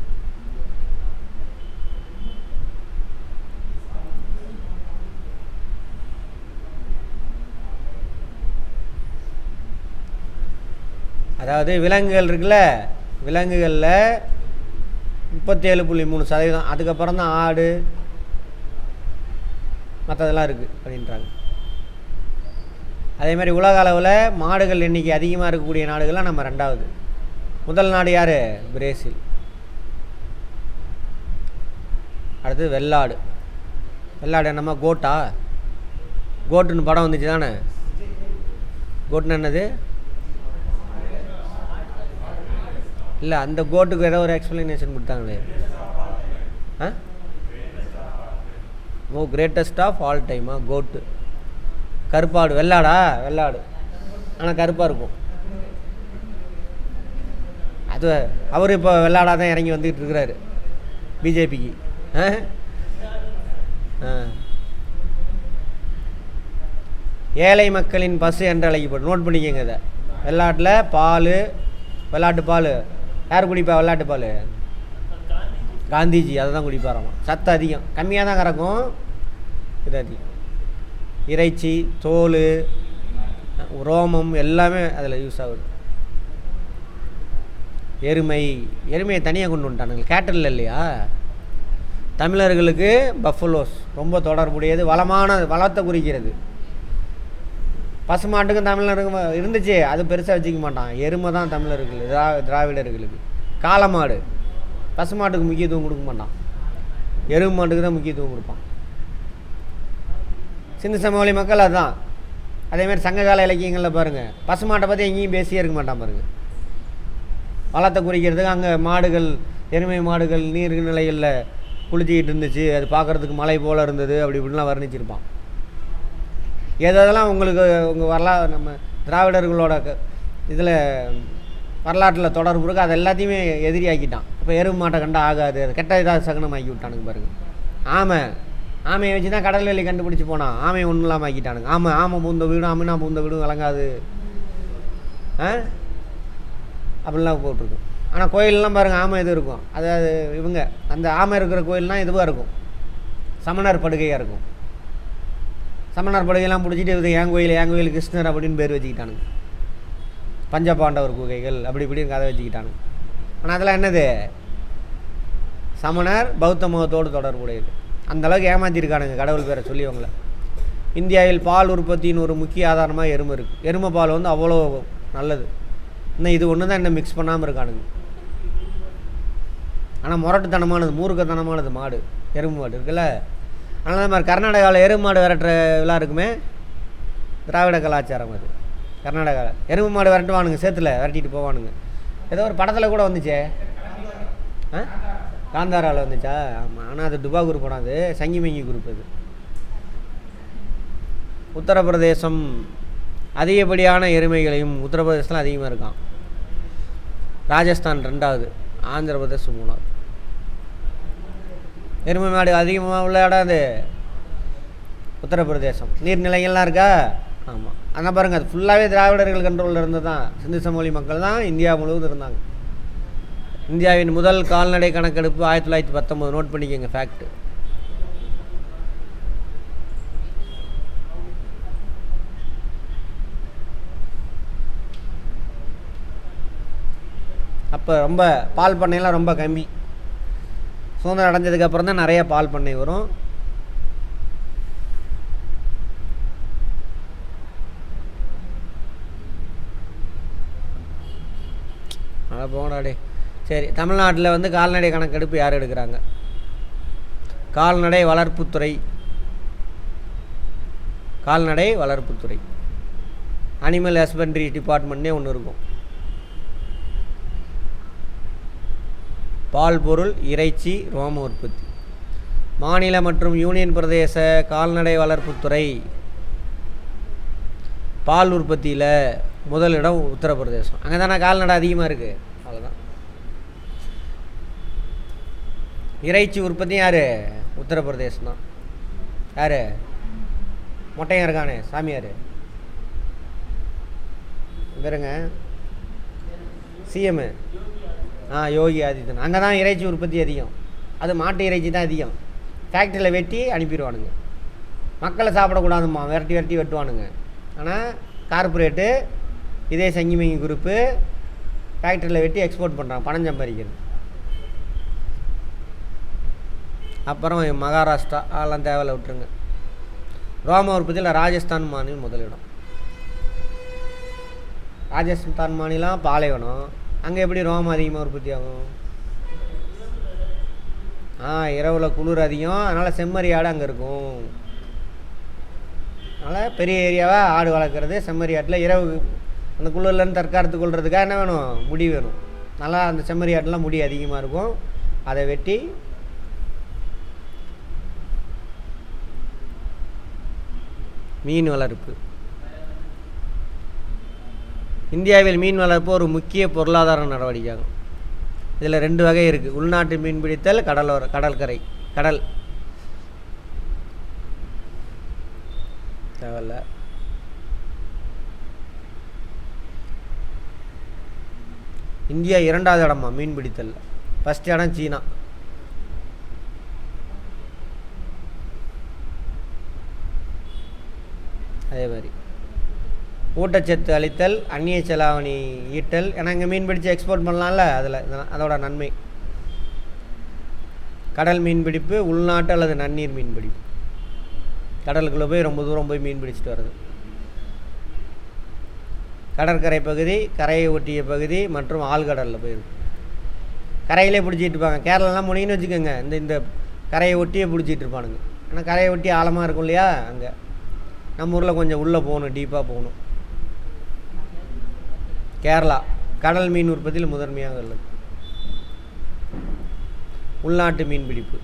அதாவது விலங்குகள் இருக்குல்ல, விலங்குகளில் 37.3%. அதுக்கப்புறம் தான் ஆடு மற்றதெல்லாம் இருக்குது அப்படின்றாங்க. அதே மாதிரி உலக அளவில் மாடுகள் எண்ணிக்கை அதிகமாக இருக்கக்கூடிய நாடுகள்லாம் நம்ம 2வது. முதல் நாடு யார்? பிரேசில். அடுத்தது வெள்ளாடு. வெள்ளாடு என்னம்மா? கோட்டா? கோட்டுன்னு படம் வந்துச்சு தானே? கோட்டுன்னு என்னது? இல்லை, அந்த கோட்டுக்கு ஏதோ ஒரு எக்ஸ்ப்ளனேஷன் கொடுத்தாங்களே. கிரேட்டஸ்ட் ஆஃப் ஆல் டைமா கோட்டு? கருப்பாடு. வெள்ளாடா? வெள்ளாடு, ஆனால் கருப்பாக இருக்கும். அது அவர் இப்போ வெள்ளாடாக தான் இறங்கி வந்துக்கிட்டு இருக்கிறாரு பிஜேபிக்கு. ஏழை மக்களின் பசு என்று அழைக்கப்படும். நோட் பண்ணிக்கங்க இதை. வெள்ளாட்டில் பால், வெள்ளாட்டு பால் யார் குடிப்பா? வெள்ளாட்டு பால் காந்திஜி அதை தான் குடிப்பாராமா. சத்து அதிகம், கம்மியாக தான் கறக்கும், இது அதிகம். இறைச்சி, தோல், ரோமம் எல்லாமே அதில் யூஸ் ஆகுது. எருமையை தனியாக கொண்டு வந்துட்டானுங்க. கேட்டல் இல்லையா? தமிழர்களுக்கு பஃபலோஸ் ரொம்ப தொடர்புடையது, வளத்தை குறிக்கிறது. பசுமாட்டுக்கும் தமிழருக்கும் இருந்துச்சு, அது பெருசாக வச்சுக்க மாட்டான். எருமை தான் தமிழர்களுக்கு, திராவிடர்களுக்கு. காளமாடு, பசுமாட்டுக்கு முக்கியத்துவம் கொடுக்க மாட்டான், எருமை மாட்டுக்கு தான் முக்கியத்துவம் கொடுப்பான். சிந்து சமவெளி மக்கள் அதுதான். அதேமாதிரி சங்ககால இலக்கியங்களில் பாருங்கள், பசுமாட்டை பற்றி எங்கேயும் பேசியே இருக்க மாட்டான் பாருங்கள். வளத்தை குறிக்கிறதுக்கு அங்கே மாடுகள், எருமை மாடுகள் நீர் நிலைகளில் குளிச்சிக்கிட்டு இருந்துச்சு, அது பார்க்குறதுக்கு மலை போல் இருந்தது, அப்படி இப்படிலாம் வர்ணிச்சிருப்பான். எதெல்லாம் உங்களுக்கு உங்கள் வரலாறு நம்ம திராவிடர்களோட இதில் வரலாற்றில் தொடர்பு இருக்குது, அது எல்லாத்தையுமே எதிரியாக்கிட்டான். இப்போ எருமை மாட்டை கண்டா ஆகாது, அது கெட்ட ஏதாவது சகுனமாக்கி விட்டானுங்க பாருங்கள். ஆமையை வச்சு தான் கடல் வேலி கண்டுபிடிச்சி போனான். ஆமையை ஒன்றும் இல்லாமல் ஆக்கிட்டானுங்க. ஆமை பூந்த வீடும் ஆமைனா பூந்த வீடும் விளங்காது அப்படிலாம் போட்டிருக்கும். ஆனால் கோயிலெலாம் பாருங்கள் ஆமை இது இருக்கும். அதாவது இவங்க அந்த ஆமை இருக்கிற கோயில்னால் இதுவாக இருக்கும், சமணர் படுகையாக இருக்கும். சமணர் படுகையெல்லாம் பிடிச்சிட்டு இது என் கோயில் கிருஷ்ணர் அப்படின்னு பேர் வச்சுக்கிட்டானுங்க. பஞ்சபாண்டவர் குகைகள் அப்படி இப்படின்னு கதை வச்சுக்கிட்டானுங்க. ஆனால் அதெல்லாம் என்னது, சமணர் பௌத்த மதத்தோடு தொடர்புடையது. அந்தளவுக்கு ஏமாற்றிருக்கானுங்க கடவுள் பேரை சொல்லி அவங்கள. இந்தியாவில் பால் உற்பத்தியின் ஒரு முக்கிய ஆதாரமாக எருமை இருக்குது. எருமை பால் வந்து அவ்வளோ நல்லது. இன்னும் இது ஒன்று தான் என்ன மிக்ஸ் பண்ணாமல் இருக்கானுங்க. ஆனால் முரட்டுத்தனமானது, மூர்க்கத்தனமானது மாடு, எருமை மாடு இருக்குல்ல. ஆனால் அது மாதிரி கர்நாடகாவில் எருமை மாடு விரட்டுற விழா இருக்குமே, திராவிட கலாச்சாரம் அது. கர்நாடகாவில் எருமை மாடு விரட்டுவானுங்க, சேத்துல விரட்டிட்டு போவானுங்க. ஏதோ ஒரு படத்தில் கூட வந்துச்சே, காந்தாராவில் வந்துச்சா? ஆமாம். ஆனால் அது டுபா குரூப் படம், அது சங்கிமங்கி குரூப். அது உத்தரப்பிரதேசம் அதிகப்படியான எருமைகளையும் உத்தரப்பிரதேசத்தில் அதிகமாக இருக்கான். ராஜஸ்தான் 2வது, ஆந்திர பிரதேசம் 3வது. எருமை மாடு அதிகமாக உள்ள இடம் அது உத்தரப்பிரதேசம். நீர்நிலைகள்லாம் இருக்கா? ஆமாம். ஆனால் பாருங்கள், அது ஃபுல்லாகவே திராவிடர்கள் கண்ட்ரோலில் இருந்து தான். சிந்து சமவெளி மக்கள் தான் இந்தியா முழுவதும் இருந்தாங்க. இந்தியாவின் முதல் கால்நடை கணக்கெடுப்பு 1919. நோட் பண்ணிக்கோங்க ஃபேக்ட்டு. அப்போ ரொம்ப பால் பண்ணையெல்லாம் ரொம்ப கம்மி. சுதந்திரம் அடைஞ்சதுக்கப்புறம் தான் நிறைய பால் பண்ணை வரும். நல்லா போகடாடே. சரி, தமிழ்நாட்டில் வந்து கால்நடை கணக்கெடுப்பு யார் எடுக்கிறாங்க? கால்நடை வளர்ப்புத்துறை. கால்நடை வளர்ப்புத்துறை, அனிமல் ஹஸ்பண்ட்ரி டிபார்ட்மெண்ட்னே ஒன்று இருக்கும். பால் பொருள், இறைச்சி, ரோம உற்பத்தி. மாநில மற்றும் யூனியன் பிரதேச கால்நடை வளர்ப்புத்துறை பால் உற்பத்தியில் முதலிடம் உத்தரப்பிரதேசம். அங்கே தானே கால்நடை அதிகமாக இருக்குது. அவ்வளோதான். இறைச்சி உற்பத்தி யார்? உத்தரப்பிரதேசம் தான். யார்? மொட்டையாக இருக்கானே சாமியார் பேருங்க, சிஎம்மு. யோகி ஆதித்யநாத். அங்கே தான் இறைச்சி உற்பத்தி அதிகம். அது மாட்டு இறைச்சி தான் அதிகம். ஃபேக்ட்ரியில் வெட்டி அனுப்பிடுவானுங்க. மக்களை சாப்பிடக்கூடாதும்மா, விரட்டி வெட்டுவானுங்க. ஆனால் கார்பரேட்டு இதே சங்கிமங்கி குரூப்பு ஃபேக்ட்ரியில் வெட்டி எக்ஸ்போர்ட் பண்ணுறாங்க, பணம் சம்பாதிக்கிறது. அப்புறம் மகாராஷ்டிரா அதெல்லாம் தேவையில்லை, விட்டுருங்க. ரோம உற்பத்தியில் ராஜஸ்தான் மாநிலம் முதலிடம். ராஜஸ்தான் மாநிலம் பாலைவனம், அங்கே எப்படி ரோமம் அதிகமாக உற்பத்தி ஆகும்? இரவில் குளிர் அதிகம், அதனால் செம்மறி ஆடு அங்கே இருக்கும். அதனால் பெரிய ஏரியாவாக ஆடு வளர்க்குறது. செம்மறி ஆட்டில் இரவு அந்த குளிர்லேருந்து தற்காத்து கொள்றதுக்காக என்ன வேணும்? முடி வேணும். நல்லா அந்த செம்மறி ஆட்டெலாம் முடி அதிகமாக இருக்கும். அதை வெட்டி மீன் வளர்ப்பு. இந்தியாவில் மீன் வளர்ப்பு ஒரு முக்கிய பொருளாதார நடவடிக்கையாகும். இதில் 2 வகை இருக்குது. உள்நாட்டு மீன் பிடித்தல், கடற்கரை கடல். தேவையில்ல. இந்தியா 2வது இடமா மீன் பிடித்தல். ஃபஸ்ட் இடம் சீனா. அதே மாதிரி ஊட்டச்சத்து அளித்தல், அந்நிய செலாவணி ஈட்டல். ஏன்னா இங்கே மீன் பிடிச்சி எக்ஸ்போர்ட் பண்ணலாம்ல, அதோட நன்மை. கடல் மீன் பிடிப்பு, உள்நாட்டு அல்லது நன்னீர் மீன் பிடிப்பு. கடலுக்குள்ளே போய் ரொம்ப தூரம் போய் மீன் பிடிச்சிட்டு வர்றது. கடற்கரை பகுதி, கரையை ஒட்டிய பகுதி மற்றும் ஆழ்கடலில் போயிருக்கு. கரையிலே பிடிச்சிட்டு இருப்பாங்க. கேரளாலாம் முனின்னு வச்சுக்கோங்க, இந்த கரையை ஒட்டியே பிடிச்சிட்டு இருப்பானுங்க. ஆனால் கரையை ஒட்டி ஆழமாக இருக்கும் இல்லையா, அங்கே. நம்ம ஊரில் கொஞ்சம் உள்ளே போகணும், டீப்பாக போகணும். கேரளா கடல் மீன் உற்பத்தியில் முதன்மையாக உள்ளது. உள்நாட்டு மீன் பிடிப்பு.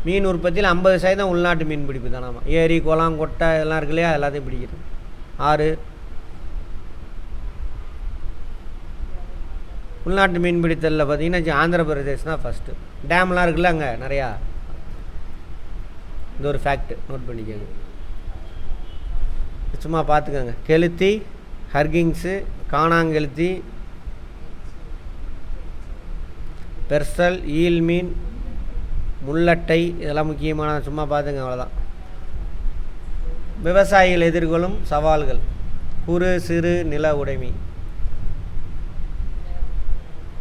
மீன் உற்பத்தியில் 50% உள்நாட்டு மீன் பிடிப்பு தானாமா. ஏரி, குளம், கொட்டை இதெல்லாம் இருக்கு இல்லையா, எல்லாத்தையும் பிடிக்கிறது. ஆறு உள்நாட்டு மீன் பிடித்தலில் பார்த்தீங்கன்னா ஆந்திர பிரதேஷ் தான் ஃபஸ்ட்டு. டேம்லாம் இருக்குல்ல அங்கே நிறையா. இந்த ஒரு ஃபேக்ட் நோட் பண்ணிக்கோங்க, சும்மா பார்த்துக்கோங்க. கெளுத்தி, ஹர்கிங்ஸு, காணாங்கெளுத்தி, பெர்சல், ஈல் மீன், முள்ளட்டை இதெல்லாம் முக்கியமான, சும்மா பார்த்துங்க அவ்வளோதான். விவசாயிகள் எதிர்கொள்ளும் சவால்கள். குறு சிறு நில உடைமை.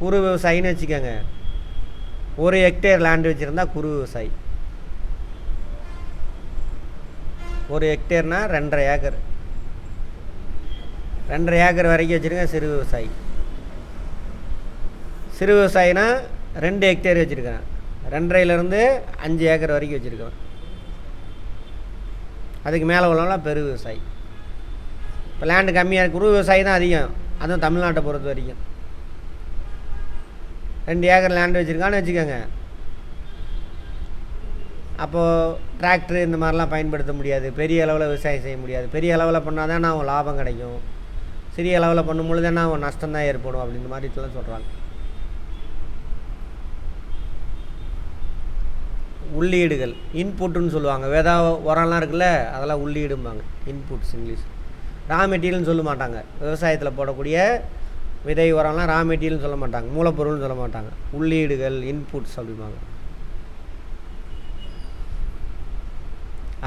குறு விவசாயின்னு வச்சுக்கோங்க, 1 ஹெக்டேர் லேண்டு வச்சுருந்தா குறு விவசாயி. 1 ஹெக்டேர்னால் 2.5 ஏக்கர். 2.5 ஏக்கர் வரைக்கும் வச்சுருங்க சிறு விவசாயி. சிறு விவசாயினா 2 ஹெக்டேர் வச்சுருக்கேன், 2.5லேருந்து 5 ஏக்கர் வரைக்கும் வச்சுருக்கேன். அதுக்கு மேலே உள்ளவங்களாம் பெரு விவசாயி. இப்போ லேண்டு கம்மியாக இருக்குது, குறு விவசாயி தான் அதிகம், அதுவும் தமிழ்நாட்டை பொறுத்த வரைக்கும். 2 ஏக்கர் லேண்டு வச்சுருக்கான்னு வச்சுக்கோங்க. அப்போது டிராக்டரு இந்த மாதிரிலாம் பயன்படுத்த முடியாது, பெரிய அளவில் விவசாயம் செய்ய முடியாது. பெரிய அளவில் பண்ணால் தான் நான் லாபம் கிடைக்கும், சிறிய அளவில் பண்ணும்பொழுது தான் அவன் நஷ்டம்தான் ஏற்படும் அப்படின்ற மாதிரி இதெல்லாம் சொல்கிறாங்க. உள்ளீடுகள் இன்புட்டுன்னு சொல்லுவாங்க. வேதா உரம்லாம் இருக்குல்ல, அதெல்லாம் உள்ளீடும்பாங்க, இன்புட்ஸ் இங்கிலீஷ். ரா மெட்டீரியல்னு சொல்ல மாட்டாங்க. விவசாயத்தில் போடக்கூடிய விதை உரம்லாம் ரா மெட்டீரியல்னு சொல்ல மாட்டாங்க, மூலப்பொருள்னு சொல்ல மாட்டாங்க. உள்ளீடுகள் இன்புட்ஸ் அப்படிம்பாங்க.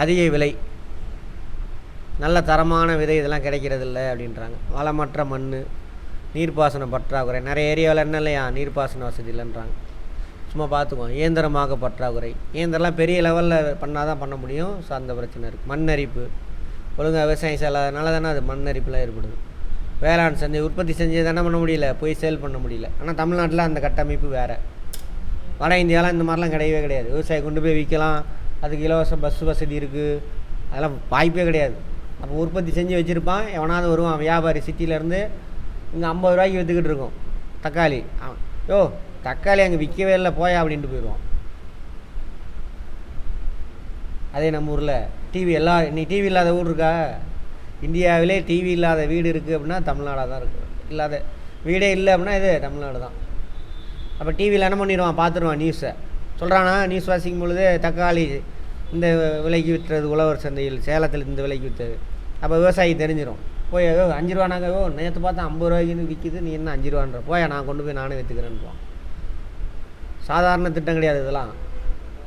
அதிக விலை, நல்ல தரமான விதை இதெல்லாம் கிடைக்கிறதில்ல அப்படின்றாங்க. வளமற்ற மண், நீர்ப்பாசன பற்றாக்குறை. நிறைய ஏரியாவில் என்ன இல்லையா, நீர்ப்பாசன வசதி இல்லைன்றாங்க. சும்மா பார்த்துக்குவோம். இயந்திரமாக பற்றாக்குறை. இயந்திரம்லாம் பெரிய லெவலில் பண்ணால் தான் பண்ண முடியும். ஸோ அந்த பிரச்சனை இருக்குது. மண்ணரிப்பு, ஒழுங்காக விவசாயம் செய்யாதனால தானே அது மண்ணரிப்புலாம் ஏற்படுது. வேளாண் செஞ்சு உற்பத்தி செஞ்சு தானே பண்ண முடியல, போய் சேல் பண்ண முடியல. ஆனால் தமிழ்நாட்டில் அந்த கட்டமைப்பு வேறு. வட இந்தியாலாம் இந்த மாதிரிலாம் கிடையவே கிடையாது. விவசாயி கொண்டு போய் விற்கலாம், அதுக்கு இலவச பஸ் வசதி இருக்குது, அதெல்லாம் வாய்ப்பே கிடையாது. அப்போ உற்பத்தி செஞ்சு வச்சுருப்பான், எவனாவது வருவான் வியாபாரி சிட்டியிலேருந்து, இங்கே 50 ரூபாய்க்கு விற்றுக்கிட்டு இருக்கோம் தக்காளி. யோ தக்காளி அங்கே விற்கவே இல்லை போயா அப்படின்ட்டு போயிடுவான். அதே நம்ம ஊரில் டிவி இன்னைக்கு டிவி இல்லாத ஊர் இருக்கா? இந்தியாவிலே டிவி இல்லாத வீடு இருக்குது அப்படின்னா தமிழ்நாடாக தான் இருக்குது. இல்லாத வீடே இல்லை அப்படின்னா இது தமிழ்நாடு தான். அப்போ டிவியில் என்ன பண்ணிடுவான், பார்த்துருவான் நியூஸை. சொல்கிறானா, நியூஸ் வாசிக்கும் பொழுது தக்காளி இந்த விலைக்கு விற்றுறது, உழவர் சந்தையில் சேலத்தில் இந்த விலைக்கு விற்றது. அப்போ விவசாயி தெரிஞ்சிடும். போய் 5 ரூபானாங்க, நேற்று பார்த்தா 50 ரூபாய்க்குன்னு விற்கிது, நீ என்ன 5 ரூபான்ற, போய் நான் கொண்டு போய் நானே விற்றுக்கிறேன்னுவான். சாதாரண திட்டம் கிடையாது இதெல்லாம்.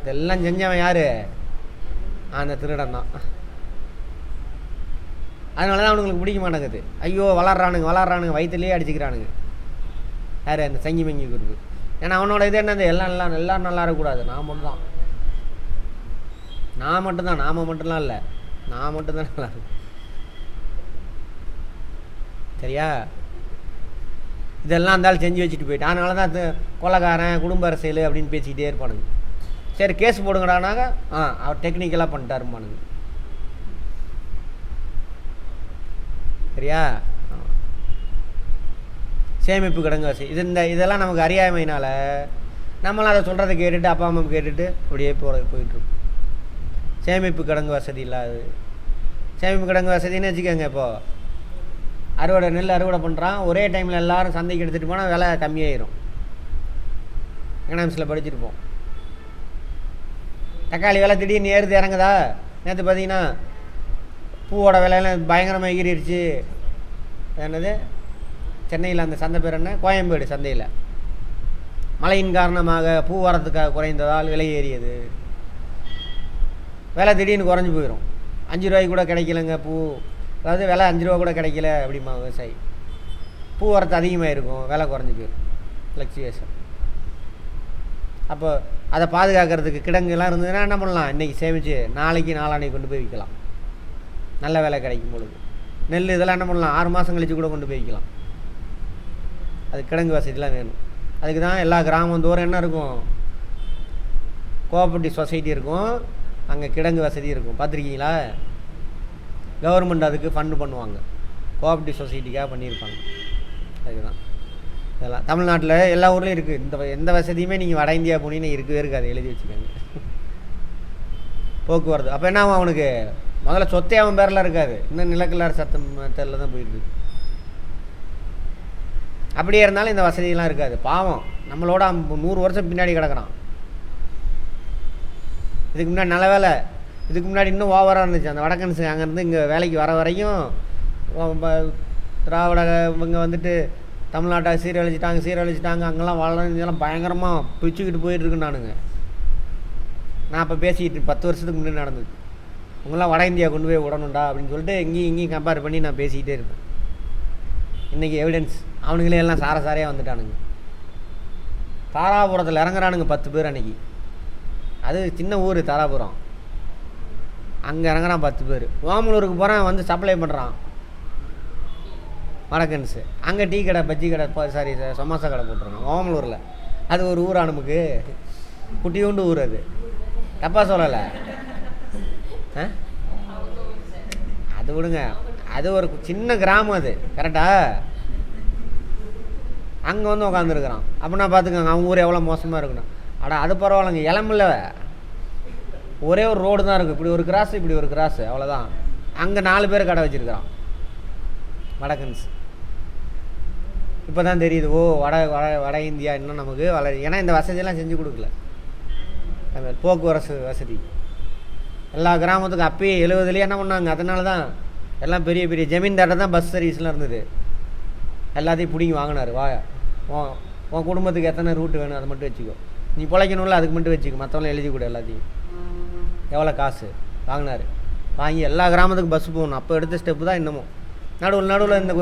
இதெல்லாம் செஞ்சவன் யார்? அந்த திருடன் தான். அதனால தான் அவனுங்களுக்கு பிடிக்க மாட்டேங்குது. ஐயோ வளர்றானுங்க வயிற்றுலேயே அடிச்சுக்கிறானுங்க. யார்? அந்த சங்கி மங்கி குரூப்பு. ஏன்னா அவனோட இது என்னது, எல்லாம் நல்லா இருக்கக்கூடாது, நான் மட்டும்தான், நாம் மட்டும்லாம் இல்லை, நான் மட்டும்தான் நல்லா இருக்கு. சரியா? இதெல்லாம் இருந்தாலும் செஞ்சு வச்சுட்டு போயிட்டான். அதனால தான் கொலைகாரன், குடும்ப அரசியல் அப்படின்னு பேசிக்கிட்டே இருப்பானுங்க. சரி கேஸ் போடுங்கடானாங்க, அவர் டெக்னிக்கலாக பண்ணிட்டாருப்பானுங்க. சரியா? சேமிப்பு கிடங்கு வசதி இதெல்லாம் நமக்கு அறியாமையினால் நம்மளாம் அதை சொல்கிறத கேட்டுட்டு அப்பா அம்மா கேட்டுட்டு அப்படியே போயிட்டுருக்கோம். சேமிப்பு கிடங்கு வசதி இல்லாது. சேமிப்பு கிடங்கு வசதின்னு வச்சுக்கோங்க. இப்போது நெல் அறுவடை பண்ணுறான், ஒரே டைமில் எல்லோரும் சந்தைக்கு எடுத்துகிட்டு போனால் விலை கம்மியாயிரும். எக்கனாமிக்ஸில் படிச்சிருப்போம். தக்காளி விலை திடீர்னு ஏறுது இறங்குதா? நேற்று பார்த்தீங்கன்னா பூவோட விலையெல்லாம் பயங்கரமாக எகிரிடுச்சு. என்னது சென்னையில் அந்த சந்தை பேர் என்ன, கோயம்பேடு சந்தையில் மழையின் காரணமாக பூ வரத்துக்காக குறைந்ததால் விலை ஏறியது. விலை திடீர்னு குறைஞ்சி போயிடும். 5 ரூபாய்க்கு கூட கிடைக்கலங்க பூ, அதாவது விலை 5 ரூபா கூட கிடைக்கல அப்படிமா விவசாயி. பூ வரத்து அதிகமாக இருக்கும், விலை குறைஞ்சி போயிடும், ஃப்ளக்சுவேஷன். அப்போ அதை பாதுகாக்கிறதுக்கு கிடங்குலாம் இருந்ததுன்னா என்ன பண்ணலாம், இன்றைக்கி சேமித்து நாளைக்கு நாளான்னைக்கு கொண்டு போய் விற்கலாம், நல்ல விலை கிடைக்கும் பொழுது. நெல் இதெல்லாம் என்ன பண்ணலாம், 6 மாதம் கழித்து கூட கொண்டு போய் விற்கலாம். அது கிடங்கு வசதிலாம் வேணும். அதுக்கு தான் எல்லா கிராமம் தூரம் என்ன இருக்கும், கோஆப்ரேட்டிவ் சொசைட்டி இருக்கும், அங்கே கிடங்கு வசதி இருக்கும். பார்த்துருக்கீங்களா? கவர்மெண்ட் அதுக்கு ஃபண்டு பண்ணுவாங்க, கோஆப்ரேட்டிவ் சொசைட்டிக்காக பண்ணியிருப்பாங்க. அதுதான் இதெல்லாம் தமிழ்நாட்டில் எல்லா ஊர்லேயும் இருக்குது. எந்த வசதியுமே நீங்கள் வட இந்தியா போனீங்கன்னா இருக்கவே இருக்காது, எழுதி வச்சுக்கோங்க. போக்குவரத்து. அப்போ என்ன ஆகும் அவனுக்கு? முதல்ல சொத்தே அவன் பேரில் இருக்காது, இன்னும் நிலக்கலார் சத்தம் மெத்தடில் தான் போயிருக்கு. அப்படியே இருந்தாலும் இந்த வசதியெல்லாம் இருக்காது. பாவம், நம்மளோட 100 வருஷம் பின்னாடி கிடக்கிறான். இதுக்கு முன்னாடி நல்ல வேலை, இதுக்கு முன்னாடி இன்னும் ஓவராக இருந்துச்சு. அந்த வடக்கன்ஸு அங்கேருந்து இங்கே வேலைக்கு வர வரையும் திராவிட இவங்க வந்துட்டு தமிழ்நாட்டை சீரழிச்சிட்டாங்க. அங்கெல்லாம் வளர்ந்தெல்லாம் பயங்கரமாக பிச்சுக்கிட்டு போயிட்டுருக்கு. நான் இப்போ பேசிக்கிட்டு 10 வருஷத்துக்கு முன்னாடி நடந்தது. உங்களாம் வட இந்தியா கொண்டு போய் விடணுண்டா அப்படின்னு சொல்லிட்டு இங்கேயும் கம்பேர் பண்ணி நான் பேசிக்கிட்டே இருப்பேன். இன்றைக்கி எவிடன்ஸ் அவனுங்களே எல்லாம் சாரையாக வந்துட்டானுங்க. தாராபுரத்தில் இறங்குறானுங்க 10 பேர் அன்றைக்கி. அது சின்ன ஊர் தாராபுரம். அங்கே இறங்குறான் 10 பேர். ஓமலூருக்கு போகிறான், வந்து சப்ளை பண்ணுறான் வடக்கன்ஸு. அங்கே டீ கடை, பஜ்ஜி கடை, சமோசா கடை போட்டுருக்கான் ஓமலூரில். அது ஒரு ஊரா நமக்கு? குட்டியூண்டு ஊர். அது தப்பாக சொல்லலை. அது விடுங்க, அது ஒரு சின்ன கிராமம். அது கரெக்டாக அங்கே வந்து உட்காந்துருக்குறான். அப்படின்னா பார்த்துக்கோங்க அவங்க ஊர் எவ்வளோ மோசமாக இருக்கணும். அது பரவாயில்லைங்க, இளமில்ல ஒரே ஒரு ரோடு தான் இருக்குது. இப்படி ஒரு கிராஸ், இப்படி ஒரு கிராஸ், அவ்வளோதான். அங்கே 4 பேர் கடை வச்சுருக்கிறான் வடக்கன்ஸ். இப்போ தான் தெரியுது, ஓ வட இந்தியா இன்னும் நமக்கு ஏன்னா இந்த வசதியெல்லாம் செஞ்சு கொடுக்கல. போக்குவரத்து வசதி எல்லா கிராமத்துக்கும் அப்பயே 70லேயே என்ன பண்ணாங்க? அதனால தான் எல்லாம் பெரிய பெரிய ஜமீன்தார்ட்ட தான் பஸ் சர்வீஸ்லாம் இருந்தது. எல்லாத்தையும் பிடிங்கி வாங்கினார். உன் குடும்பத்துக்கு எத்தனை ரூட்டு வேணும் அதை மட்டும் வச்சுக்கோ, நீ பிழைக்கணும்ல அதுக்கு மட்டும் வச்சுக்கோ, மற்றவங்களாம் எழுதி கொடு எல்லாத்தையும். எவ்வளோ காசு வாங்கினார். வாங்கி எல்லா கிராமத்துக்கும் பஸ் போகணும். அப்போ எடுத்த ஸ்டெப்பு தான் இன்னமும். நடுவில் இந்த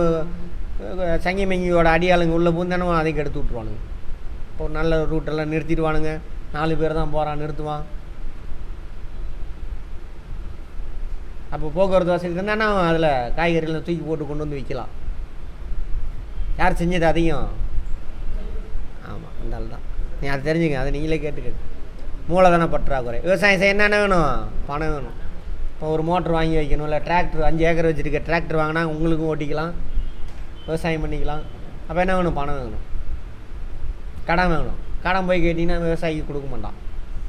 சங்கி மங்கியோட அடியாளுங்க உள்ளே பூந்தானவன் அதைக்கு எடுத்து விட்ருவானுங்க. இப்போ நல்ல ரூட்டெல்லாம் நிறுத்திடுவானுங்க. 4 பேர் தான் போகிறான், நிறுத்துவான். அப்போ போக்குவரத்து வசதி இருந்தானா அதில் காய்கறிகள் தூக்கி போட்டு கொண்டு வந்து விற்கலாம். யார் செஞ்சது அதிகம்? ஆமாம், அந்த ஆள் தான். நீ அதை தெரிஞ்சுங்க, அதை நீங்களே கேட்டுக்க. மூலதன பற்றாக்குறை. விவசாயம் செய்ய என்னென்ன வேணும்? பணம் வேணும். இப்போ ஒரு மோட்ரு வாங்கி வைக்கணும், இல்லை டிராக்டர் 5 ஏக்கர் வச்சுருக்க டிராக்டர் வாங்கினா உங்களுக்கும் ஓட்டிக்கலாம், விவசாயம் பண்ணிக்கலாம். அப்போ என்ன வேணும்? பணம் வேணும், கடன் வேணும். கடன் போய் கேட்டிங்கன்னா விவசாயிக்கு கொடுக்க மாட்டான்.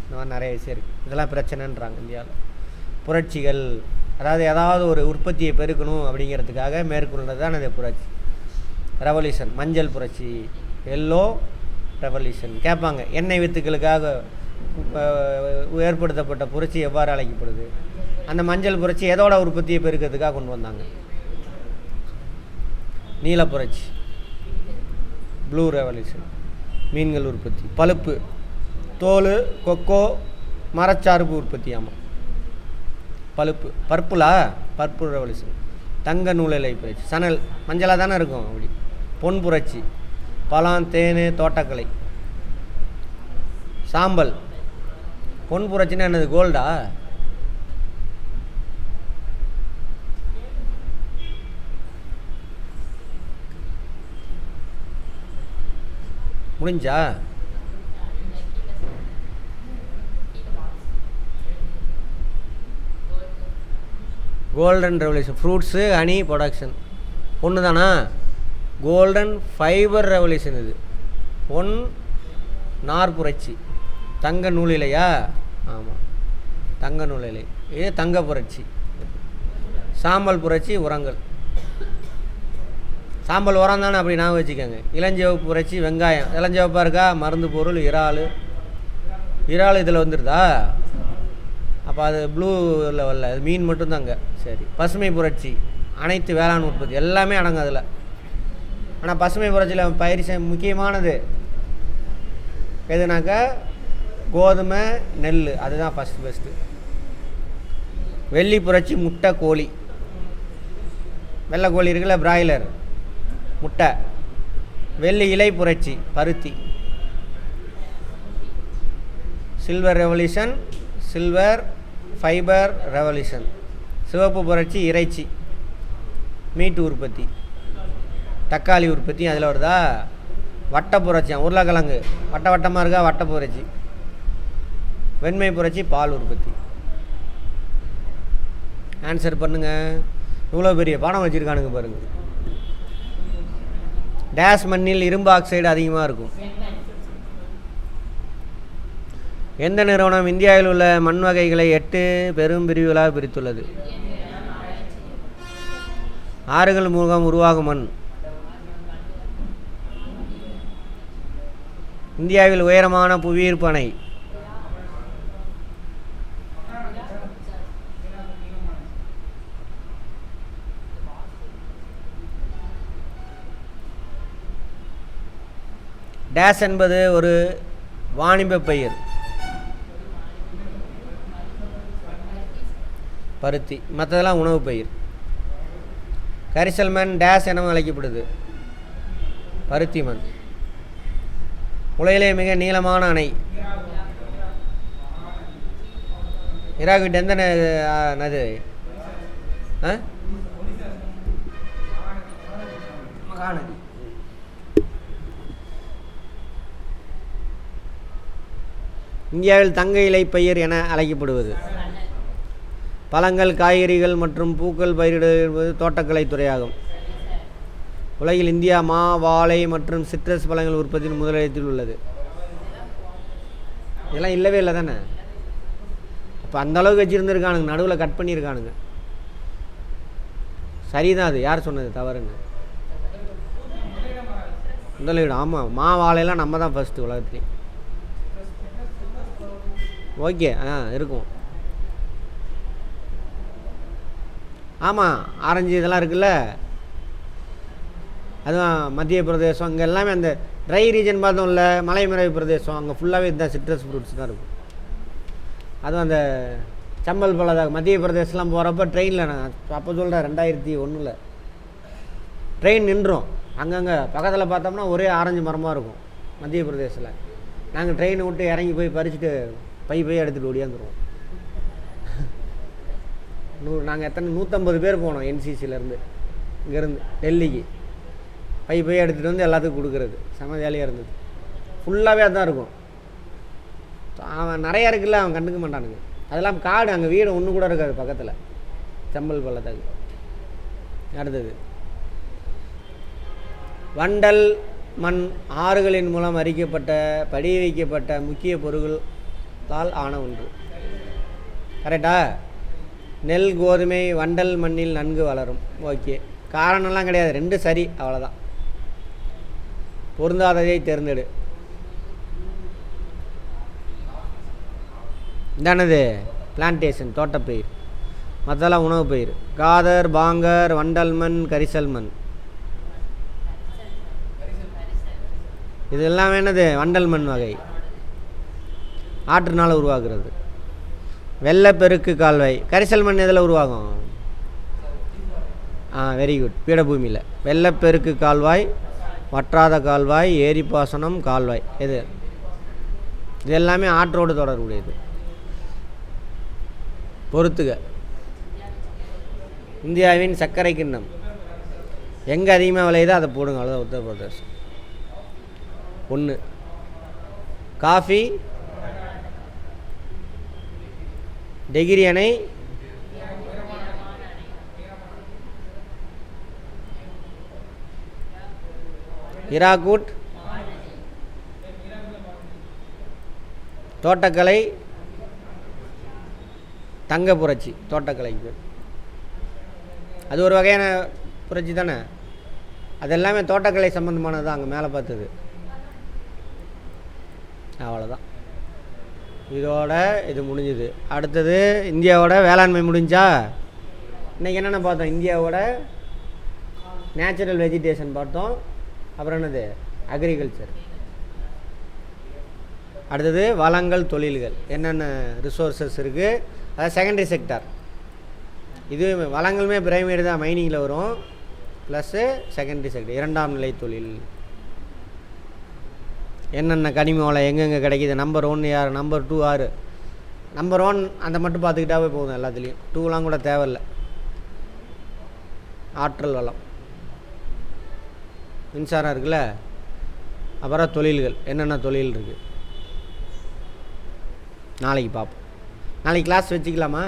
இந்த மாதிரி நிறைய விஷயம் இருக்குது. இதெல்லாம் பிரச்சனைன்றாங்க இந்தியாவில். புரட்சிகள், அதாவது ஏதாவது ஒரு உற்பத்தியை பெருக்கணும் அப்படிங்கிறதுக்காக மேற்கொள்கிறது தான் அது புரட்சி. ரெவல்யூஷன், மஞ்சள் புரட்சி, எல்லோ ரெவல்யூஷன். கேட்பாங்க, எண்ணெய் வித்துக்களுக்காக ஏற்படுத்தப்பட்ட புரட்சி எவ்வாறு அழைக்கப்படுது? அந்த மஞ்சள் புரட்சி எதோட உற்பத்தியை பெருக்கிறதுக்காக கொண்டு வந்தாங்க? நீல புரட்சி, ப்ளூ ரெவல்யூஷன், மீன்கள் உற்பத்தி, பழுப்பு, தோல், கொக்கோ, மரச்சார்பு உற்பத்தி. ஆமாம், பழுப்பு, பர்பிள் ரெவல்யூஷன். தங்க நூலிலை புரட்சி, சணல் மஞ்சளாக தானே இருக்கும். அப்படி பொன் புரட்சி, பழம், தேன், தோட்டக்கலை. சாம்பல், பொன் புரட்சின்னா என்னது? கோல்டா? முடிஞ்சா? Golden revolution, fruits, honey production. ஒன்று தானா? Golden fibre revolution. இது பொன் நார் புரட்சி. தங்க நூலிலையா? ஆமாம், தங்க நூலிலை. இது தங்க புரட்சி. சாம்பல் புரட்சி, உரங்கள். சாம்பல் உரம் தானே, அப்படி நான் வச்சுக்கோங்க. இளஞ்சிவப்பு புரட்சி, வெங்காயம். இளஞ்சிவப்பாக இருக்கா? மருந்து பொருள், இறால் இதில் வந்துடுதா? அப்போ அது ப்ளூவில் வரல, அது மீன் மட்டும்தாங்க. சரி. பசுமை புரட்சி, அனைத்து வேளாண் உற்பத்தி எல்லாமே அடங்கும் அதில். ஆனால் பசுமை புரட்சியில் பயிர் முக்கியமானது எதுனாக்கா கோதுமை, நெல். அதுதான் பெஸ்ட்டு. வெள்ளி புரட்சி, முட்டை, கோழி. வெள்ளை கோழி இருக்குல்ல, பிராய்லர், முட்டை. வெள்ளி இலை புரட்சி, பருத்தி. Silver revolution, silver fibre revolution. சிவப்பு புரட்சி, இறைச்சி, மீட்டு உற்பத்தி, தக்காளி உற்பத்தி அதில் வருதா? வட்ட புரட்சி, உருளைக்கிழங்கு வட்டமாக இருக்கா? வட்ட புரட்சி. வெண்மை புரட்சி, பால் உற்பத்தி. ஆன்சர் பண்ணுங்க. இவ்வளோ பெரிய படம் வச்சுருக்கானுங்க பாருங்க. டேஷ் மண்ணில் இரும்பு ஆக்சைடு அதிகமாக இருக்கும். எந்த நிறுவனம் இந்தியாவில் உள்ள மண் வகைகளை 8 பெரும் பிரிவுகளாக பிரித்துள்ளது? ஆறுகள் மூலம் உருவாகும் மண். இந்தியாவில் உயரமான புவியீர்ப்பு அணை. டேஸ் என்பது ஒரு வாணிப பெயர். பருத்தி. மற்றதெல்லாம் உணவு பயிர். கரிசல் மண் டேஸ் எனவும் அழைக்கப்படுது. பருத்தி மண். உலகிலே மிக நீளமான அணை. ஈராக் எந்த நது? மகாநதி. இந்தியாவில் தங்க இலை பயிர் என அழைக்கப்படுவது. பழங்கள், காய்கறிகள் மற்றும் பூக்கள் பயிரிடுவது என்பது தோட்டக்கலை துறையாகும். உலகில் இந்தியா மா, வாழை மற்றும் சிட்ரஸ் பழங்கள் உற்பத்தியின் முதலிடத்தில் உள்ளது. இதெல்லாம் இல்லவே இல்லை தானே. அப்போ அந்தளவுக்கு வச்சுருந்துருக்கானுங்க, நடுவில் கட் பண்ணியிருக்கானுங்க. சரிதான். அது யார் சொன்னது தவறுன்னு? முதலிடம். ஆமாம், மா வாழையெல்லாம் நம்ம தான் ஃபஸ்ட்டு உலகத்துலேயும். ஓகே, இருக்கும். ஆமாம், ஆரஞ்சு இதெல்லாம் இருக்குல்ல, அதுவும் மத்திய பிரதேசம். அங்கே எல்லாமே அந்த ட்ரை ரீஜன் பார்த்தோம்ல, மலைமறை பிரதேசம், அங்கே ஃபுல்லாகவே இதுதான் சிட்ரஸ் ஃப்ரூட்ஸ் தான் இருக்கும். அதுவும் அந்த சம்பல் பழதாக மத்திய பிரதேசம்லாம் போகிறப்ப ட்ரெயினில், நான் அப்போ சொல்கிறேன் 2001 ட்ரெயின் நின்றோம். அங்கங்கே பக்கத்தில் பார்த்தோம்னா ஒரே ஆரஞ்சு மரமாக இருக்கும் மத்திய பிரதேசத்தில். நாங்கள் ட்ரெயினை விட்டு இறங்கி போய் பறிச்சுட்டு பை எடுத்துகிட்டு ஓடியாந்துருவோம். நாங்கள் எத்தனை 150 பேர் போனோம் என்சிசியிலேருந்து, இங்கேருந்து டெல்லிக்கு. பை எடுத்துகிட்டு வந்து எல்லாத்துக்கும் கொடுக்குறது. செம ஜாலியாக இருந்தது. ஃபுல்லாகவே அதுதான் இருக்கும். அவன் நிறையா இருக்குல்ல, அவன் கண்டுக்க மாட்டானுங்க. அதெல்லாம் காடு, அங்கே வீடு ஒன்று கூட இருக்காது பக்கத்தில். செம்பல் பள்ளத்தாக்கு. அடுத்தது வண்டல் மண் ஆறுகளின் மூலம் அரிக்கப்பட்ட படிய வைக்கப்பட்ட முக்கிய பொருட்களால் ஆன ஒன்று. கரெக்டா? நெல், கோதுமை வண்டல் மண்ணில் நன்கு வளரும். ஓகே, காரணம்லாம் கிடையாது, 2 சரி, அவ்வளோதான். பொருந்தாததை தேர்ந்தெடு. இதானது பிளான்டேஷன், தோட்டப்பயிர். மற்றெல்லாம் உணவு பயிர். காதர், பாங்கர், வண்டல் மண், கரிசல் மண். இது எல்லாம் என்னது? வண்டல் மண் வகை. ஆற்றுனால் உருவாகிறது. வெள்ளப்பெருக்கு கால்வாய். கரிசல் மண் எதில் உருவாகும்? வெரி குட், பீடபூமியில். வெள்ளப்பெருக்கு கால்வாய், வற்றாத கால்வாய், ஏரிப்பாசனம் கால்வாய். இது எல்லாமே ஆற்றோடு தொடர்புடையது. பொறுத்துக. இந்தியாவின் சர்க்கரை கிண்ணம் எங்கே அதிகமாக விளையுதோ அதை போடுங்க, அவ்வளோதான். உத்தரப்பிரதேசம். 1. காஃபி, டெகிரி அணை, ஹிராகுட், தோட்டக்கலை, தங்க புரட்சி. தோட்டக்கலைக்கு அது ஒரு வகையான புரட்சி தானே. அதெல்லாமே தோட்டக்கலை சம்மந்தமானது தான். அங்கே மேலே பார்த்தது அவ்வளோதான். இதோட இது முடிஞ்சுது. அடுத்தது இந்தியாவோட வேளாண்மை முடிஞ்சா. இன்றைக்கி என்னென்ன பார்த்தோம்? இந்தியாவோட நேச்சுரல் வெஜிடேஷன் பார்த்தோம். அப்புறம் என்னது? அக்ரிகல்ச்சர். அடுத்தது வளங்கள், தொழில்கள், என்னென்ன ரிசோர்ஸஸ் இருக்குது, அதாவது செகண்டரி செக்டார். இது வளங்களுமே பிரைமரி தான், மைனிங்கில் வரும். ப்ளஸ்ஸு செகண்டரி செக்டார், 2ஆம் நிலை தொழில். என்னென்ன கனிம வளம் எங்கெங்கே கிடைக்கிது, நம்பர் 1 யார், நம்பர் 2 யார். நம்பர் 1 அந்த மட்டும் பார்த்துக்கிட்டாவே போதும். எல்லாத்துலேயும் 2லாம் கூட தேவையில்லை. ஆற்றல் வளம், மின்சாரம் இருக்குல்ல. அப்புறம் தொழில்கள், என்னென்ன தொழில் இருக்குது நாளைக்கு பார்ப்போம். நாளைக்கு கிளாஸ் வச்சுக்கலாமா?